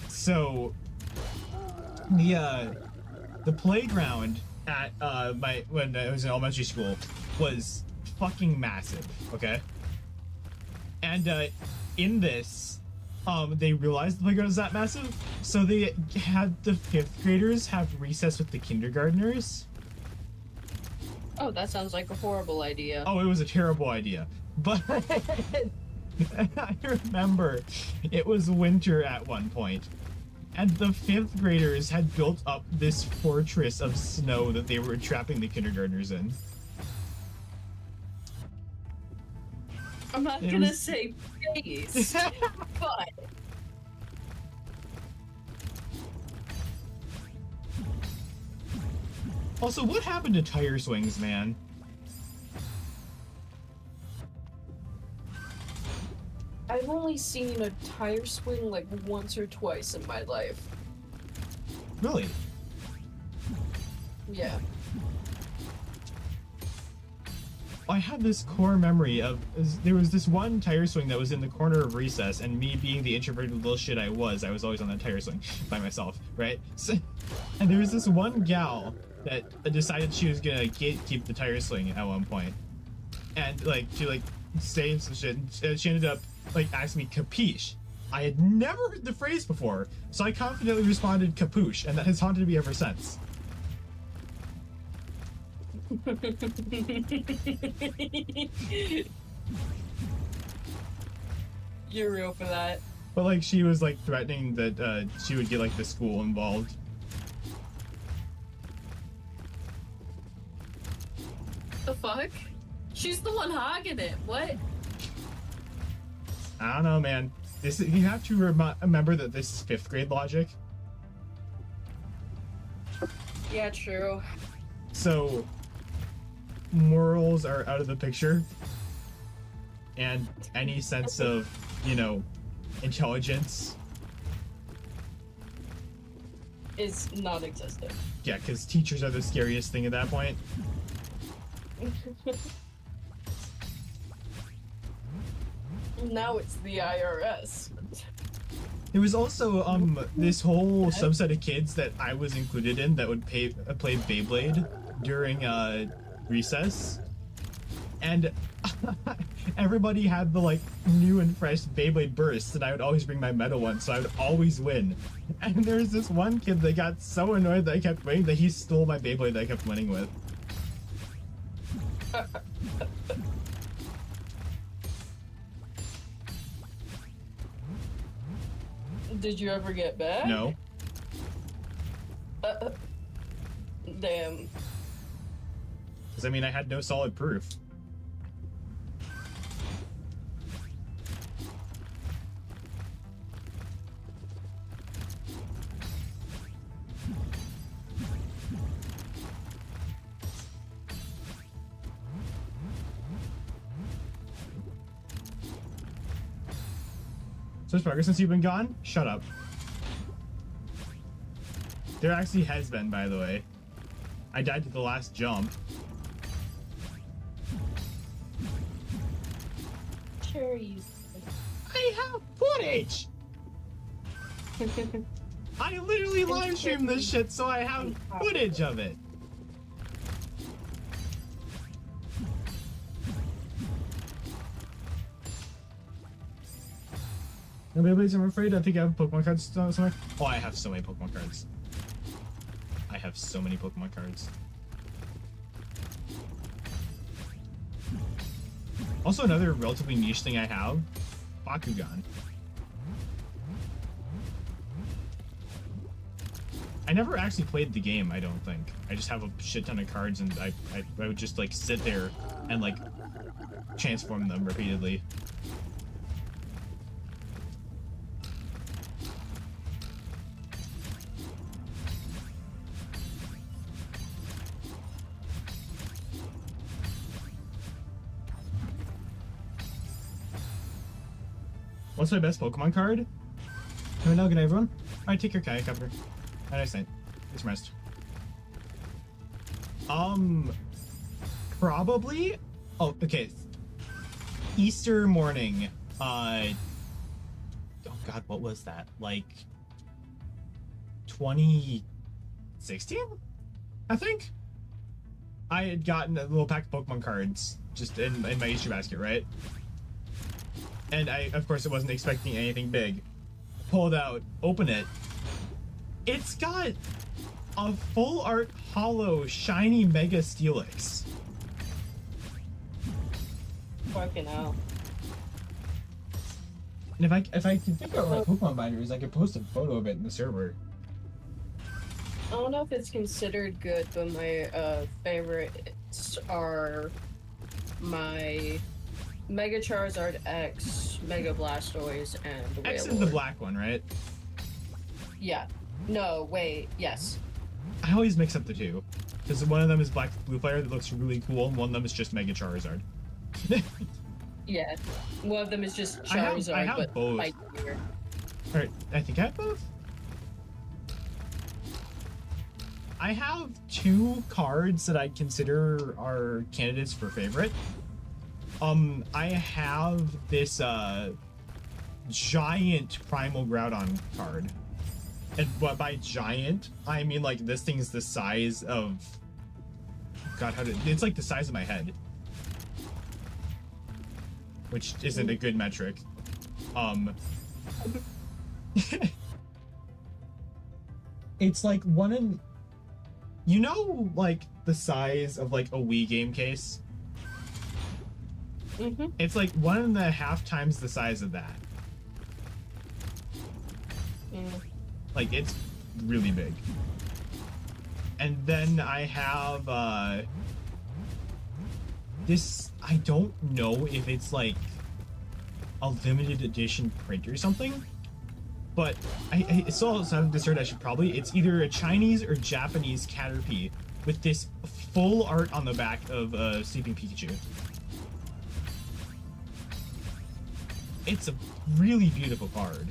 so the playground at when I was in elementary school was fucking massive. Okay, and in this, they realized the playground was that massive, so they had the fifth graders have recess with the kindergartners. Oh, that sounds like a horrible idea. Oh, it was a terrible idea, but I remember it was winter at one point, and the fifth graders had built up this fortress of snow that they were trapping the kindergartners in. I'm not It gonna was- say face, but Also, what happened to tire swings, man? I've only seen a tire swing like once or twice in my life. Really? Yeah. I had this core memory of there was this one tire swing that was in the corner of recess, and me being the introverted little shit I was always on that tire swing by myself, right? So, and there was this one gal that decided she was gonna gatekeep the tire swing at one point, and like she like saying some shit, and she ended up like asking me capiche. I had never heard the phrase before, so I confidently responded capuche, and that has haunted me ever since. You're real for that. But like she was like threatening that she would get like the school involved. The fuck? She's the one hogging it. What? I don't know, man. This you have to remember that this is fifth grade logic. Yeah, true. So morals are out of the picture, and any sense of, you know, intelligence. Is non-existent. Yeah, because teachers are the scariest thing at that point. Now it's the IRS. There was also this whole subset of kids that I was included in that would play Beyblade during recess, and everybody had the like new and fresh Beyblade bursts, and I would always bring my metal one, so I would always win. And there's this one kid that got so annoyed that I kept winning that he stole my Beyblade that I kept winning with. Did you ever get back? No. Damn. Because I mean, I had no solid proof. So, Sparker, since you've been gone, shut up. There actually has been, by the way. I died at the last jump. Cherries. I have footage! I literally live streamed this shit, so I have footage of it. No Beyblades, I'm afraid. I think I have Pokemon cards somewhere. Oh, I have so many Pokemon cards. I have so many Pokemon cards. Also, another relatively niche thing I have, Bakugan. I never actually played the game, I don't think. I just have a shit ton of cards, and I would just, like, sit there and, like, transform them repeatedly. What's my best Pokemon card? Hello, good everyone. Alright, take your kayak cover. Have a nice night. Get some rest. Probably. Oh, okay. Easter morning. Oh god, what was that? Like 2016? I think. I had gotten a little pack of Pokemon cards just in my Easter basket, right? And I, of course, I wasn't expecting anything big. Pulled out, open it. It's got a full art hollow shiny Mega Steelix. Fucking hell. And if I can figure out what Pokemon binder is, I could post a photo of it in the server. I don't know if it's considered good, but my favorites are my Mega Charizard X, Mega Blastoise, and the X Wailord. is the black one, right? Yeah. No, wait, yes. I always mix up the two. Because one of them is black blue player that looks really cool, and one of them is just Mega Charizard. Yeah. One of them is just Charizard, I have but both. spicier. Alright, I think I have both. I have two cards that I consider are candidates for favorite. I have this giant Primal Groudon card. And by giant, I mean like this thing's the size of God, it's like the size of my head. Which isn't a good metric. It's like one in, you know, like the size of like a Wii game case. Mm-hmm. It's like 1.5 times the size of that. Like it's really big. And then I have this, I don't know if it's like a limited edition print or something, but I saw some dessert. I should probably, it's either a Chinese or Japanese Caterpie with this full art on the back of Sleeping Pikachu. It's a really beautiful card.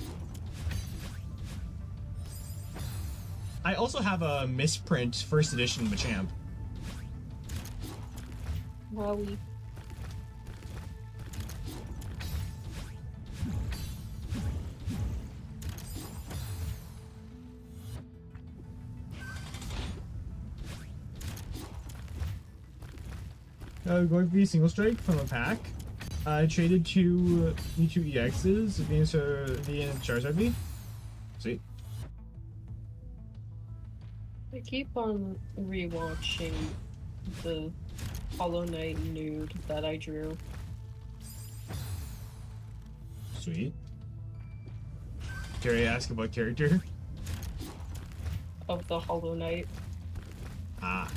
I also have a misprint first edition Machamp. Wowie. Going for the single strike from a pack. I traded two Mewtwo EXs, V and Charizard V. Sweet. I keep on rewatching the Hollow Knight nude that I drew. Sweet. Dare I ask about character? Of the Hollow Knight. Ah.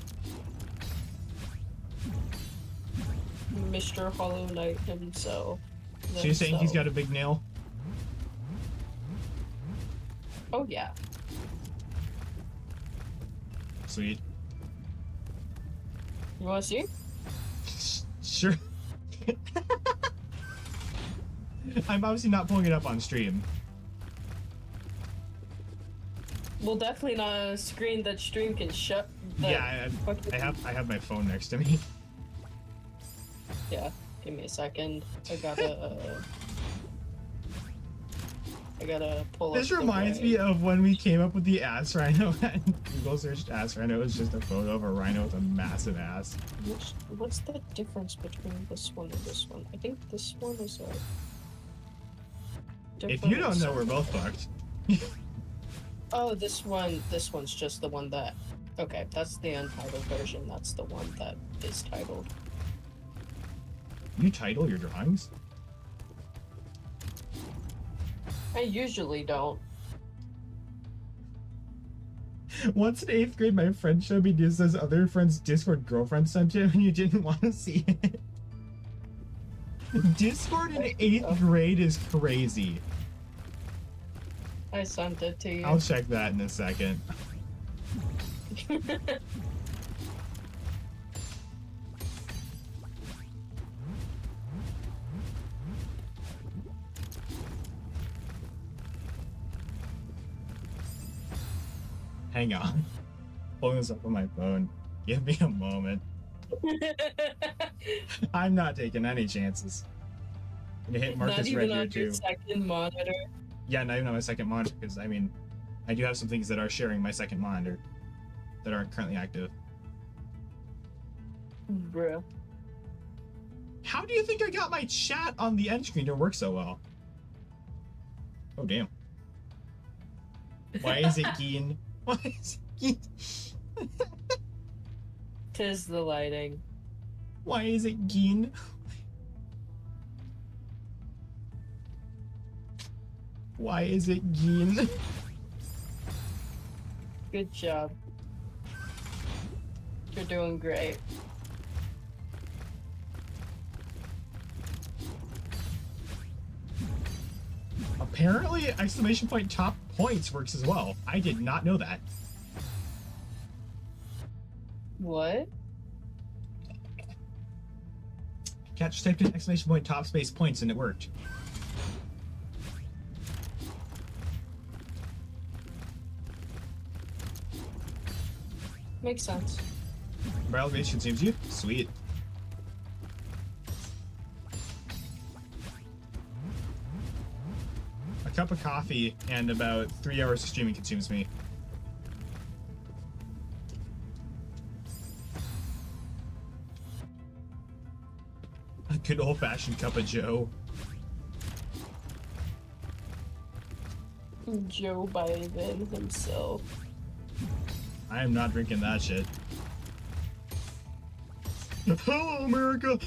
Mr. Hollow Knight himself. So you're saying he's got a big nail? Oh yeah. Sweet. You wanna see? Sure. I'm obviously not pulling it up on stream. Well, definitely not on a screen that stream can shut. Yeah, I have my phone next to me. Yeah, give me a second. I gotta pull This up reminds me of when we came up with the ass rhino and Google searched ass rhino. It was just a photo of a rhino with a massive ass. What's the difference between this one and this one? I think this one is a. If you don't know, we're both fucked. Oh, this one's just the one that. Okay, that's the untitled version. That's the one that is titled. You title your drawings? I usually don't. Once in 8th grade, my friend showed me this as other friend's Discord girlfriend sent him, and you didn't want to see it. Discord in 8th grade is crazy. I sent it to you. I'll check that in a second. Hang on. Pulling this up on my phone. Give me a moment. I'm not taking any chances. I'm gonna hit Not Marcus even Red here on your too. second monitor. Yeah, not even on my second monitor, because I mean, I do have some things that are sharing my second monitor that aren't currently active. Bro. How do you think I got my chat on the end screen to work so well? Oh damn. Why is it Geen? Why is it Geen? Tis the lighting. Why is it Geen? Why is it Geen? Good job. You're doing great. Apparently, exclamation point top points works as well. I did not know that. What? Cat just typed in exclamation point top space points and it worked. Makes sense. Viral base consumes you? Sweet. A cup of coffee and about 3 hours of streaming consumes me. A good old-fashioned cup of Joe. Joe Biden himself. I am not drinking that shit. Hello, America!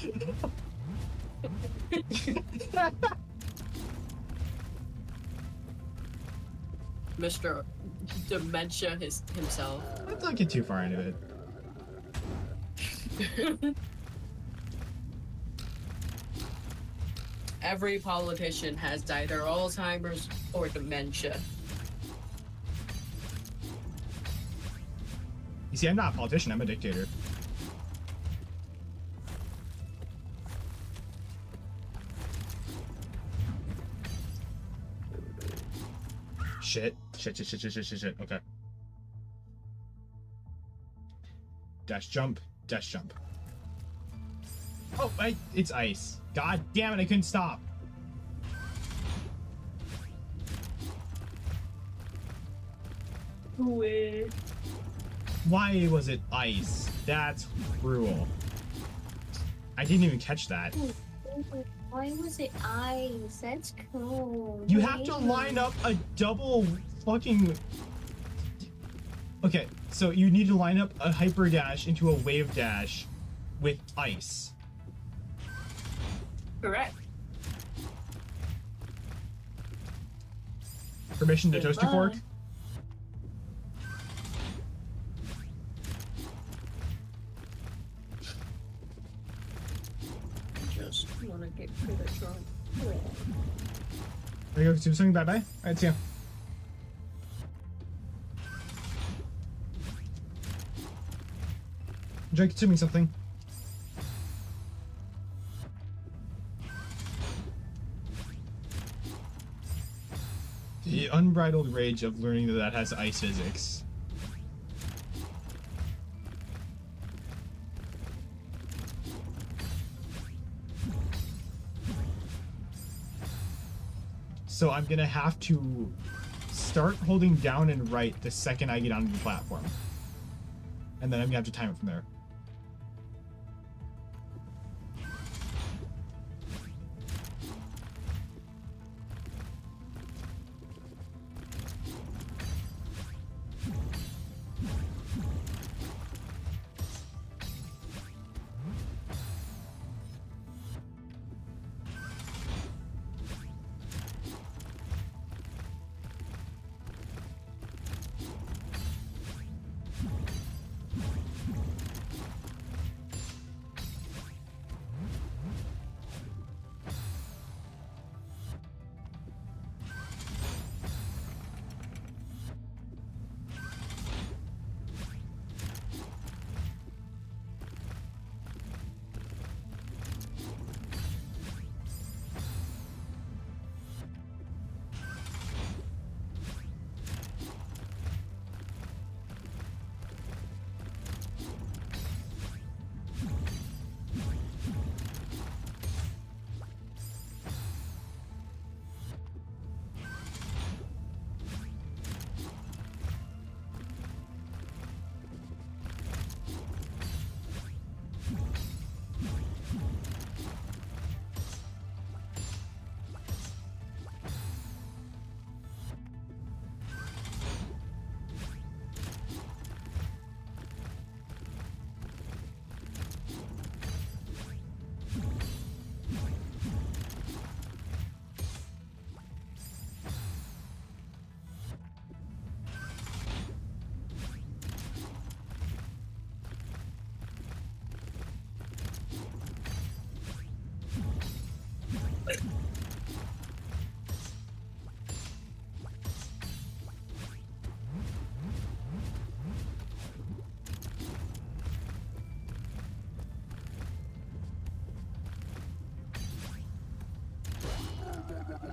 Mr. Dementia himself. Let's not get too far into it. Every politician has either Alzheimer's or dementia. You see, I'm not a politician, I'm a dictator. Shit. Shit. Okay. Dash jump. Dash jump. Oh, it's ice. God damn it, I couldn't stop. Weird. Why was it ice? That's cruel. I didn't even catch that. Why was it ice? That's cool. You have to line up a double fucking... Okay, so you need to line up a hyper dash into a wave dash with ice. Correct. Permission to toast your fork? Just wanna get good at drawing. There you go, do something, bye-bye. Alright, see ya. Enjoy consuming something. The unbridled rage of learning that that has ice physics. So I'm gonna have to start holding down and right the second I get onto the platform. And then I'm gonna have to time it from there.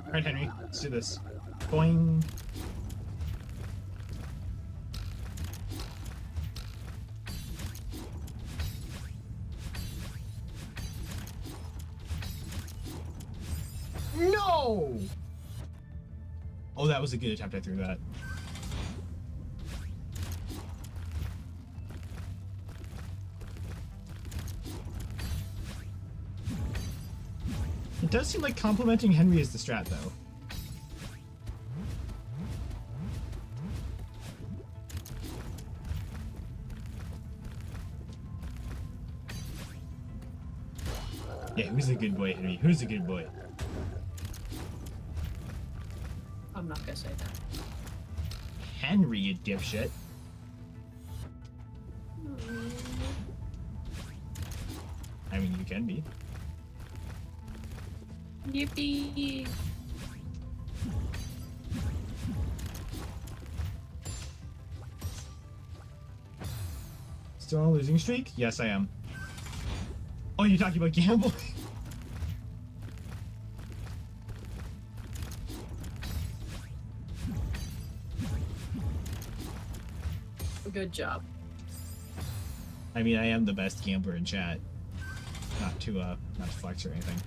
Alright, Henry, let's do this. Boing. No! Oh, that was a good attempt. I threw that. It does seem like complimenting Henry is the strat, though. Yeah, who's a good boy, Henry? Who's a good boy? I'm not gonna say that. Henry, you dipshit. I mean, you can be. Yippee! Still on a losing streak? Yes, I am. Oh, you're talking about gambling? Good job. I mean, I am the best gambler in chat. Not to flex or anything.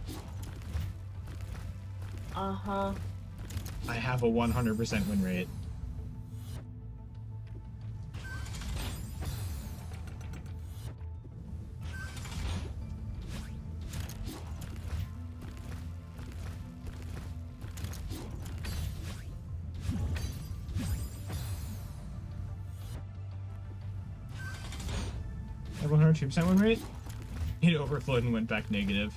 Uh-huh. I have a 100% win rate. I have 102% win rate? It overflowed and went back negative.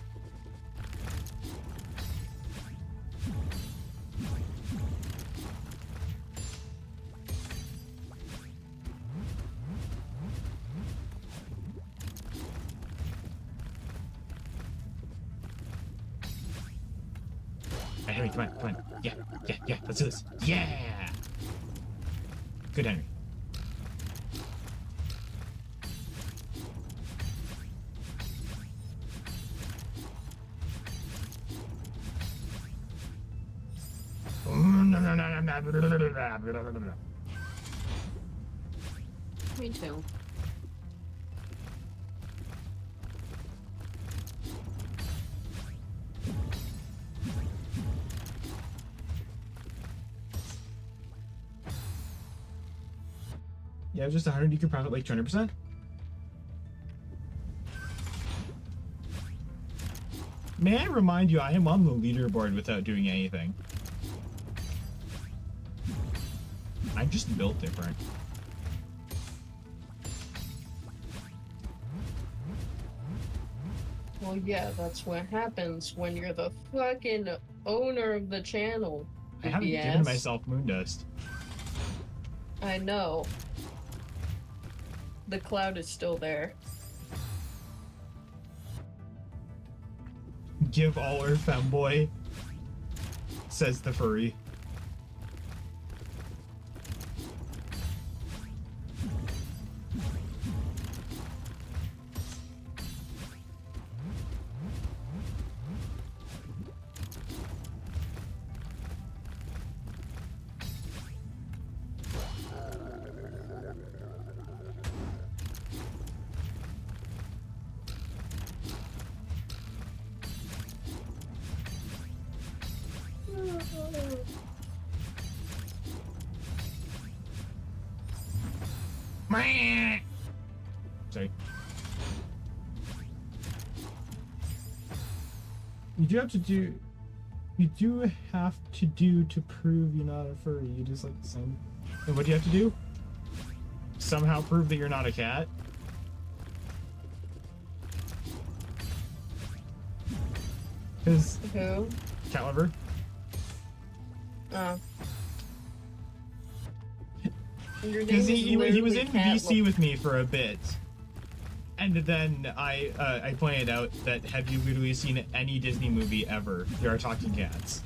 Hey, Henry, come on, come on. Yeah, let's do this. Yeah! Good, Henry. Me too. Yeah, just 100, you could profit like 200%. May I remind you, I am on the leaderboard without doing anything. I'm just built different. Well, yeah, that's what happens when you're the fucking owner of the channel. I haven't BS. given myself moon dust. I know. The cloud is still there. Give all her femboy, says the furry. Sorry. You do have to do. You do have to do to prove you're not a furry. You just like the same. And what do you have to do? Somehow prove that you're not a cat. Because Who? cat lover. Oh. Your name Because is he was literally in Cat VC with me for a bit, and then I pointed out that have you literally seen any Disney movie ever? There are talking cats.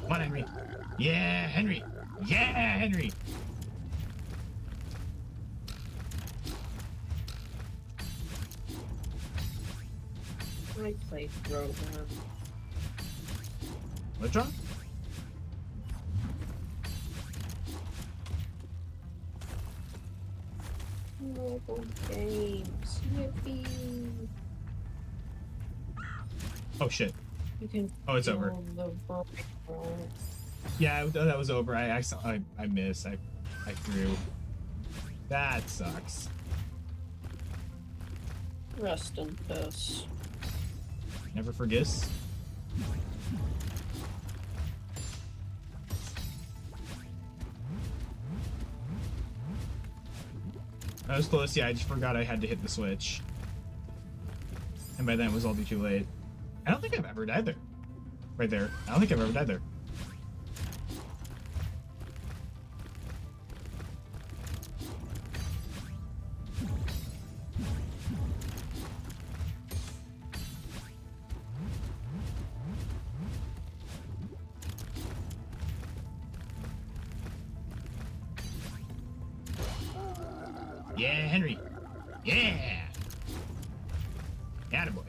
Come on, Henry. Yeah, Henry. Yeah, Henry. my playthrough, man. What, John? Mobile games. Yippee. Oh shit. You can Oh, it's over. the Volcano. Yeah, that was over. I missed. I threw. That sucks. Rest in peace. Never forgets. I was close. Yeah, I just forgot I had to hit the switch. And by then it was all too late. I don't think I've ever died there. Right there. I don't think I've ever died there. Yeah, Henry. Yeah. Attaboy.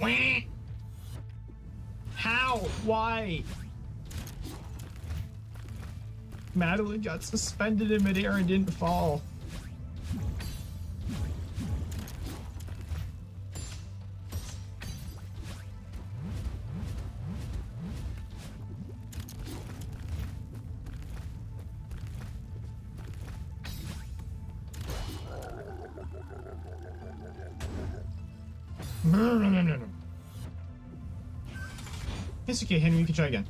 Wah. How? Why? Madeline got suspended in midair and didn't fall. No. It's okay, Henry, you can try again.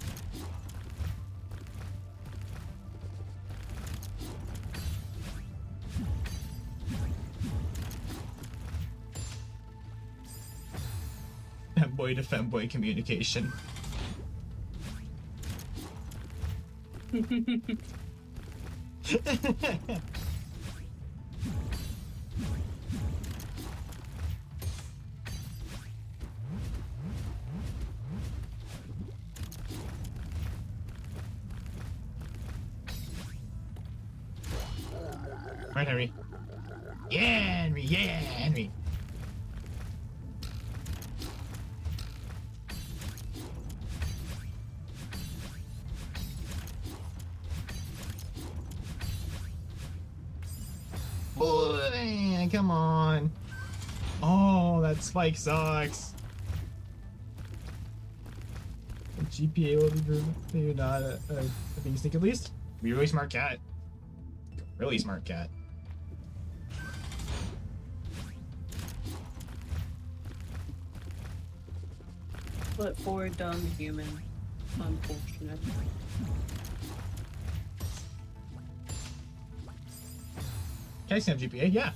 Femboy to femboy communication. Right, Henry. Yeah, Henry. Yeah, Henry. Boy, come on. Oh, that spike sucks. The GPA will be driven. Maybe not a being sneak at least. Be a really smart cat. Really smart cat. But for a dumb human, unfortunate. Can I snap GPA? Yeah.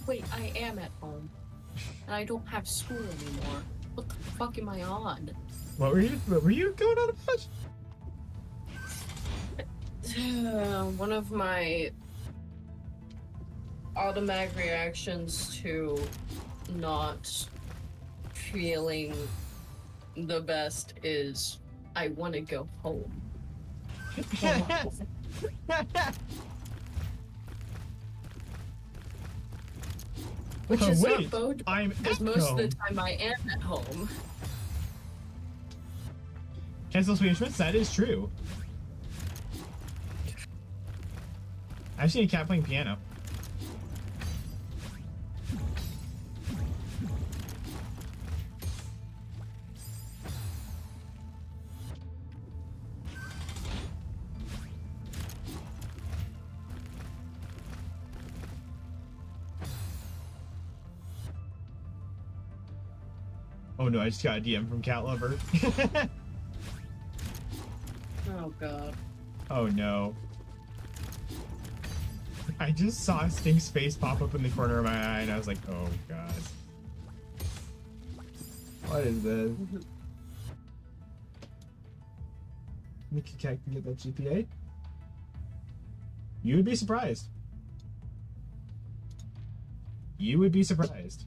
Wait, I am at home. And I don't have school anymore. What the fuck am I on? What were you going on about? One of my automatic reactions to not feeling the best is I want to go home. Which is wait, not bold I'm because at most home. of the time I am at home. Cancel Swedish Schmitz, that is true. I've seen a cat playing piano. Oh no, I just got a DM from Cat Lover. Oh god. Oh no. I just saw Stink's face pop up in the corner of my eye and I was like, oh god. What is this? Mickey Cat can get that GPA? You would be surprised. You would be surprised.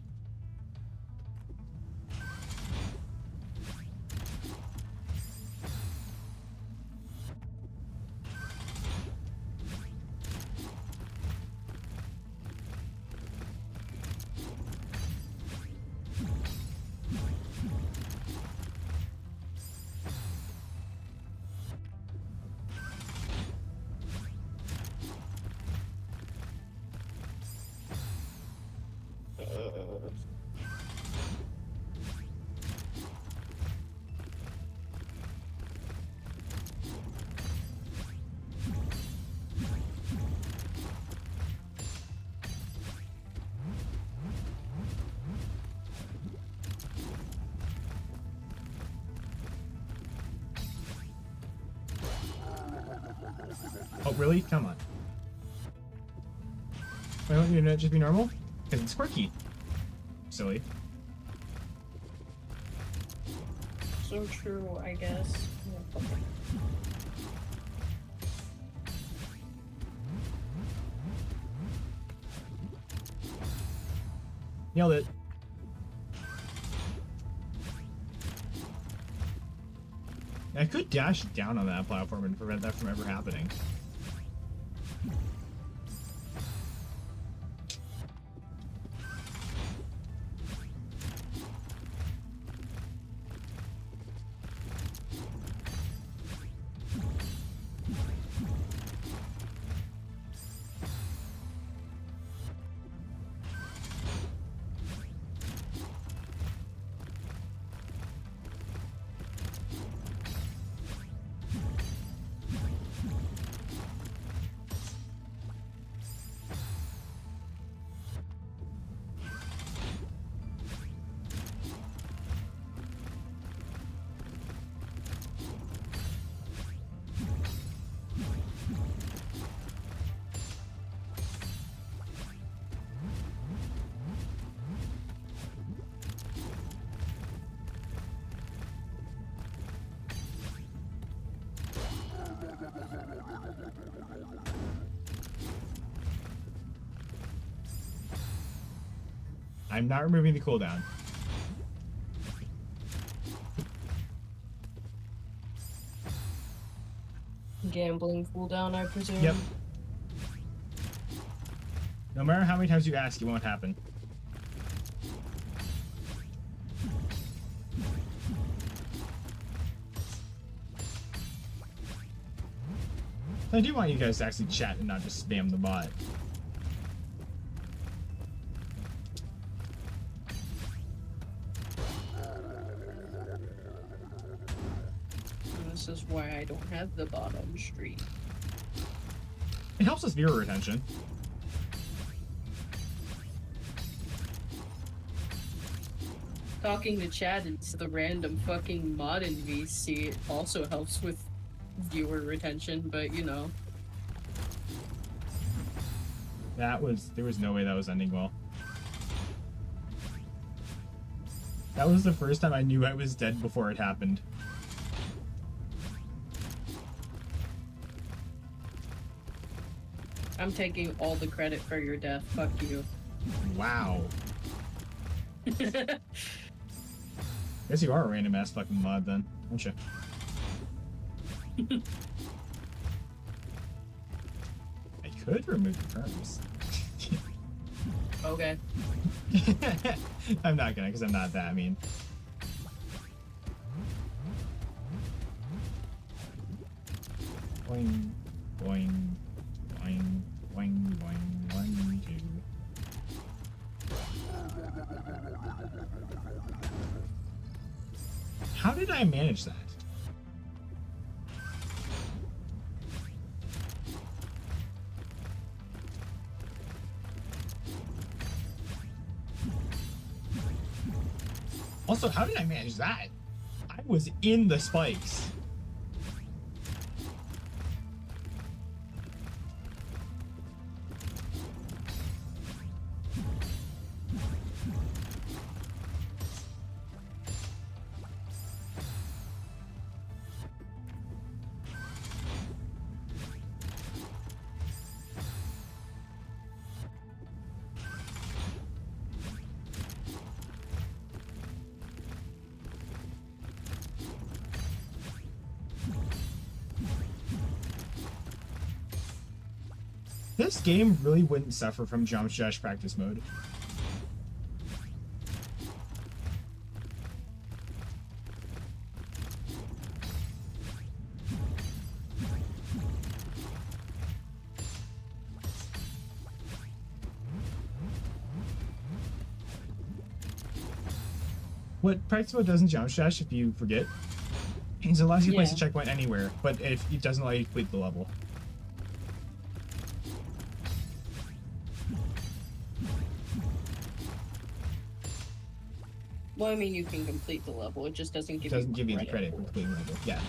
Oh, really? Come on. Why don't you just be normal? Because it's quirky. Silly. So true, I guess. Nailed it. I could dash down on that platform and prevent that from ever happening. I'm not removing the cooldown. Gambling cooldown, I presume. Yep. No matter how many times you ask, it won't happen. I do want you guys to actually chat and not just spam the bot. This is why I don't have the bottom street. It helps with viewer retention. Talking to Chad instead of random fucking mod in VC also helps with viewer retention, but you know. There was no way that was ending well. That was the first time I knew I was dead before it happened. I'm taking all the credit for your death. Fuck you. Wow. Guess you are a random ass fucking mod then, aren't you? I could remove the terms. Okay. I'm not gonna, because I'm not that mean. Boing, boing, boing, boing, boing, 1, 2. How did I manage that? Also, how did I manage that? I was in the spikes. This game really wouldn't suffer from Jump Dash practice mode. What practice mode does in Jump Dash, if you forget, is it allows you to place a checkpoint anywhere, but if it doesn't allow you to complete the level. Well, I mean, you can complete the level. It just doesn't give you the credit for completing the level. Yeah.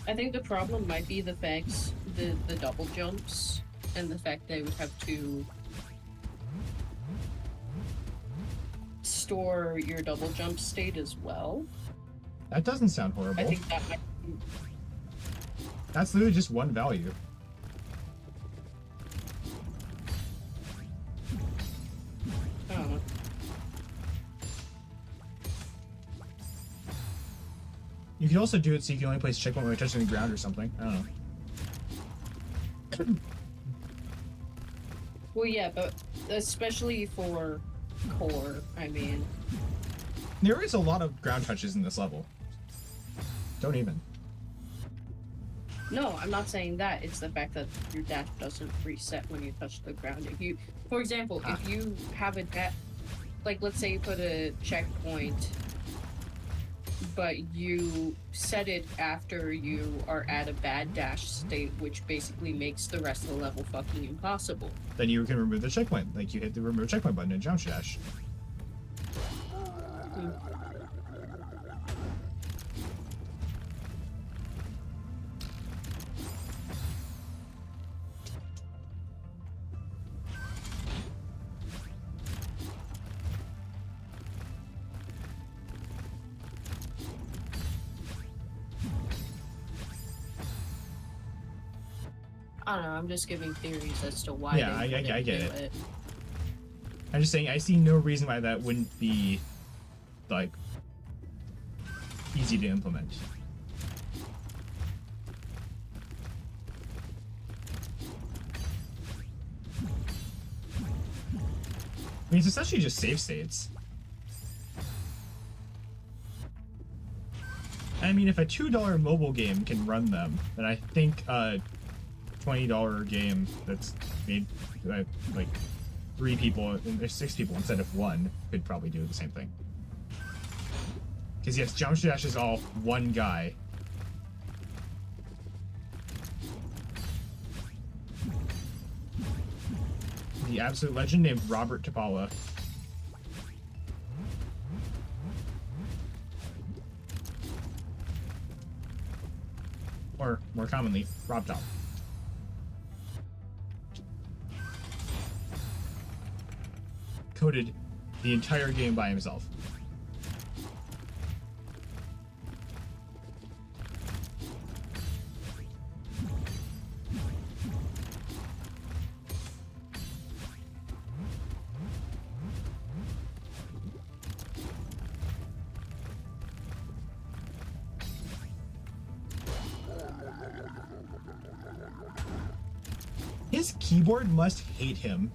I think the problem might be the fact the double jumps and the fact they would have to store your double jump state as well. That doesn't sound horrible. I think that might be... That's literally just one value. I don't know. You could also do it so you can only place a checkpoint when you're touching the ground or something. I don't know. Well, yeah, but especially for core, I mean... There is a lot of ground touches in this level. Don't even. No, I'm not saying that. It's the fact that your dash doesn't reset when you touch the ground. If you, for example, if you have a dash... Like, let's say you put a checkpoint, but you set it after you are at a bad dash state, which basically makes the rest of the level fucking impossible. Then you can remove the checkpoint. Like, you hit the remove checkpoint button in Jump Dash. I don't know, I'm just giving theories as to why Yeah, they I get do it. I'm just saying, I see no reason why that wouldn't be, like, easy to implement. I mean, it's essentially just save states. I mean, if a $2 mobile game can run them, then I think a $20 game that's made like 3 people, or 6 people instead of 1 could probably do the same thing. Because yes, Jump Dash is all one guy. The absolute legend named Robert Tapala. Or, more commonly, Rob Top. Coded the entire game by himself. His keyboard must hate him.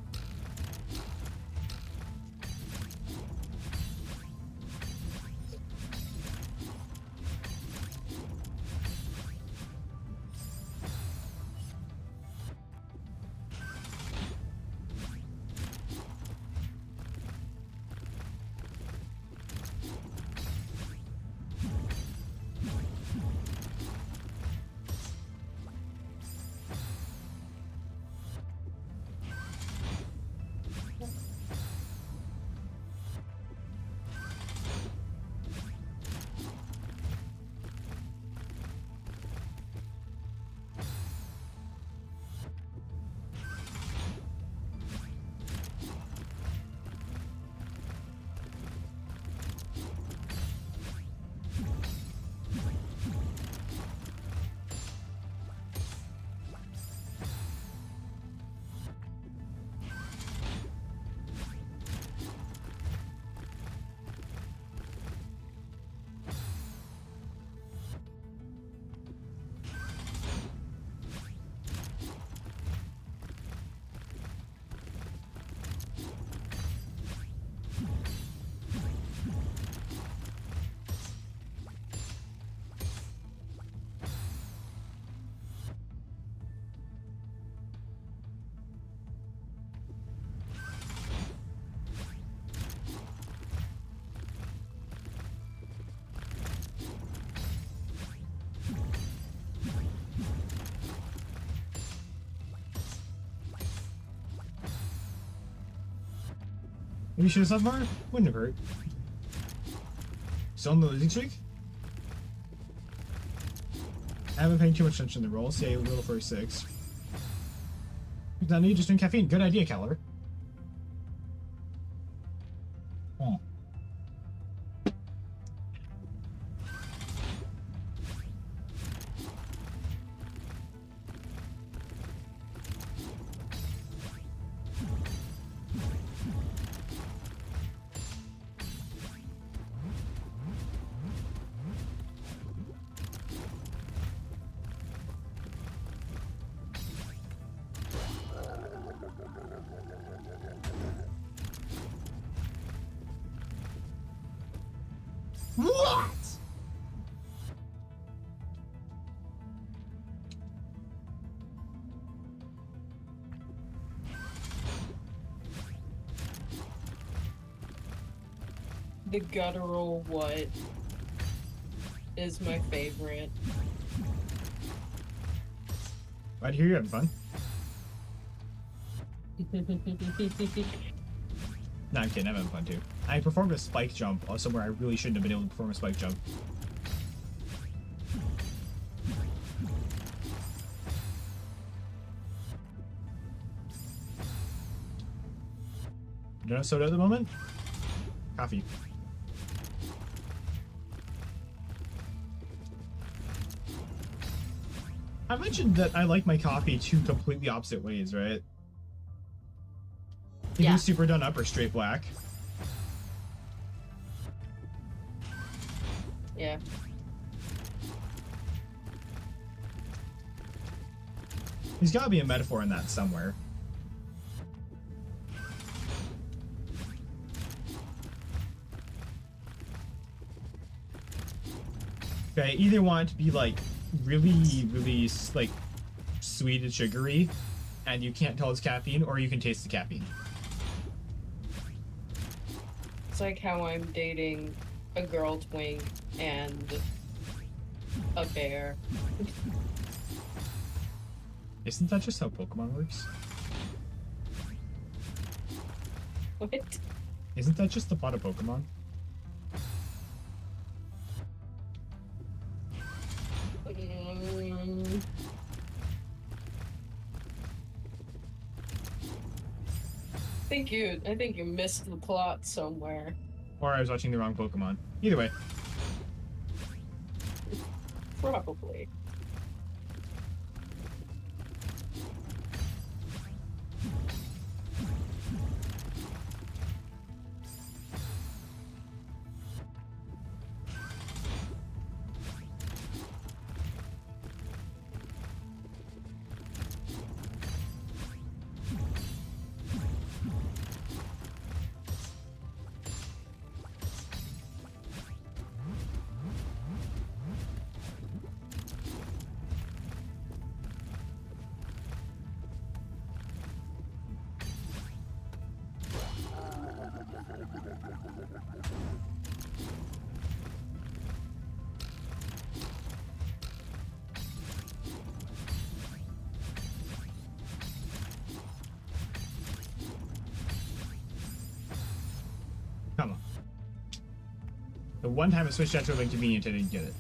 Maybe should have slept more? Wouldn't have hurt. Still in the losing streak? I haven't paid too much attention to the roll. Say a little for a 6. Now you just drink caffeine. Good idea, Keller. Oh. What? The guttural what is my favorite. Glad to hear you're having fun. No, I'm kidding. I'm having fun too. I performed a spike jump somewhere I really shouldn't have been able to perform a spike jump. You don't have soda at the moment? Coffee. I mentioned that I like my coffee two completely opposite ways, right? You Yeah. do super done up or straight black. Yeah. There's gotta be a metaphor in that somewhere. Okay, either want to be like really like sweet and sugary, and you can't tell it's caffeine, or you can taste the caffeine. It's like how I'm dating a girl twink and a bear. Isn't that just how Pokemon works? What? Isn't that just the plot of Pokemon? I think you missed the plot somewhere. Or I was watching the wrong Pokemon. Either way. Probably. Come on. The one time I switched out to a convenient, I didn't get it.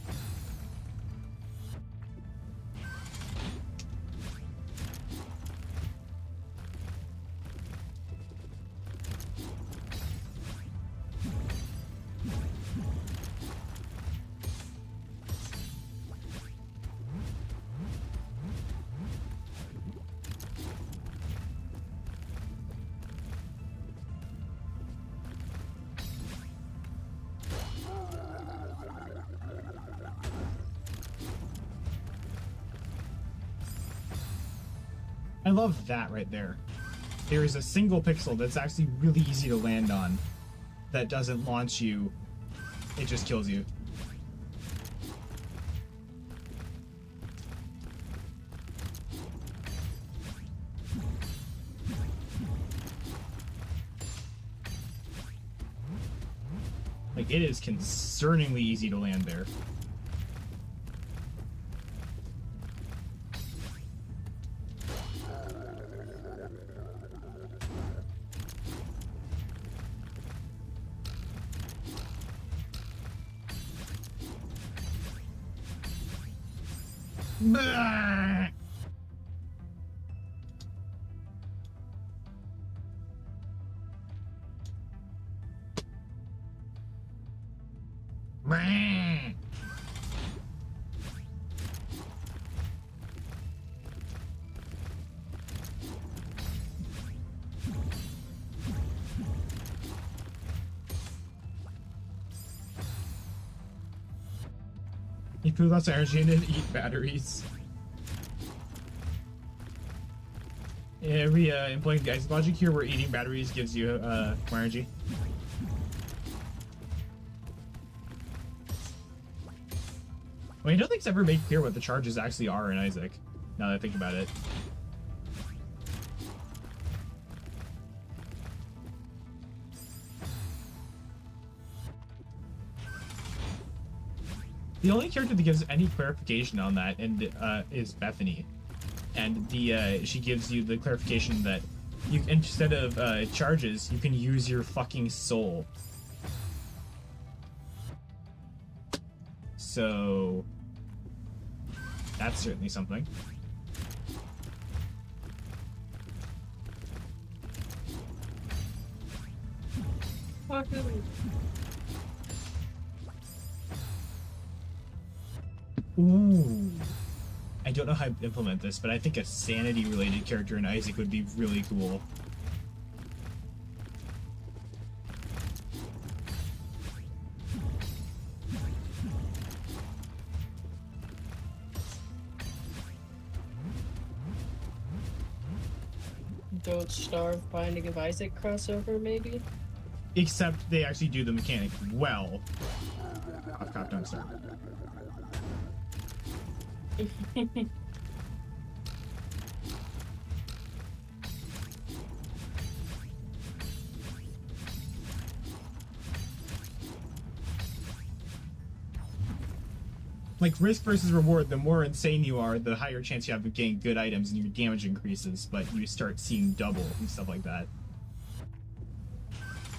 I love that right there. There is a single pixel that's actually really easy to land on that doesn't launch you. It just kills you. Like, it is concerningly easy to land there. Blah! Blah! You put lots of energy in and eat batteries. Every employing the Isaac logic here, where eating batteries gives you more energy. I don't think it's ever made clear what the charges actually are in Isaac, now that I think about it. The only character that gives any clarification on that is Bethany. And she gives you the clarification that you, instead of charges, you can use your fucking soul. So that's certainly something. Ooh. I don't know how to implement this, but I think a sanity-related character in Isaac would be really cool. Don't Starve Binding of Isaac crossover, maybe? Except they actually do the mechanic well. Oh, cop, don't start. Like, risk versus reward, the more insane you are, the higher chance you have of getting good items and your damage increases, but you start seeing double and stuff like that.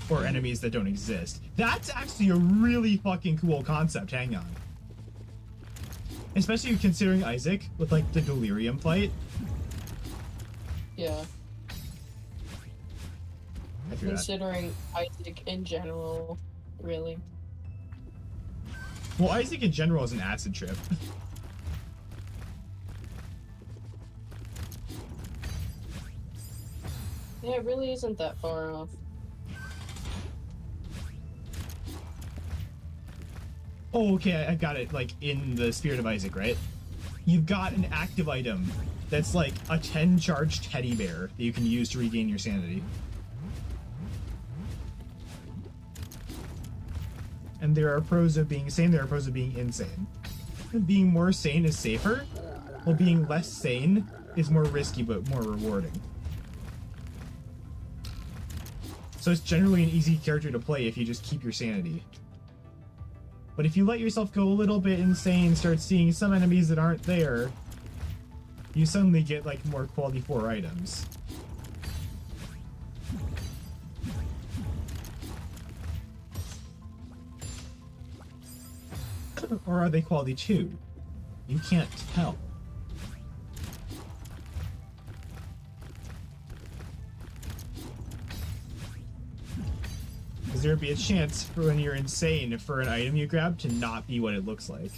Or enemies that don't exist. That's actually a really fucking cool concept, hang on. Especially considering Isaac with, like, the delirium fight. Yeah. I threw that. Considering Isaac in general, really. Well, Isaac in general is an acid trip. Yeah, it really isn't that far off. Oh, okay, I got it. Like, in the Spirit of Isaac, right? You've got an active item that's like a 10 charge teddy bear that you can use to regain your sanity. And there are pros of being sane, there are pros of being insane. Being more sane is safer, while being less sane is more risky but more rewarding. So it's generally an easy character to play if you just keep your sanity. But if you let yourself go a little bit insane, start seeing some enemies that aren't there, you suddenly get like more quality 4 items. Or are they quality 2? You can't tell. Because there would be a chance for when you're insane for an item you grab to not be what it looks like.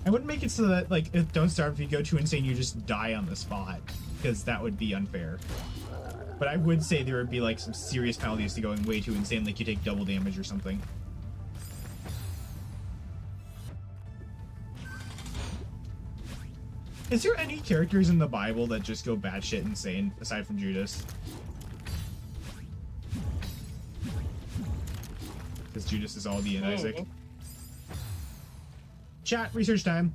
I wouldn't make it so that, like, if Don't Starve, if you go too insane, you just die on the spot, because that would be unfair. But I would say there would be, like, some serious penalties to going way too insane, like you take double damage or something. Is there any characters in the Bible that just go batshit insane, aside from Judas? Because Judas is all the in Isaac. Chat, research time.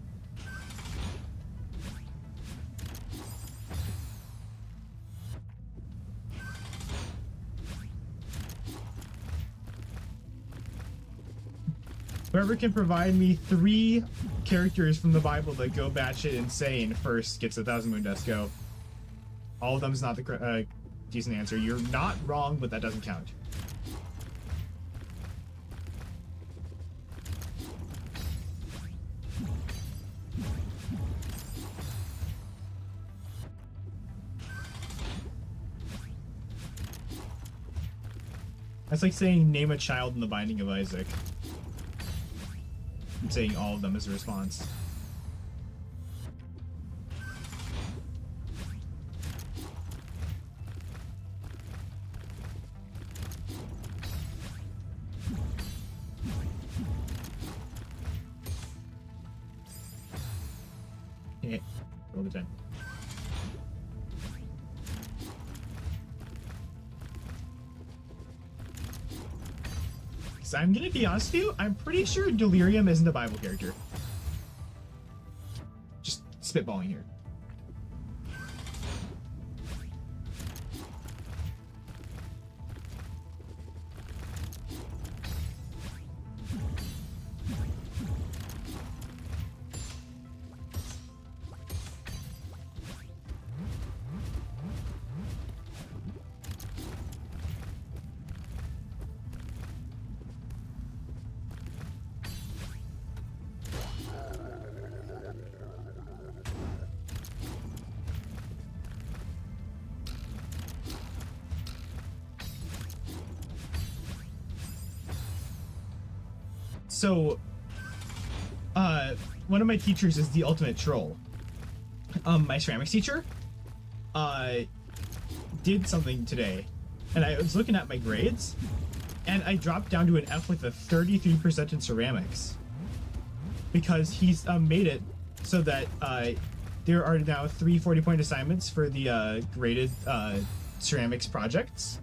Whoever can provide me 3 characters from the Bible that go batshit insane first gets 1,000 moon dust. Go. All of them is not the decent answer. You're not wrong, but that doesn't count. That's like saying name a child in the Binding of Isaac. I'm saying all of them as a response. Yeah, roll the 10. So I'm gonna be honest with you, I'm pretty sure Delirium isn't a Bible character. Just spitballing here. So, one of my teachers is the ultimate troll. My ceramics teacher, did something today, and I was looking at my grades, and I dropped down to an F with a 33% in ceramics. Because he's made it so that there are now 3 40-point assignments for the graded ceramics projects.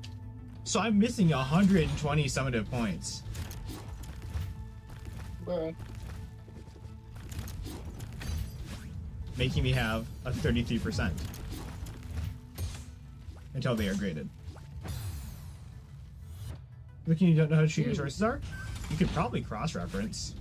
So I'm missing 120 summative points. Bruh. Making me have a 33% until they are graded. Looking, you don't know how to treat your sources are? You could probably cross-reference.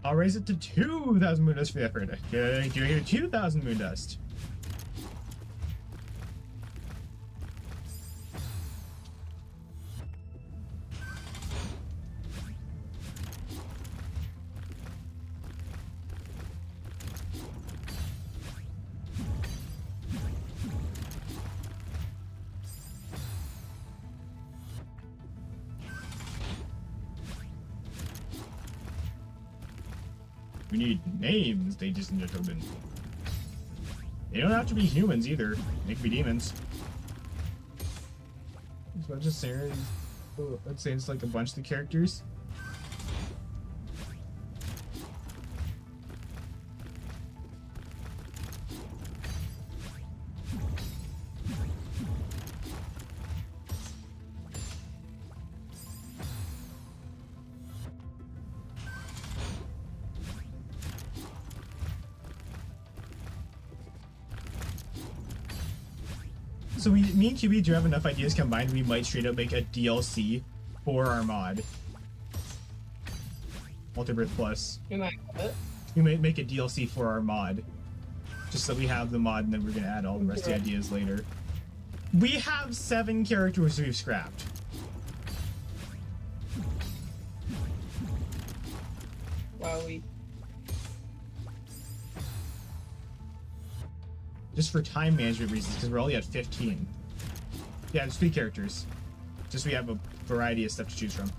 I'll raise it to 2,000 moon dust for the effort. Okay, do you 2,000 moon dust? We need names, ladies and gentlemen. They don't have to be humans either. They can be demons. There's a bunch of Sarah's. Let's say it's like a bunch of the characters. So me and QB do have enough ideas combined. We might straight up make a DLC for our mod. Multibirth Plus. You might what? We might make a DLC for our mod. Just so we have the mod and then we're gonna add all the rest of the ideas later. We have 7 characters we've scrapped. Wowie. Just for time management reasons, because we're only at 15. Yeah, there's 3 characters. Just so we have a variety of stuff to choose from.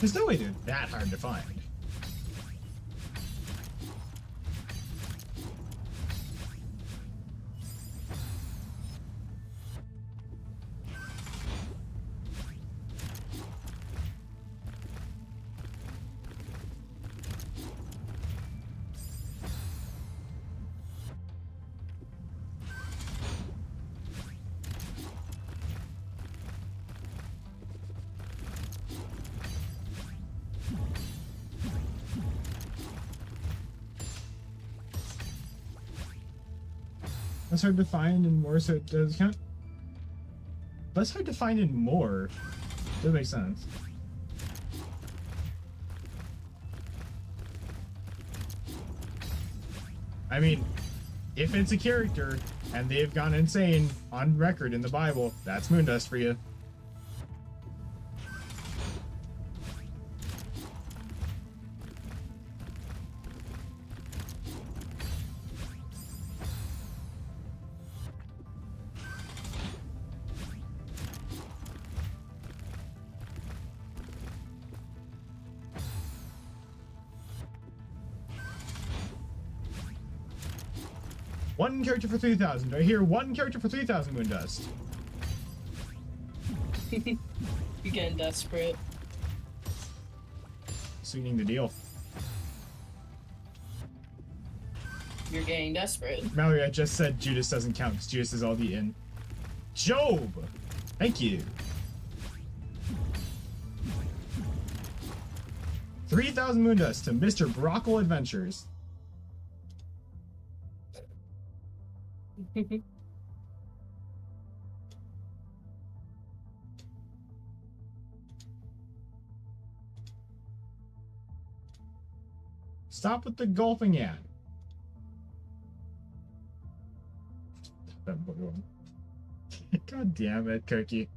There's no way they're that hard to find. That's hard to find and more, so it does count. That's hard to find and more. Does make sense. I mean, if it's a character and they've gone insane on record in the Bible, that's Moondust for you. One character for 3,000. Do I hear one character for 3,000 Moondust? You're getting desperate. Sweetening the deal. You're getting desperate. Mallory, I just said Judas doesn't count because Judas is already in. Job! Thank you. 3,000 Moondust to Mr. Brockle Adventures. Stop with the golfing ad. God damn it, Cookie.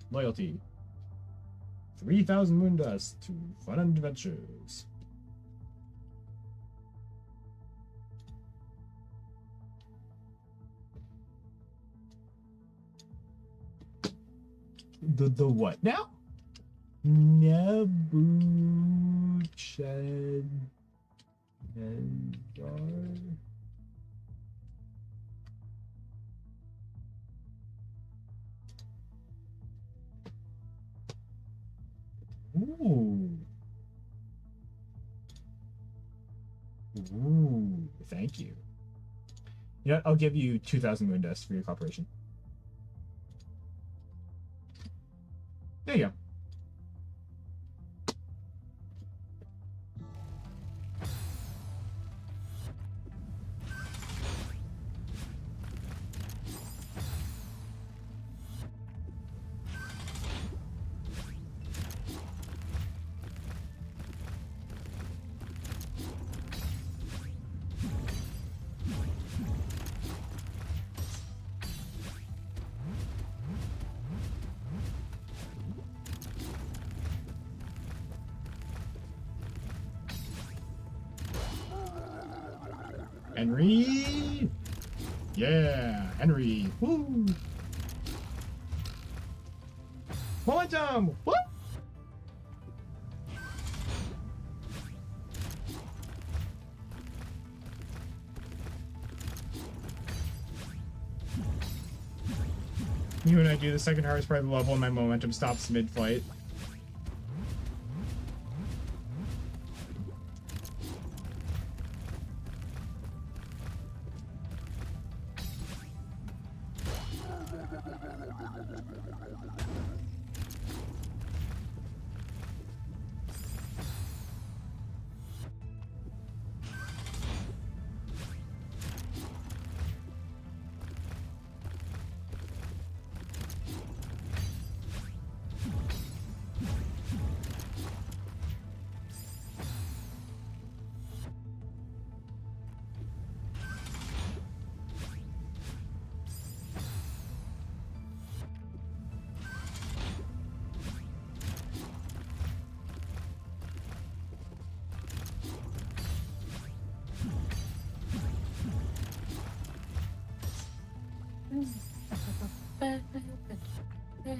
Loyalty. 3,000 Moondust to Fun Adventures. The what now? Nebuchadnezzar. Ooh. Ooh, thank you. You know what? I'll give you 2,000 Moondust for your cooperation. There you go. Henry! Yeah, Henry. Woo! Momentum! Woo! When I do the second hardest part of the level and my momentum stops mid-flight. Oh,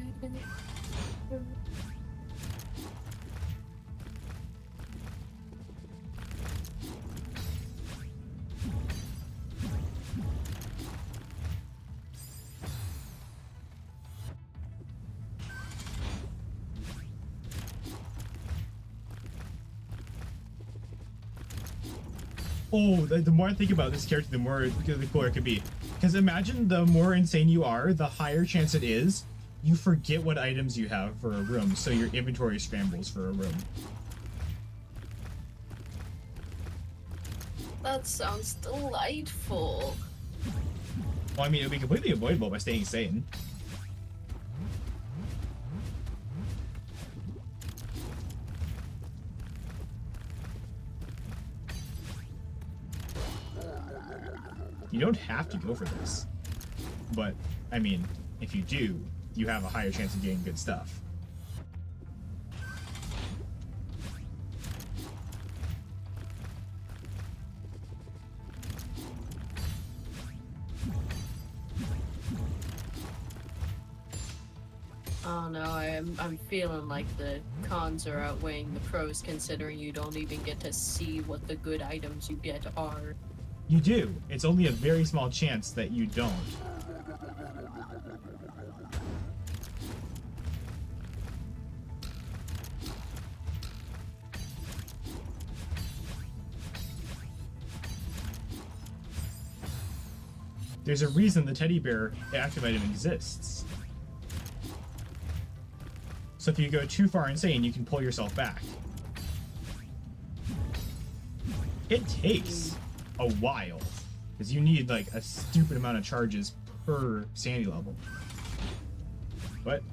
the more I think about this character, the cooler it could be. Because imagine the more insane you are, the higher chance it is you forget what items you have for a room, so your inventory scrambles for a room. That sounds delightful. Well, I mean, it would be completely avoidable by staying sane. You don't have to go for this. But, I mean, if you do, you have a higher chance of getting good stuff. Oh no, I'm feeling like the cons are outweighing the pros, considering you don't even get to see what the good items you get are. You do. It's only a very small chance that you don't. There's a reason the teddy bear active item exists. So if you go too far insane, you can pull yourself back. It takes a while, because you need like a stupid amount of charges per sandy level. But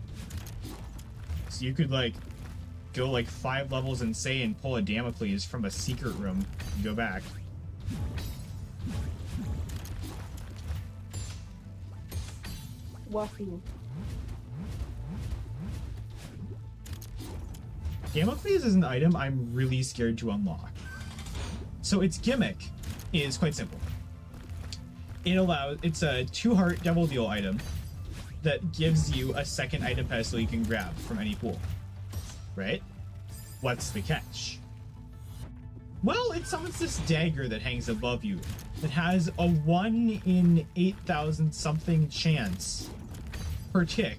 so you could like go like 5 levels insane, pull a Damocles from a secret room, and go back. Wahoo. Damocles is an item I'm really scared to unlock. So its gimmick is quite simple. It's a 2-heart Devil Deal item that gives you a second item pedestal you can grab from any pool. Right? What's the catch? Well, it summons this dagger that hangs above you that has a 1 in 8,000 something chance per tick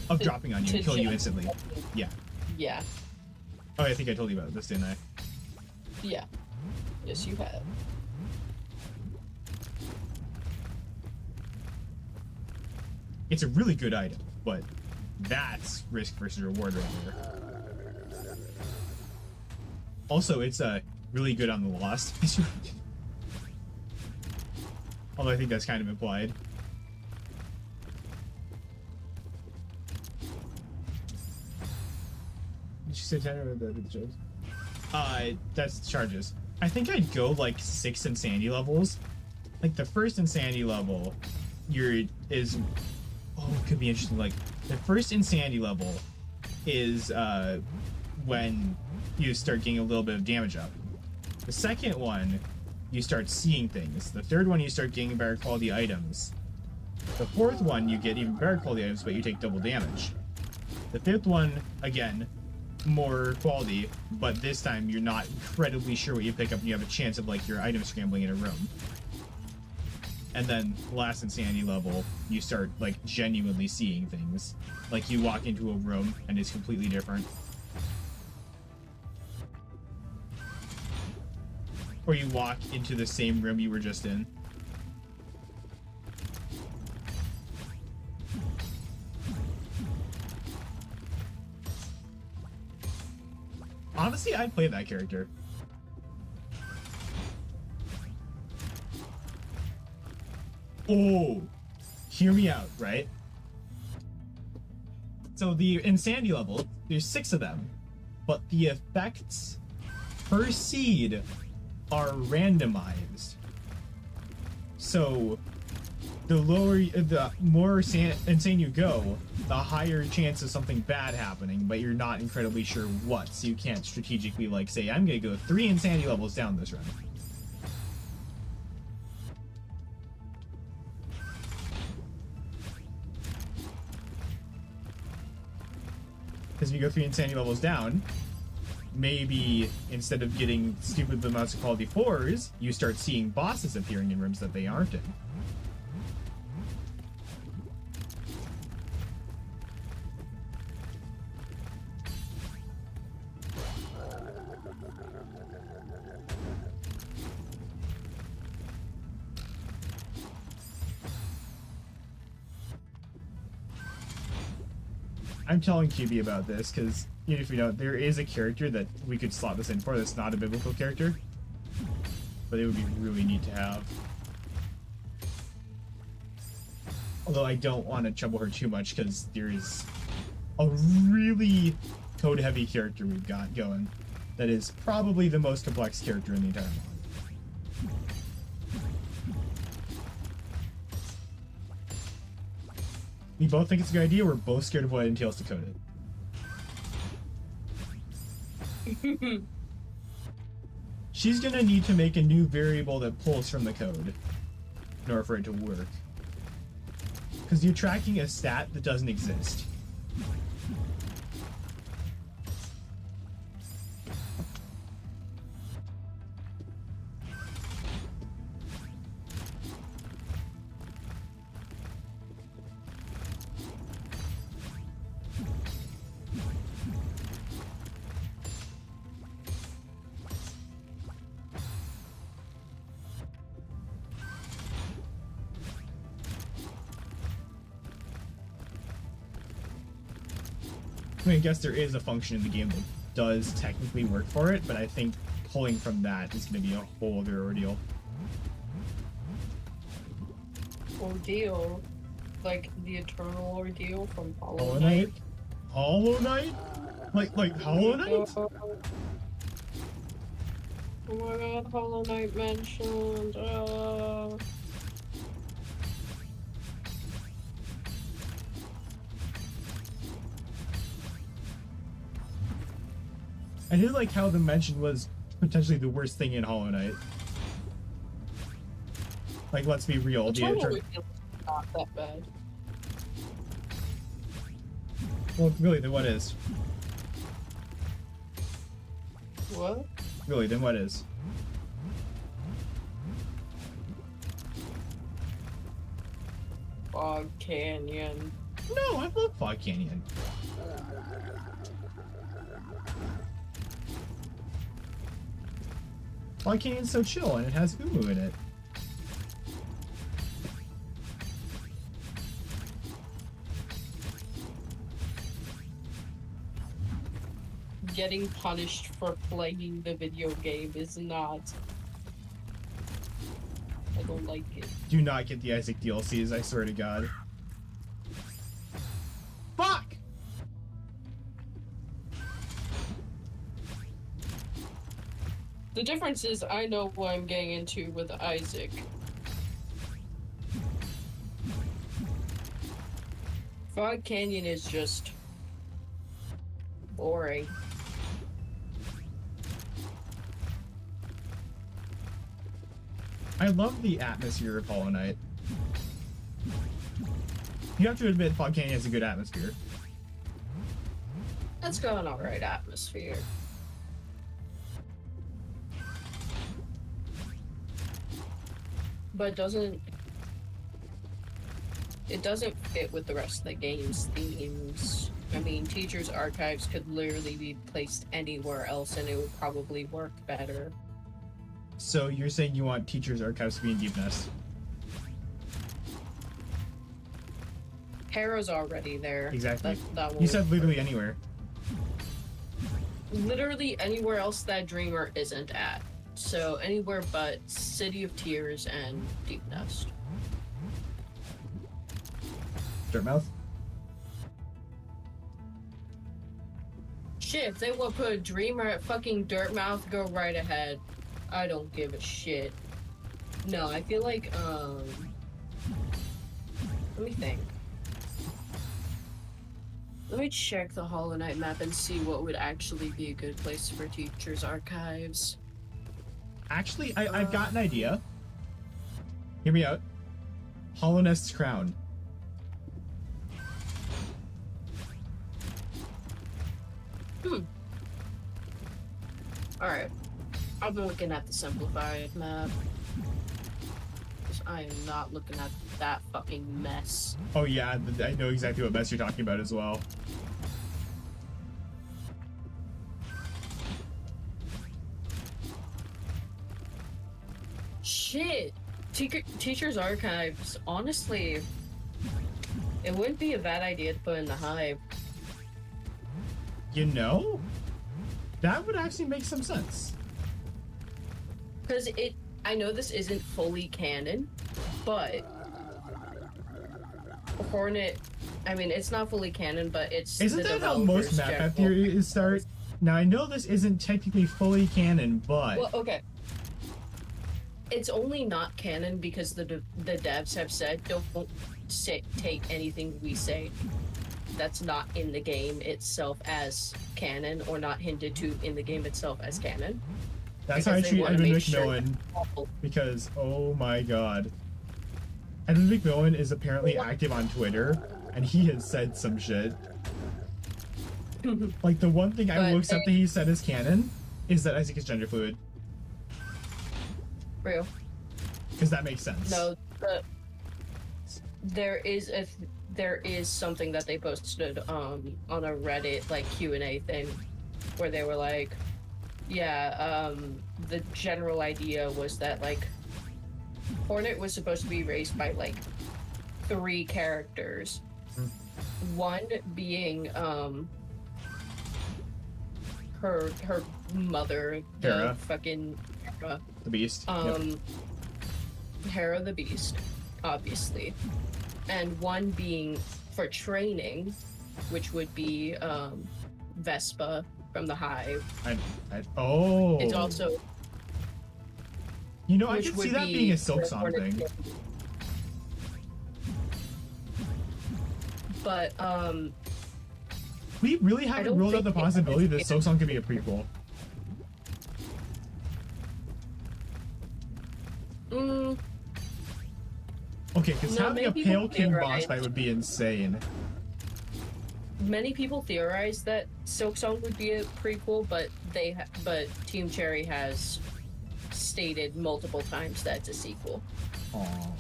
of dropping on you and killing you instantly. Yeah. Yeah. Oh, I think I told you about this, didn't I? Yeah. Yes, you have. It's a really good item, but that's risk versus reward right there. Also, it's really good on the Lost. Although I think that's kind of implied. Did you say 10 or the charges? That's charges. I think I'd go like 6 insanity levels. Like the first insanity level, it could be interesting. Like the first insanity level is when you start getting a little bit of damage up. The second one, you start seeing things. The third one, you start getting better quality items. The fourth one, you get even better quality items, but you take double damage. The fifth one, again, more quality, but this time you're not incredibly sure what you pick up and you have a chance of like your item scrambling in a room. And then last insanity level, you start like genuinely seeing things. Like you walk into a room and it's completely different. Or you walk into the same room you were just in. Honestly, I'd play that character. Oh, hear me out, right? So the insanity level, there's 6 of them, but the effects per seed are randomized. So the more insane you go, the higher chance of something bad happening, but you're not incredibly sure what, so you can't strategically like say, I'm gonna go 3 insanity levels down this run. Because if you go 3 insanity levels down, maybe instead of getting stupid amounts of quality 4s, you start seeing bosses appearing in rooms that they aren't in. I'm telling QB about this because, even if you don't, there is a character that we could slot this in for that's not a biblical character. But it would be really neat to have. Although I don't want to trouble her too much because there is a really code-heavy character we've got going that is probably the most complex character in the entire mod. We both think it's a good idea. We're both scared of what it entails to code it. She's gonna need to make a new variable that pulls from the code in order for it to work. Because you're tracking a stat that doesn't exist. I mean, I guess there is a function in the game that does technically work for it, but I think pulling from that is going to be a whole other ordeal. Ordeal? Like the eternal ordeal from Hollow Knight? Hollow Knight? Like Hollow Knight? Oh my god, Hollow Knight mentioned. I did like how the mention was potentially the worst thing in Hollow Knight. Like, let's be real. The Eternal ordeal is not that bad. Well, really, then what is? What? Really, then what is? Fog Canyon. No, I love Fog Canyon. Fog Canyon's so chill, and it has Umu in it. Getting punished for playing the video game is not. I don't like it. Do not get the Isaac DLCs, I swear to God. Fuck! The difference is I know what I'm getting into with Isaac. Fog Canyon is just boring. I love the atmosphere of Hollow Knight. You have to admit, Fog Canyon has a good atmosphere. That's got an alright atmosphere. But it doesn't fit with the rest of the game's themes. I mean, Teacher's Archives could literally be placed anywhere else and it would probably work better. So you're saying you want Teacher's Archives to be in Deep Nest? Hera's already there. Exactly. That You said literally anywhere. literally anywhere else that Dreamer isn't at. So anywhere but City of Tears and Deep Nest. Dirtmouth? Shit, if they want to put a Dreamer at fucking Dirtmouth, go right ahead. I don't give a shit. No, I feel like, let me think. Let me check the Hollow Knight map and see what would actually be a good place for Teacher's Archives. Actually, I've got an idea. Hear me out. Hollow Nest's Crown. Alright. I'm looking at the simplified map. 'Cause I am not looking at that fucking mess. Oh yeah, I know exactly what mess you're talking about as well. Shit! Teacher's archives. Honestly, it wouldn't be a bad idea to put in the hive. You know, that would actually make some sense. Because I know this isn't fully canon, but Hornet, I mean, it's not fully canon, but it's Isn't that how most map theories start? Now I know this isn't technically fully canon, but well, okay. It's only not canon because the devs have said don't take anything we say that's not in the game itself as canon or not hinted to in the game itself as canon. that's how I treat Edmund McMillan. Because oh my god, Edmund McMillan is apparently active on Twitter, and he has said some shit. Like the one thing I will accept that he said is canon is that Isaac is gender fluid. Real. Because that makes sense. No, there is something that they posted on a Reddit like Q&A thing where they were like, yeah, the general idea was that like Hornet was supposed to be raised by like 3 characters. One being her mother, the Hera. fucking Hera. The Beast. Hera the Beast, obviously. And one being for training, which would be Vespa from the Hive. Oh. It's also you know, I can see that being a Silk Song thing. But we really haven't ruled out the possibility that Silk Song could be a prequel. Okay, because having a Pale King boss fight would be insane. Many people theorize that Silk Song would be a prequel, but but Team Cherry has stated multiple times that it's a sequel. Aww.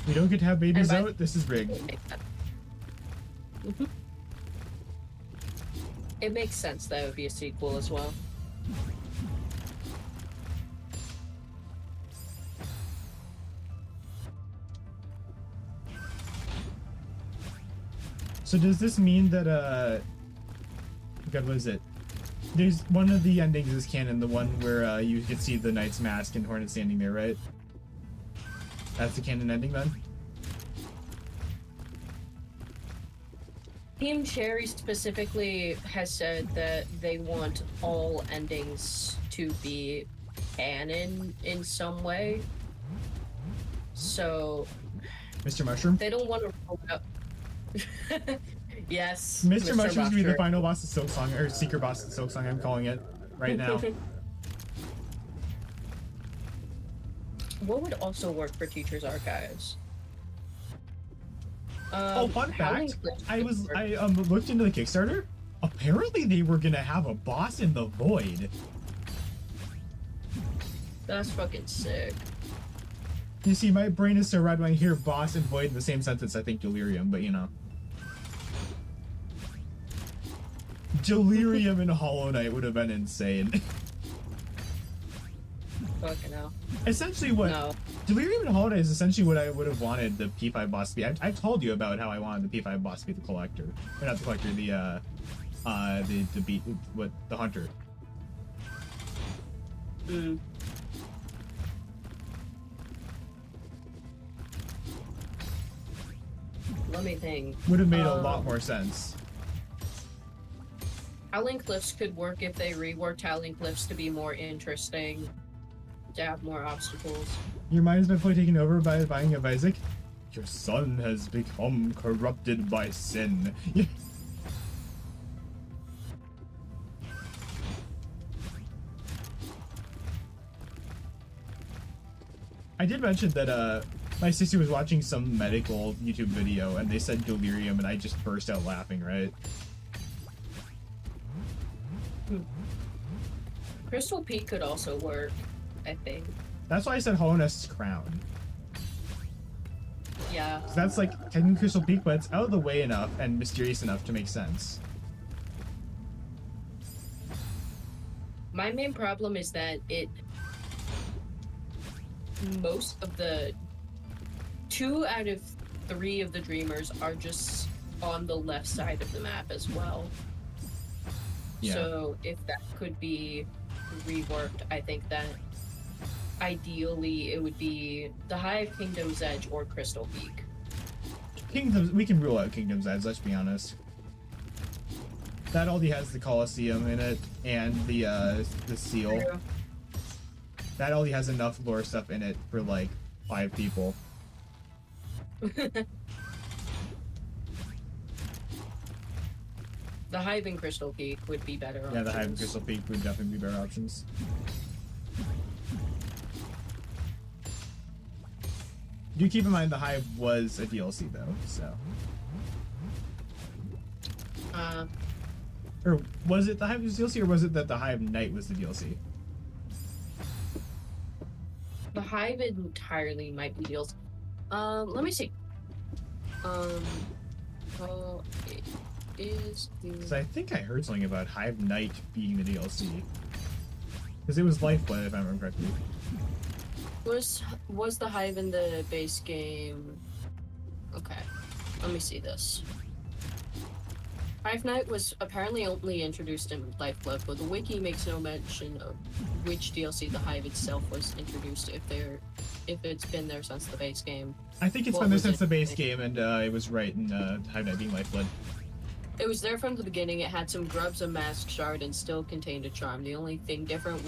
We don't get to have babies out? This is rigged. It makes sense that it would be a sequel as well. So does this mean that, God, what is it? There's one of the endings is canon, the one where you can see the Knight's mask and Hornet standing there, right? That's the canon ending then? Team Cherry specifically has said that they want all endings to be canon in some way. So... Mr. Mushroom? They don't want to roll out... Yes. Mr. Mushroom's gonna be the final boss of Silk Song, or secret boss of Silk Song, I'm calling it right now. What would also work for Teacher's Archives? Oh, fun fact! I looked into the Kickstarter. Apparently, they were gonna have a boss in the void. That's fucking sick. You see, my brain is so red when I hear boss and void in the same sentence. I think delirium, but you know, delirium and Hollow Knight would have been insane. Fucking hell. Essentially, what delirium and Hollow Knight is essentially what I would have wanted the P5 boss to be. I've told you about how I wanted the P5 boss to be the collector, or not the collector, the hunter. Let me think. Would have made a lot more sense. Howling Cliffs could work if they reworked Howling Cliffs to be more interesting, to have more obstacles. Your mind has been fully taken over by the binding of Isaac. Your son has become corrupted by sin. I did mention that My sister was watching some medical YouTube video and they said delirium and I just burst out laughing, right? Crystal Peak could also work, I think. That's why I said Hollow Knight's Crown. Yeah. 'Cause that's like technically Crystal Peak, but it's out of the way enough and mysterious enough to make sense. My main problem is that most of the 2 out of 3 of the dreamers are just on the left side of the map as well. Yeah. So if that could be reworked, I think that ideally it would be the Hive, Kingdom's Edge, or Crystal Peak. Kingdoms, we can rule out Kingdom's Edge, let's be honest. That already has the Colosseum in it and the seal. True. That already has enough lore stuff in it for like 5 people. The Hive and Crystal Peak would be better options. Yeah, the Hive and Crystal Peak would definitely be better options. Do keep in mind the Hive was a DLC though, so. Or was it the Hive was DLC, or was it that the Hive Knight was the DLC? The Hive entirely might be deals. Let me see. Oh, it is Because the... I think I heard something about Hive Knight being the DLC. Because it was Lifeblood, if I remember correctly. Was the Hive in the base game? Okay, let me see this. Hive Knight was apparently only introduced in Lifeblood, but the wiki makes no mention of which DLC the Hive itself was introduced, if it's been there since the base game. I think it's What been there was since it? the base game, and it was right in Hive Knight being Lifeblood. It was there from the beginning. It had some grubs, a mask shard, and still contained a charm. The only thing different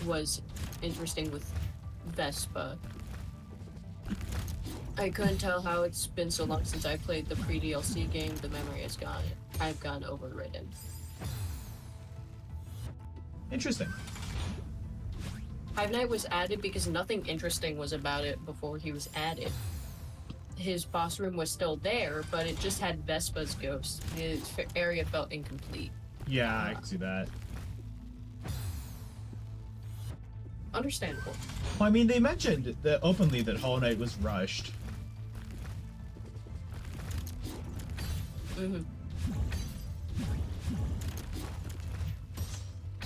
was interesting with Vespa. I couldn't tell how it's been so long since I played the pre-DLC game. The memory has gone. I've gone overridden. Interesting. Hive Knight was added because nothing interesting was about it before he was added. His boss room was still there, but it just had Vespa's ghost. His area felt incomplete. Yeah, I can see that. Understandable. Well, I mean, they mentioned that openly that Hollow Knight was rushed. Mm-hmm.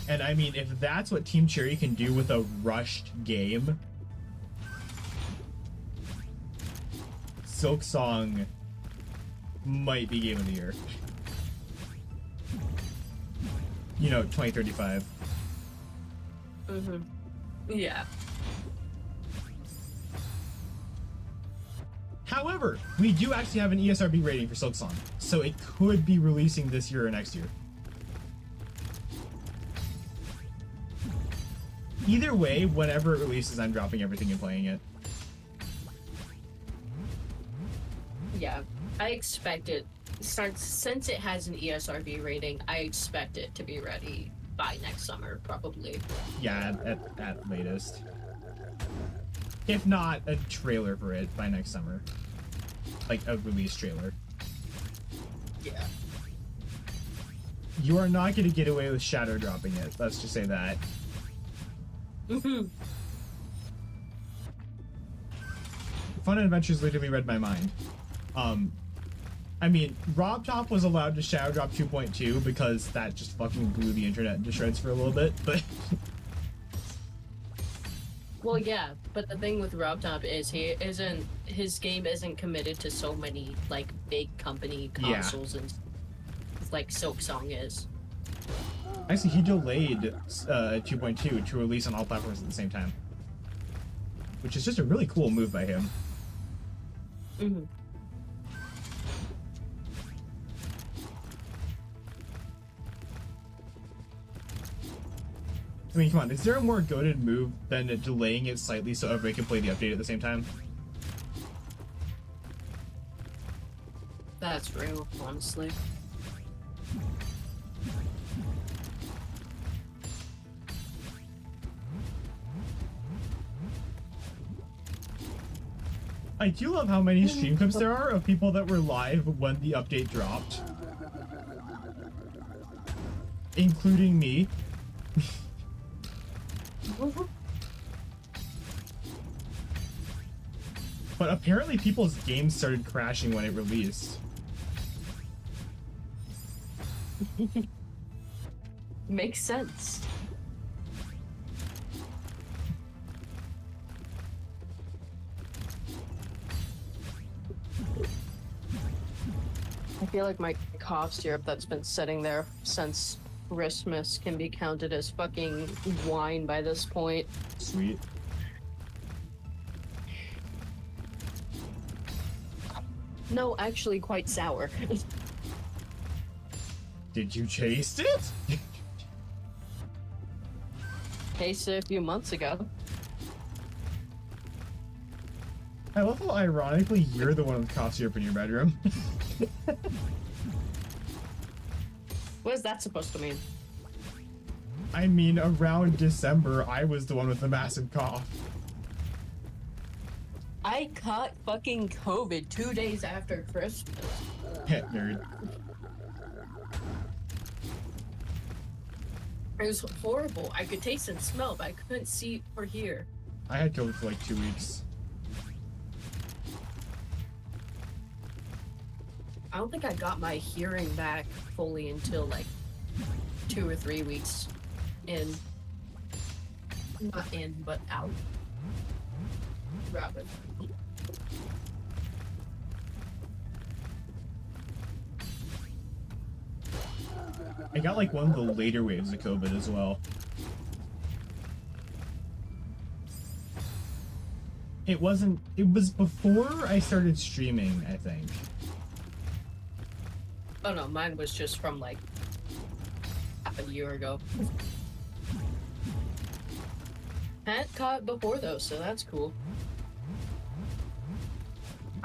And I mean, if that's what Team Cherry can do with a rushed game, Silk Song might be Game of the Year. You know, 2035. Mm-hmm. Yeah. However, we do actually have an ESRB rating for Silk Song, so it could be releasing this year or next year. Either way, whenever it releases, I'm dropping everything and playing it. Yeah. I expect it. Since it has an ESRB rating, I expect it to be ready by next summer, probably. Yeah, at latest. If not, a trailer for it by next summer. Like a release trailer. Yeah. You are not going to get away with shadow dropping it. Let's just say that. Mm-hmm. Fun and Adventures literally read my mind. I mean, Rob Top was allowed to shadow drop 2.2 because that just fucking blew the internet to shreds for a little bit, but... Well, yeah, but the thing with RobTop is his game isn't committed to so many, like, big company consoles and like Silk Song is. Actually, he delayed 2.2 to release on all platforms at the same time. Which is just a really cool move by him. Mm-hmm. I mean, come on, is there a more goated move than delaying it slightly so everybody can play the update at the same time? That's real, honestly. I do love how many stream clips there are of people that were live when the update dropped. Including me. But apparently people's games started crashing when it released. Makes sense. I feel like my cough syrup that's been sitting there since Christmas can be counted as fucking wine by this point. Sweet. No, actually quite sour. Did you taste it? Tasted it a few months ago. I love how ironically you're the one with cough syrup in your bedroom. What is that supposed to mean? I mean, around December, I was the one with the massive cough. I caught fucking COVID 2 days after Christmas. Heh, nerd. It was horrible. I could taste and smell, but I couldn't see or hear. I had COVID for like 2 weeks. I don't think I got my hearing back fully until like 2 or 3 weeks in. Not in, but out. Rather. I got like one of the later waves of COVID as well. It was before I started streaming, I think. Oh no, mine was just from like half a year ago. Hadn't caught it before though, so that's cool.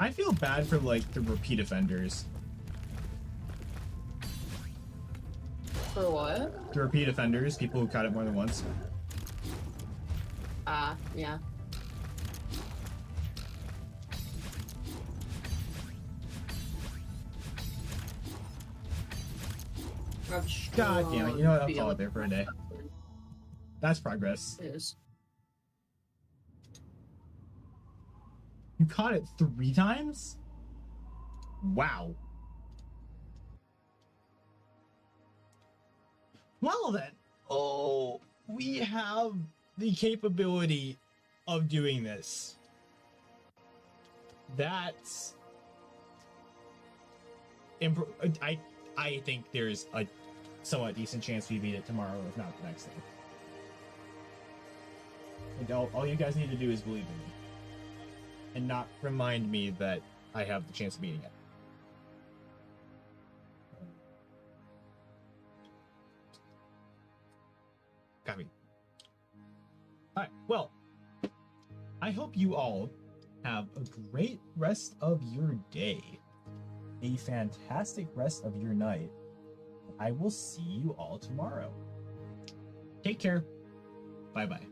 I feel bad for like the repeat offenders. For what? The repeat offenders, people who caught it more than once. Yeah. God damn it, you know what? I'll call it there for a day. That's progress. It is. You caught it 3 times? Wow. Well then. Oh, we have the capability of doing this. That's... I think there's a somewhat decent chance we beat it tomorrow, if not the next day. And all you guys need to do is believe in me. And not remind me that I have the chance of beating it. Copy. Alright, well, I hope you all have a great rest of your day. A fantastic rest of your night. I will see you all tomorrow. Take care. Bye-bye.